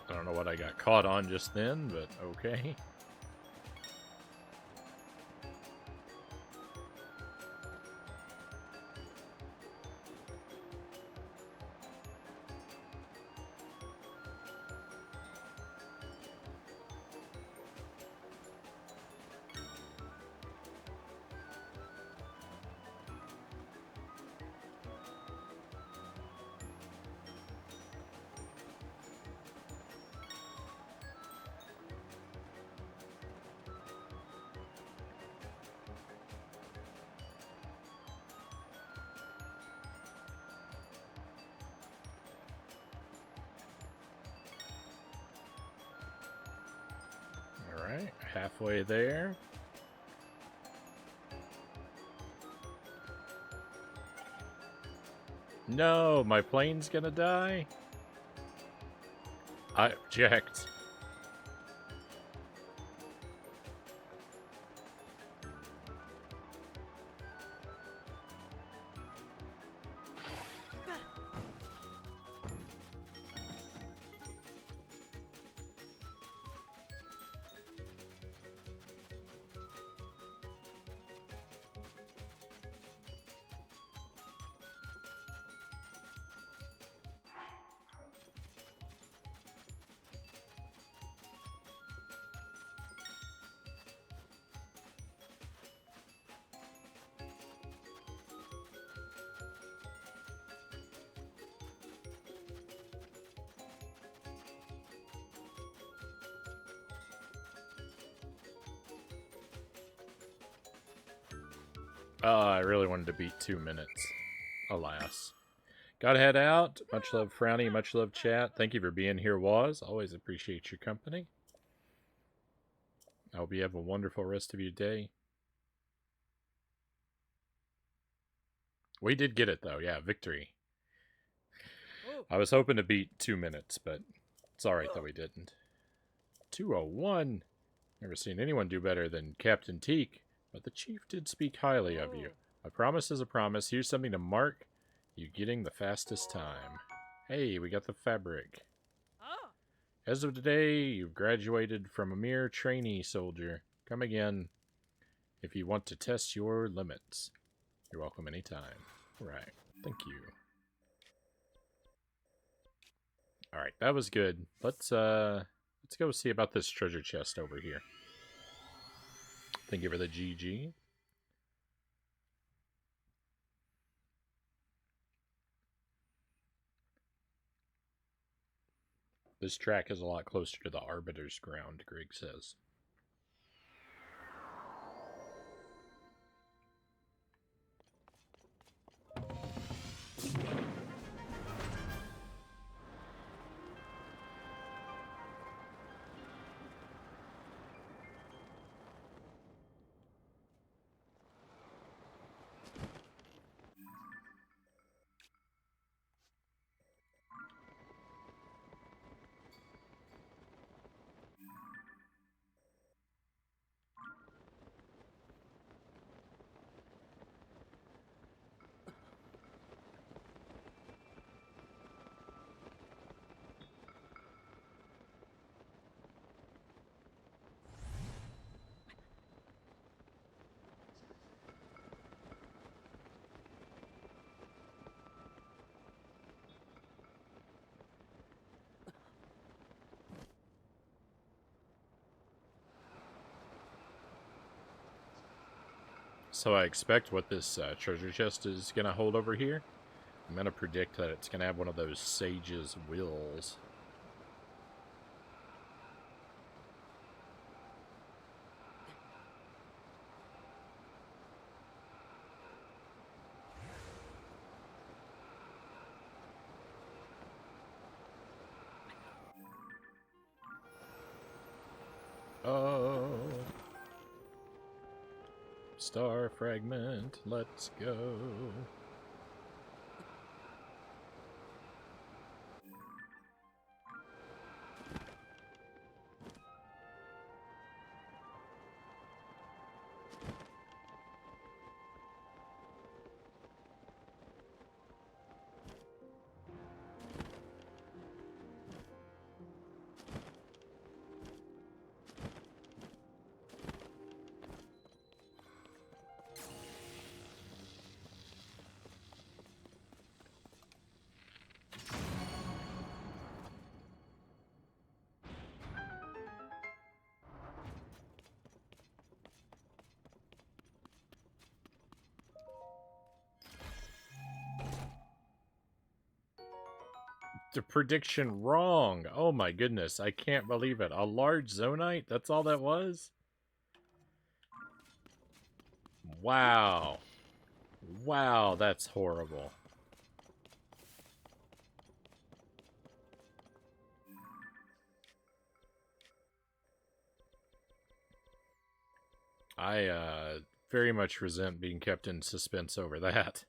I don't know what I got caught on just then, but okay. Alright, halfway there. No, my plane's gonna die. I object. I really wanted to beat 2 minutes. Alas. Gotta head out. Much love, Frownie. Much love, chat. Thank you for being here, Waz. Always appreciate your company. I hope you have a wonderful rest of your day. We did get it, though. Yeah, victory. Oh. I was hoping to beat 2 minutes, but it's alright that we didn't. 201. Never seen anyone do better than Captain Teak, but the chief did speak highly of you. A promise is a promise. Here's something to mark you getting the fastest time. Hey, we got the fabric. Ah. As of today, you've graduated from a mere trainee soldier. Come again if you want to test your limits. You're welcome anytime. Right. Thank you. Alright, that was good. Let's go see about this treasure chest over here. Thank you for the GG. This track is a lot closer to the Arbiter's ground, Greg says. So I expect what this treasure chest is going to hold over here. I'm going to predict that it's going to have one of those sage's wills. Oh. Star fragment, let's go. The prediction wrong. Oh my goodness, I can't believe it. A large zonite? That's all that was? Wow. Wow, that's horrible. I very much resent being kept in suspense over that.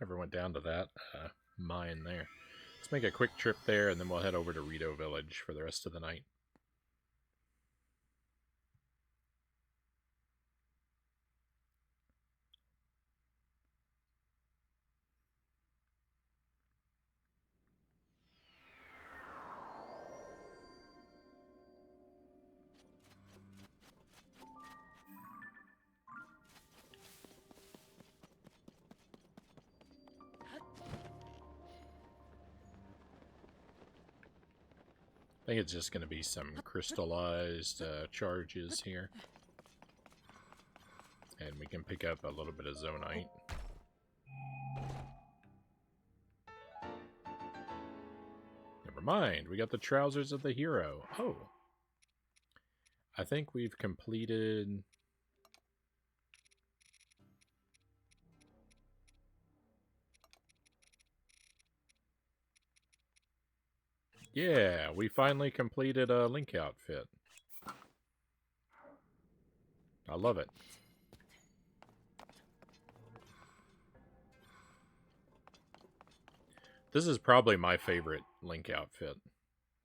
Never went down to that mine there. Let's make a quick trip there, and then we'll head over to Rito Village for the rest of the night. I think it's just going to be some crystallized charges here. And we can pick up a little bit of zonite. Never mind, we got the trousers of the hero. Oh. I think we've completed... Yeah, we finally completed a Link outfit. I love it. This is probably my favorite Link outfit.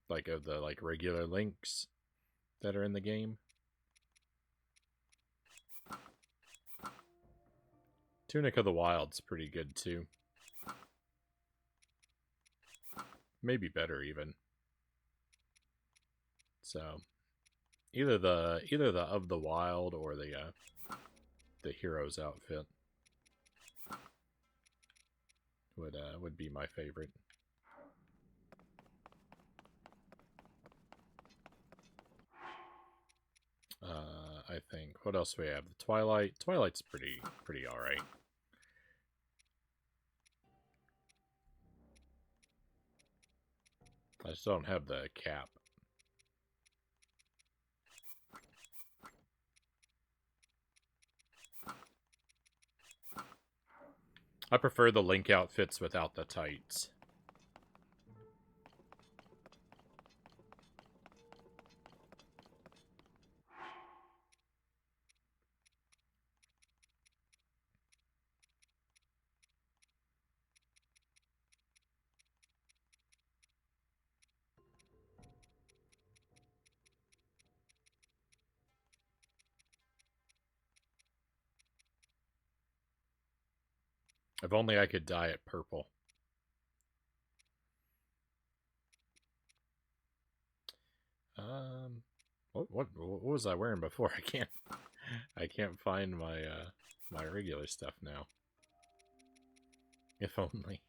Like, of the, like, regular Links that are in the game. Tunic of the Wild's pretty good, too. Maybe better, even. So, either the of the Wild or the hero's outfit would be my favorite. I think. What else do we have? The Twilight. Twilight's pretty alright. I just don't have the cap. I prefer the Link outfits without the tights. If only I could dye it purple. What was I wearing before? I can't find my my regular stuff now. If only.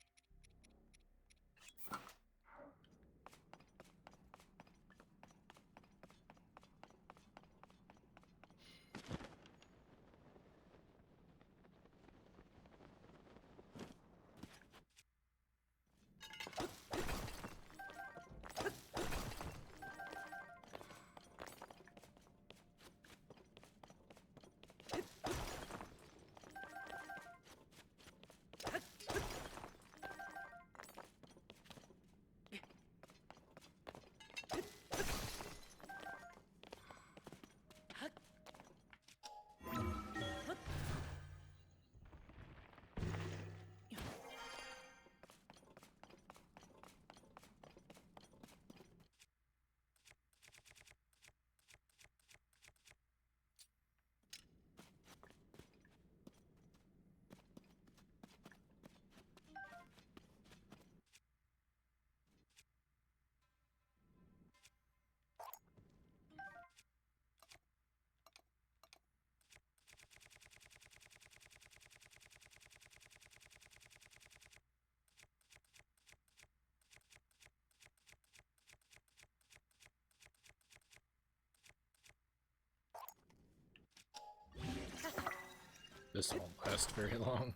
This won't last very long.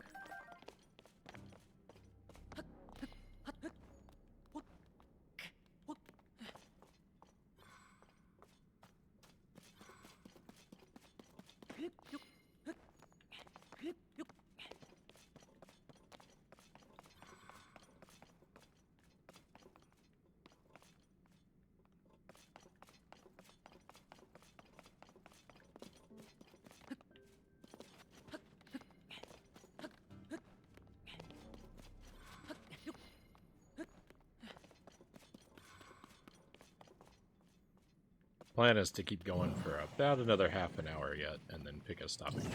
Plan is to keep going for about another half an hour yet, and then pick a stopping point.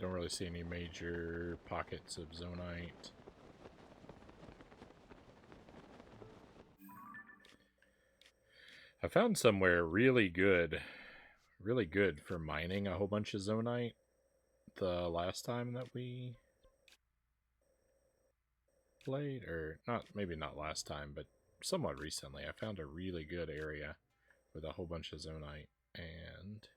Don't really see any major pockets of zonite. I found somewhere really good for mining a whole bunch of zonite the last time that we played, or not, maybe not last time, but somewhat recently. I found a really good area with a whole bunch of zonite, and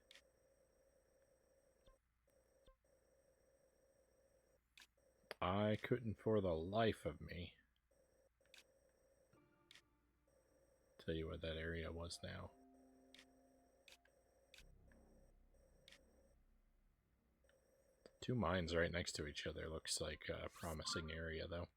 I couldn't for the life of me tell you what that area was now. Two mines right next to each other looks like a promising area, though.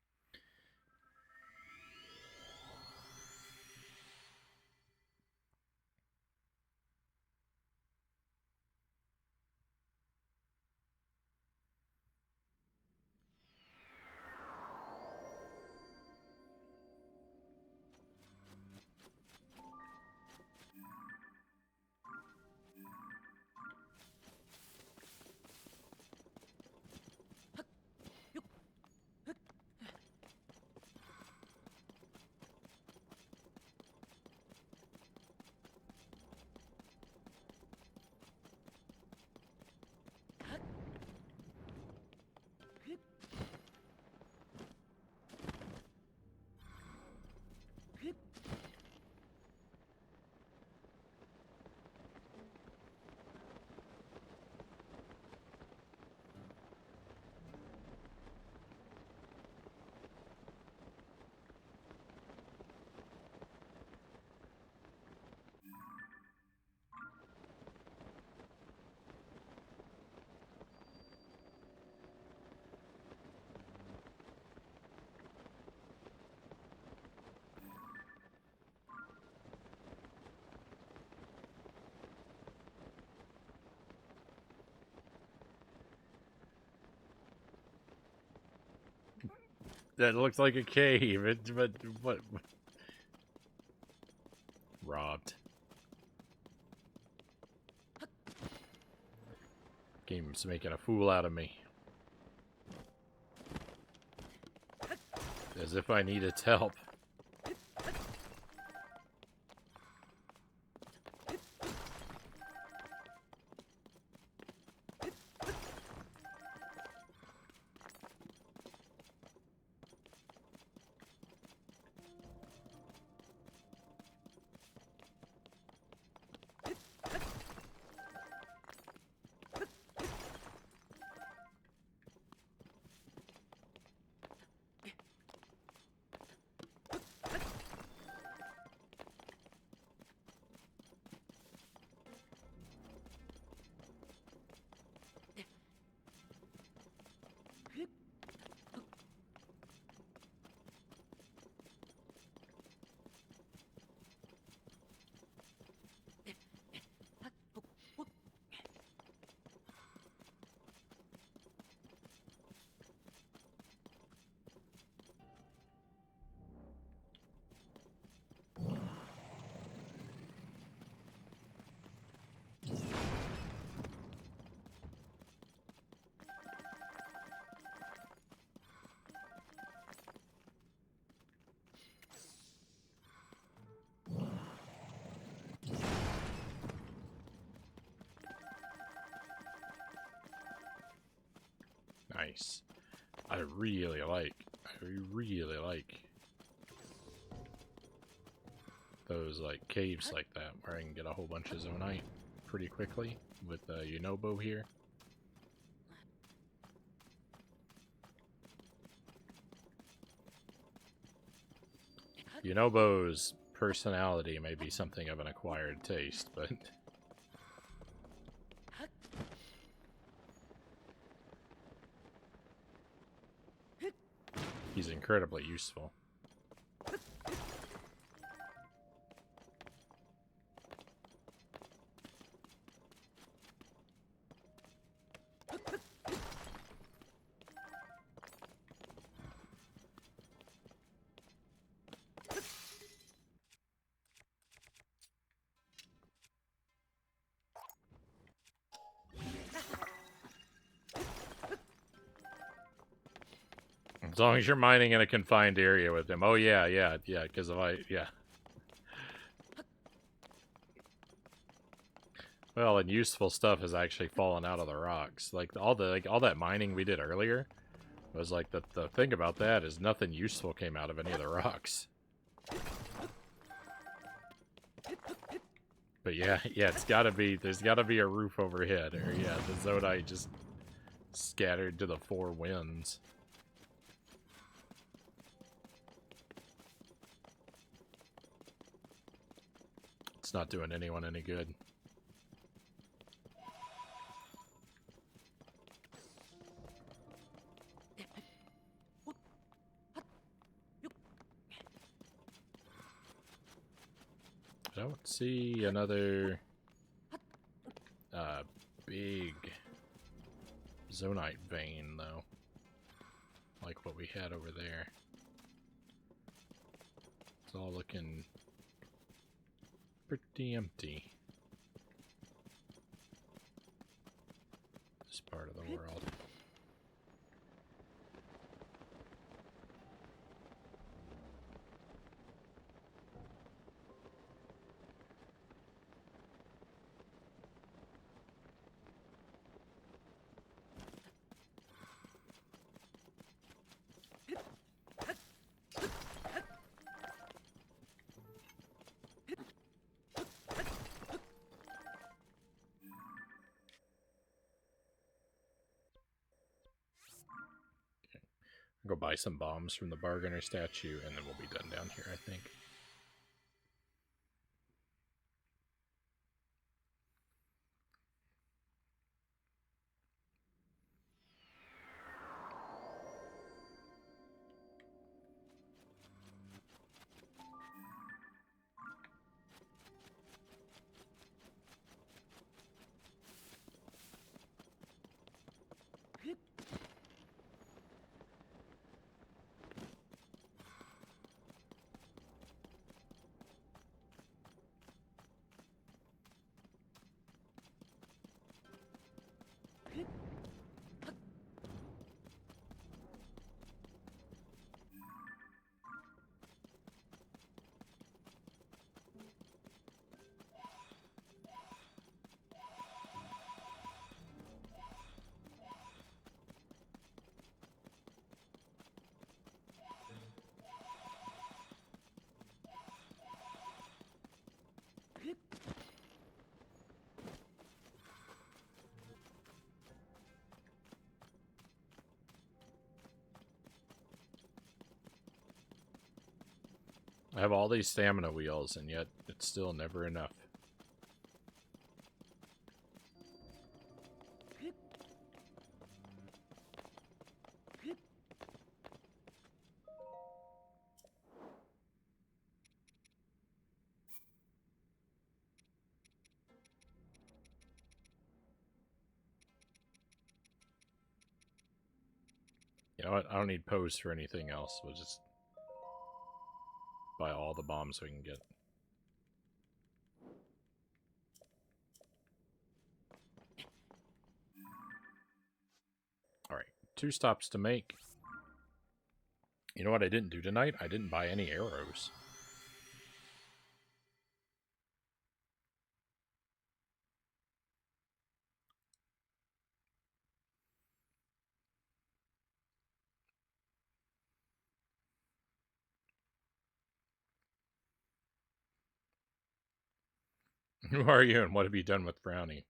That looks like a cave. But what? Robbed. Game's making a fool out of me. As if I need its help. Nice. I really like those like caves like that where I can get a whole bunch of zonite pretty quickly with Yunobo here. Yunobo's personality may be something of an acquired taste, but he's incredibly useful. As long as you're mining in a confined area with him. Oh yeah, because yeah. Well, and useful stuff has actually fallen out of the rocks. Like all that mining we did earlier was like the thing about that is nothing useful came out of any of the rocks. But yeah, there's gotta be a roof overhead, or yeah, the zonite just scattered to the four winds. It's not doing anyone any good. I don't see another big zonite vein, though, like what we had over there. It's all looking pretty empty. This part of the world. Go buy some bombs from the bargainer statue, and then we'll be done down here, I think. I have all these stamina wheels, and yet it's still never enough. You know what? I don't need pose for anything else. We'll just buy all the bombs we can get. Alright, 2 stops to make. You know what I didn't do tonight? I didn't buy any arrows. Who are you and what have you done with Frownie?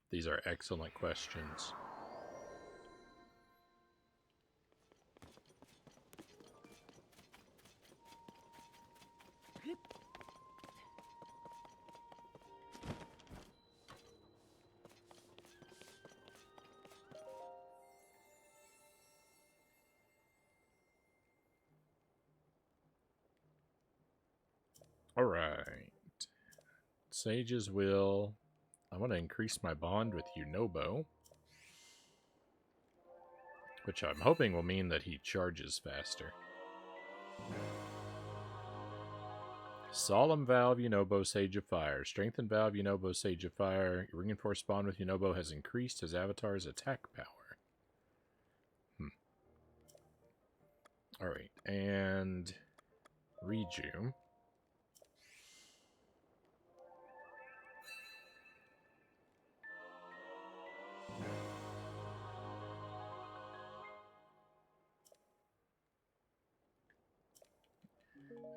These are excellent questions. Alright. Sage's Will. I want to increase my bond with Yunobo, which I'm hoping will mean that he charges faster. Solemn Vow of Yunobo, Sage of Fire. Strengthened Vow of Yunobo, Sage of Fire. Your reinforced bond with Yunobo has increased his avatar's attack power. Alright, and Reju.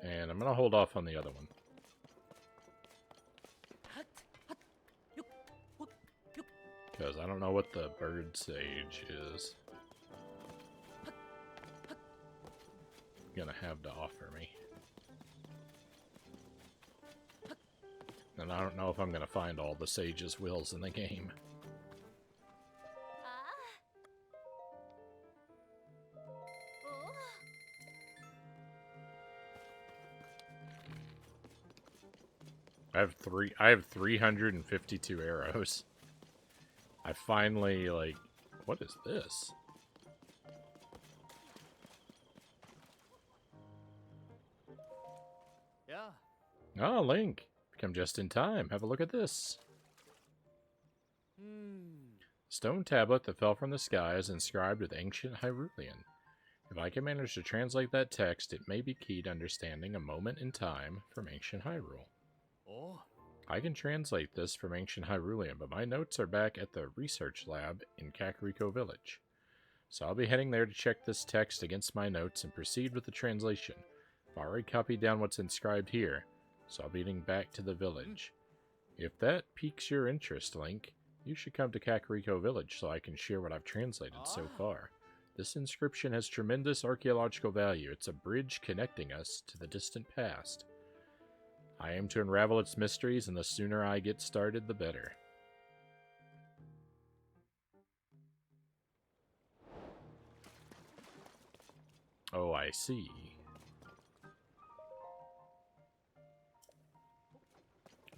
And I'm going to hold off on the other one. Because I don't know what the bird sage is going to have to offer me. And I don't know if I'm going to find all the sage's wills in the game. I have 352 arrows. I finally, like, what is this? Yeah. Oh, Link. Come just in time. Have a look at this. Stone tablet that fell from the sky is inscribed with ancient Hyrulean. If I can manage to translate that text, it may be key to understanding a moment in time from ancient Hyrule. Oh. I can translate this from ancient Hyrulean, but my notes are back at the research lab in Kakariko Village. So I'll be heading there to check this text against my notes and proceed with the translation. I've already copied down what's inscribed here, so I'll be heading back to the village. If that piques your interest, Link, you should come to Kakariko Village so I can share what I've translated so far. This inscription has tremendous archaeological value. It's a bridge connecting us to the distant past. I aim to unravel its mysteries, and the sooner I get started, the better. Oh, I see.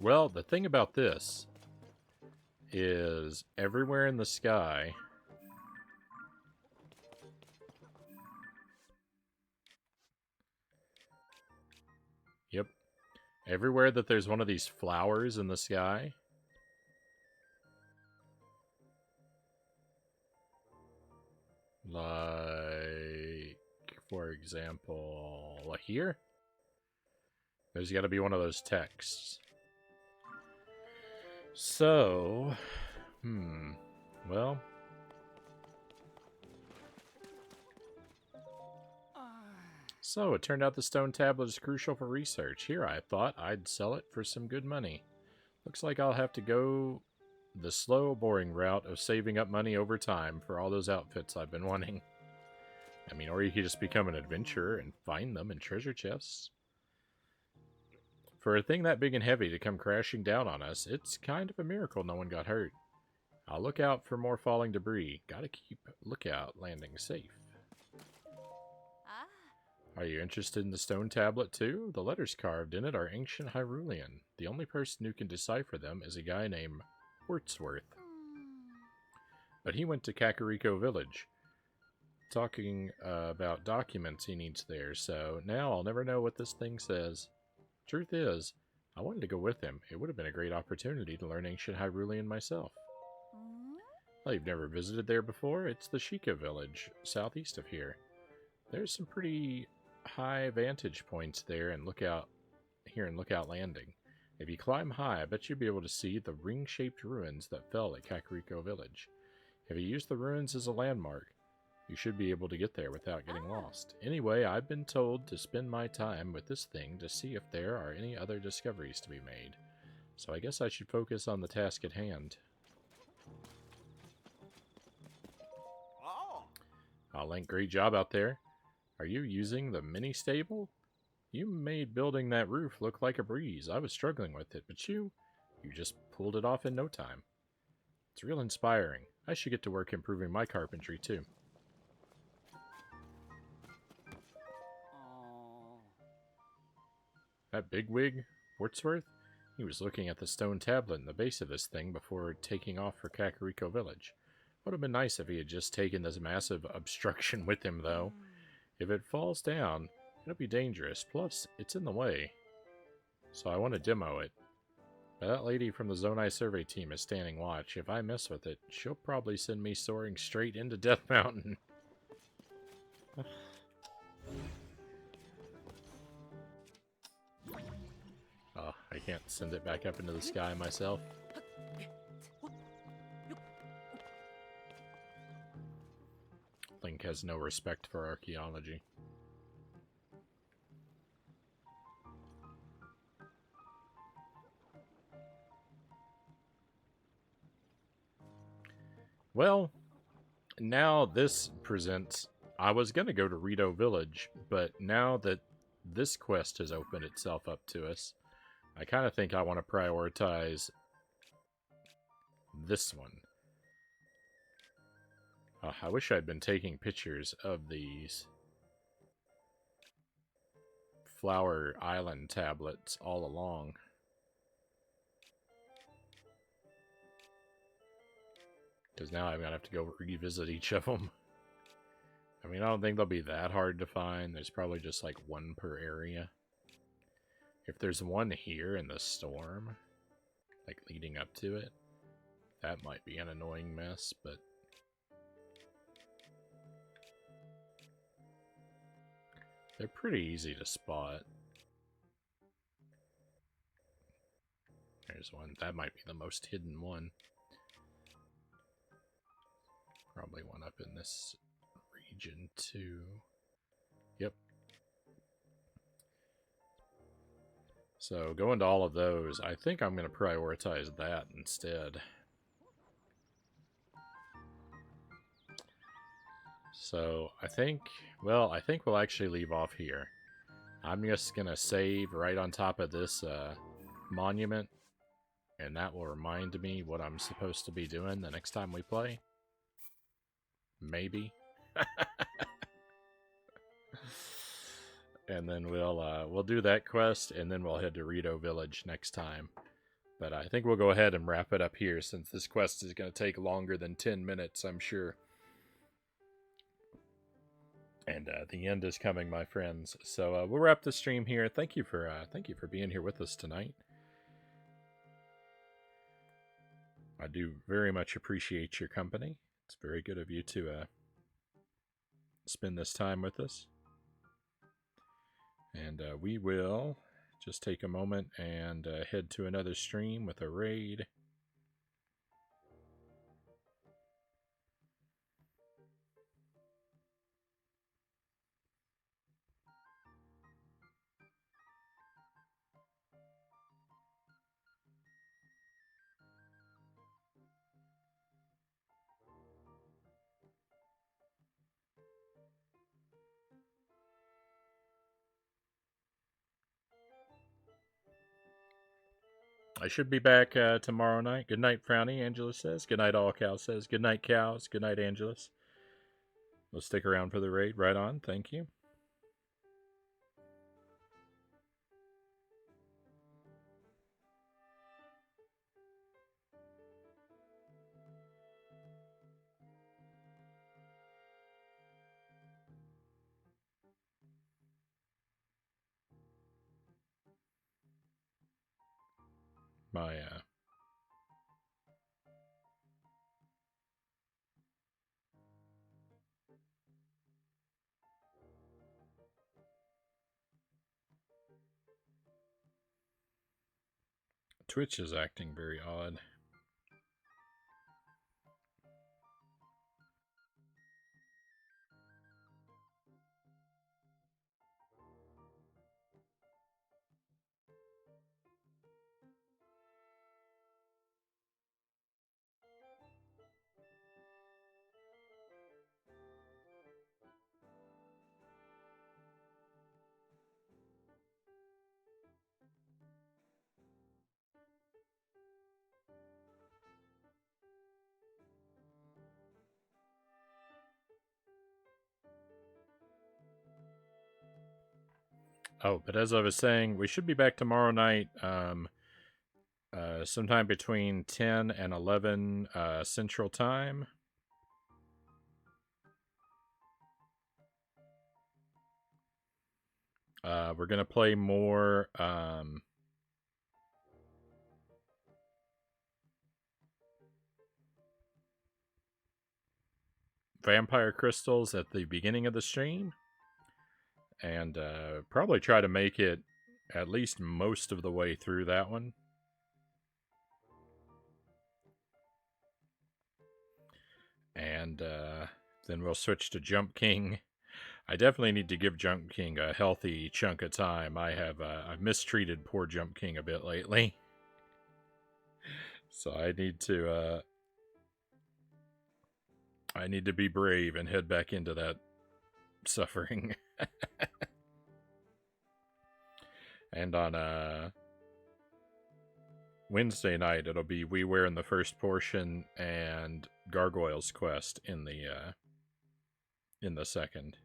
Well, the thing about this is everywhere in the sky Yep. Everywhere that there's one of these flowers in the sky, like, for example, here, there's got to be one of those texts. So, well, So, it turned out the stone tablet is crucial for research. Here, I thought I'd sell it for some good money. Looks like I'll have to go the slow, boring route of saving up money over time for all those outfits I've been wanting. I mean, or you could just become an adventurer and find them in treasure chests. For a thing that big and heavy to come crashing down on us, it's kind of a miracle no one got hurt. I'll look out for more falling debris. Gotta keep lookout landing safe. Ah, Are you interested in the stone tablet too? The letters carved in it are ancient Hyrulean. The only person who can decipher them is a guy named Wordsworth. But he went to Kakariko Village, talking about documents he needs there, so now I'll never know what this thing says. Truth is, I wanted to go with him. It would have been a great opportunity to learn ancient Hyrulean myself. Well, you've never visited there before? It's the Sheikah village, southeast of here. There's some pretty high vantage points there and Lookout Landing. If you climb high, I bet you'll be able to see the ring-shaped ruins that fell at Kakariko Village. If you use the ruins as a landmark, you should be able to get there without getting lost. Anyway, I've been told to spend my time with this thing to see if there are any other discoveries to be made. So I guess I should focus on the task at hand. Link, great job out there. Are you using the mini stable? You made building that roof look like a breeze. I was struggling with it, but you just pulled it off in no time. It's real inspiring. I should get to work improving my carpentry too. That bigwig, Wordsworth? He was looking at the stone tablet in the base of this thing before taking off for Kakariko Village. Would have been nice if he had just taken this massive obstruction with him, though. If it falls down, it'll be dangerous. Plus, it's in the way. So I want to demo it. But that lady from the Zonai survey team is standing watch. If I mess with it, she'll probably send me soaring straight into Death Mountain. Oh, I can't send it back up into the sky myself. Link has no respect for archaeology. Well, now this presents... I was going to go to Rito Village, but now that this quest has opened itself up to us, I kind of think I want to prioritize this one. I wish I'd been taking pictures of these Flower Island tablets all along. Because now I'm going to have to go revisit each of them. I mean, I don't think they'll be that hard to find. There's probably just like one per area. If there's one here in the storm, like leading up to it, that might be an annoying mess, but... they're pretty easy to spot. There's one. That might be the most hidden one. Probably one up in this region too. Yep. So going to all of those, I think I'm going to prioritize that instead. So I think we'll actually leave off here. I'm just going to save right on top of this monument, and that will remind me what I'm supposed to be doing the next time we play. Maybe. And then we'll do that quest, and then we'll head to Rito Village next time. But I think we'll go ahead and wrap it up here, since this quest is going to take longer than 10 minutes, I'm sure. And the end is coming, my friends. So we'll wrap the stream here. Thank you for being here with us tonight. I do very much appreciate your company. It's very good of you to spend this time with us. And we will just take a moment and head to another stream with a raid. I should be back tomorrow night. Good night, Frownie, Angela says. Good night, All Cow says. Good night, Cows. Good night, Angelus. We'll stick around for the raid. Right on. Thank you. My Twitch is acting very odd. Oh, but as I was saying, we should be back tomorrow night, sometime between 10 and 11 Central Time. We're going to play more Vampire Crystals at the beginning of the stream. And probably try to make it at least most of the way through that one. And then we'll switch to Jump King. I definitely need to give Jump King a healthy chunk of time. I've mistreated poor Jump King a bit lately. So I need to be brave and head back into that suffering. And on Wednesday night, it'll be We Were in the first portion and Gargoyle's Quest in the second.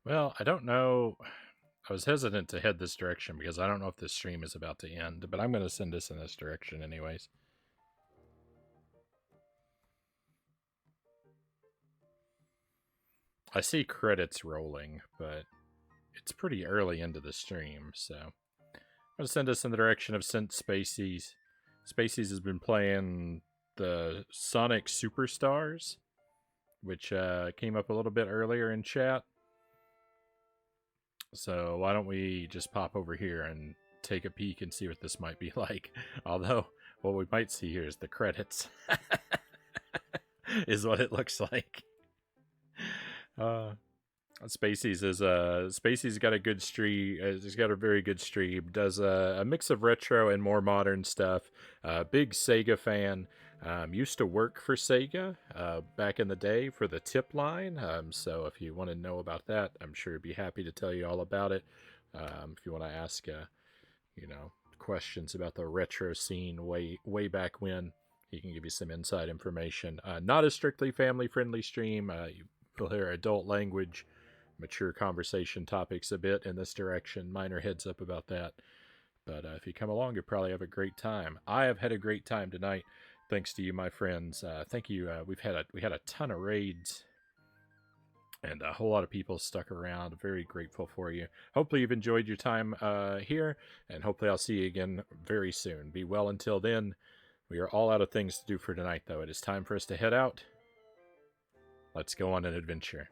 Well, I don't know. I was hesitant to head this direction because I don't know if this stream is about to end, but I'm going to send us in this direction anyways. I see credits rolling, but it's pretty early into the stream, so I'm going to send us in the direction of Synth Spacies. Spacies has been playing the Sonic Superstars, which came up a little bit earlier in chat. So why don't we just pop over here and take a peek and see what this might be like. Although, what we might see here is the credits. Is what it looks like. Spacey's got a good stream. He's got a very good stream. Does a mix of retro and more modern stuff. Big Sega fan. Used to work for Sega back in the day for the tip line. So if you want to know about that, I'm sure he'd be happy to tell you all about it. If you want to ask, questions about the retro scene way back when, He can give you some inside information. Not a strictly family-friendly stream. You'll hear adult language, mature conversation topics a bit in this direction. Minor heads up about that. But if you come along, you'll probably have a great time. I have had a great time tonight, thanks to you, my friends. Thank you. We had a ton of raids, and a whole lot of people stuck around. Very grateful for you. Hopefully you've enjoyed your time here, and hopefully I'll see you again very soon. Be well until then. We are all out of things to do for tonight, though. It is time for us to head out. Let's go on an adventure.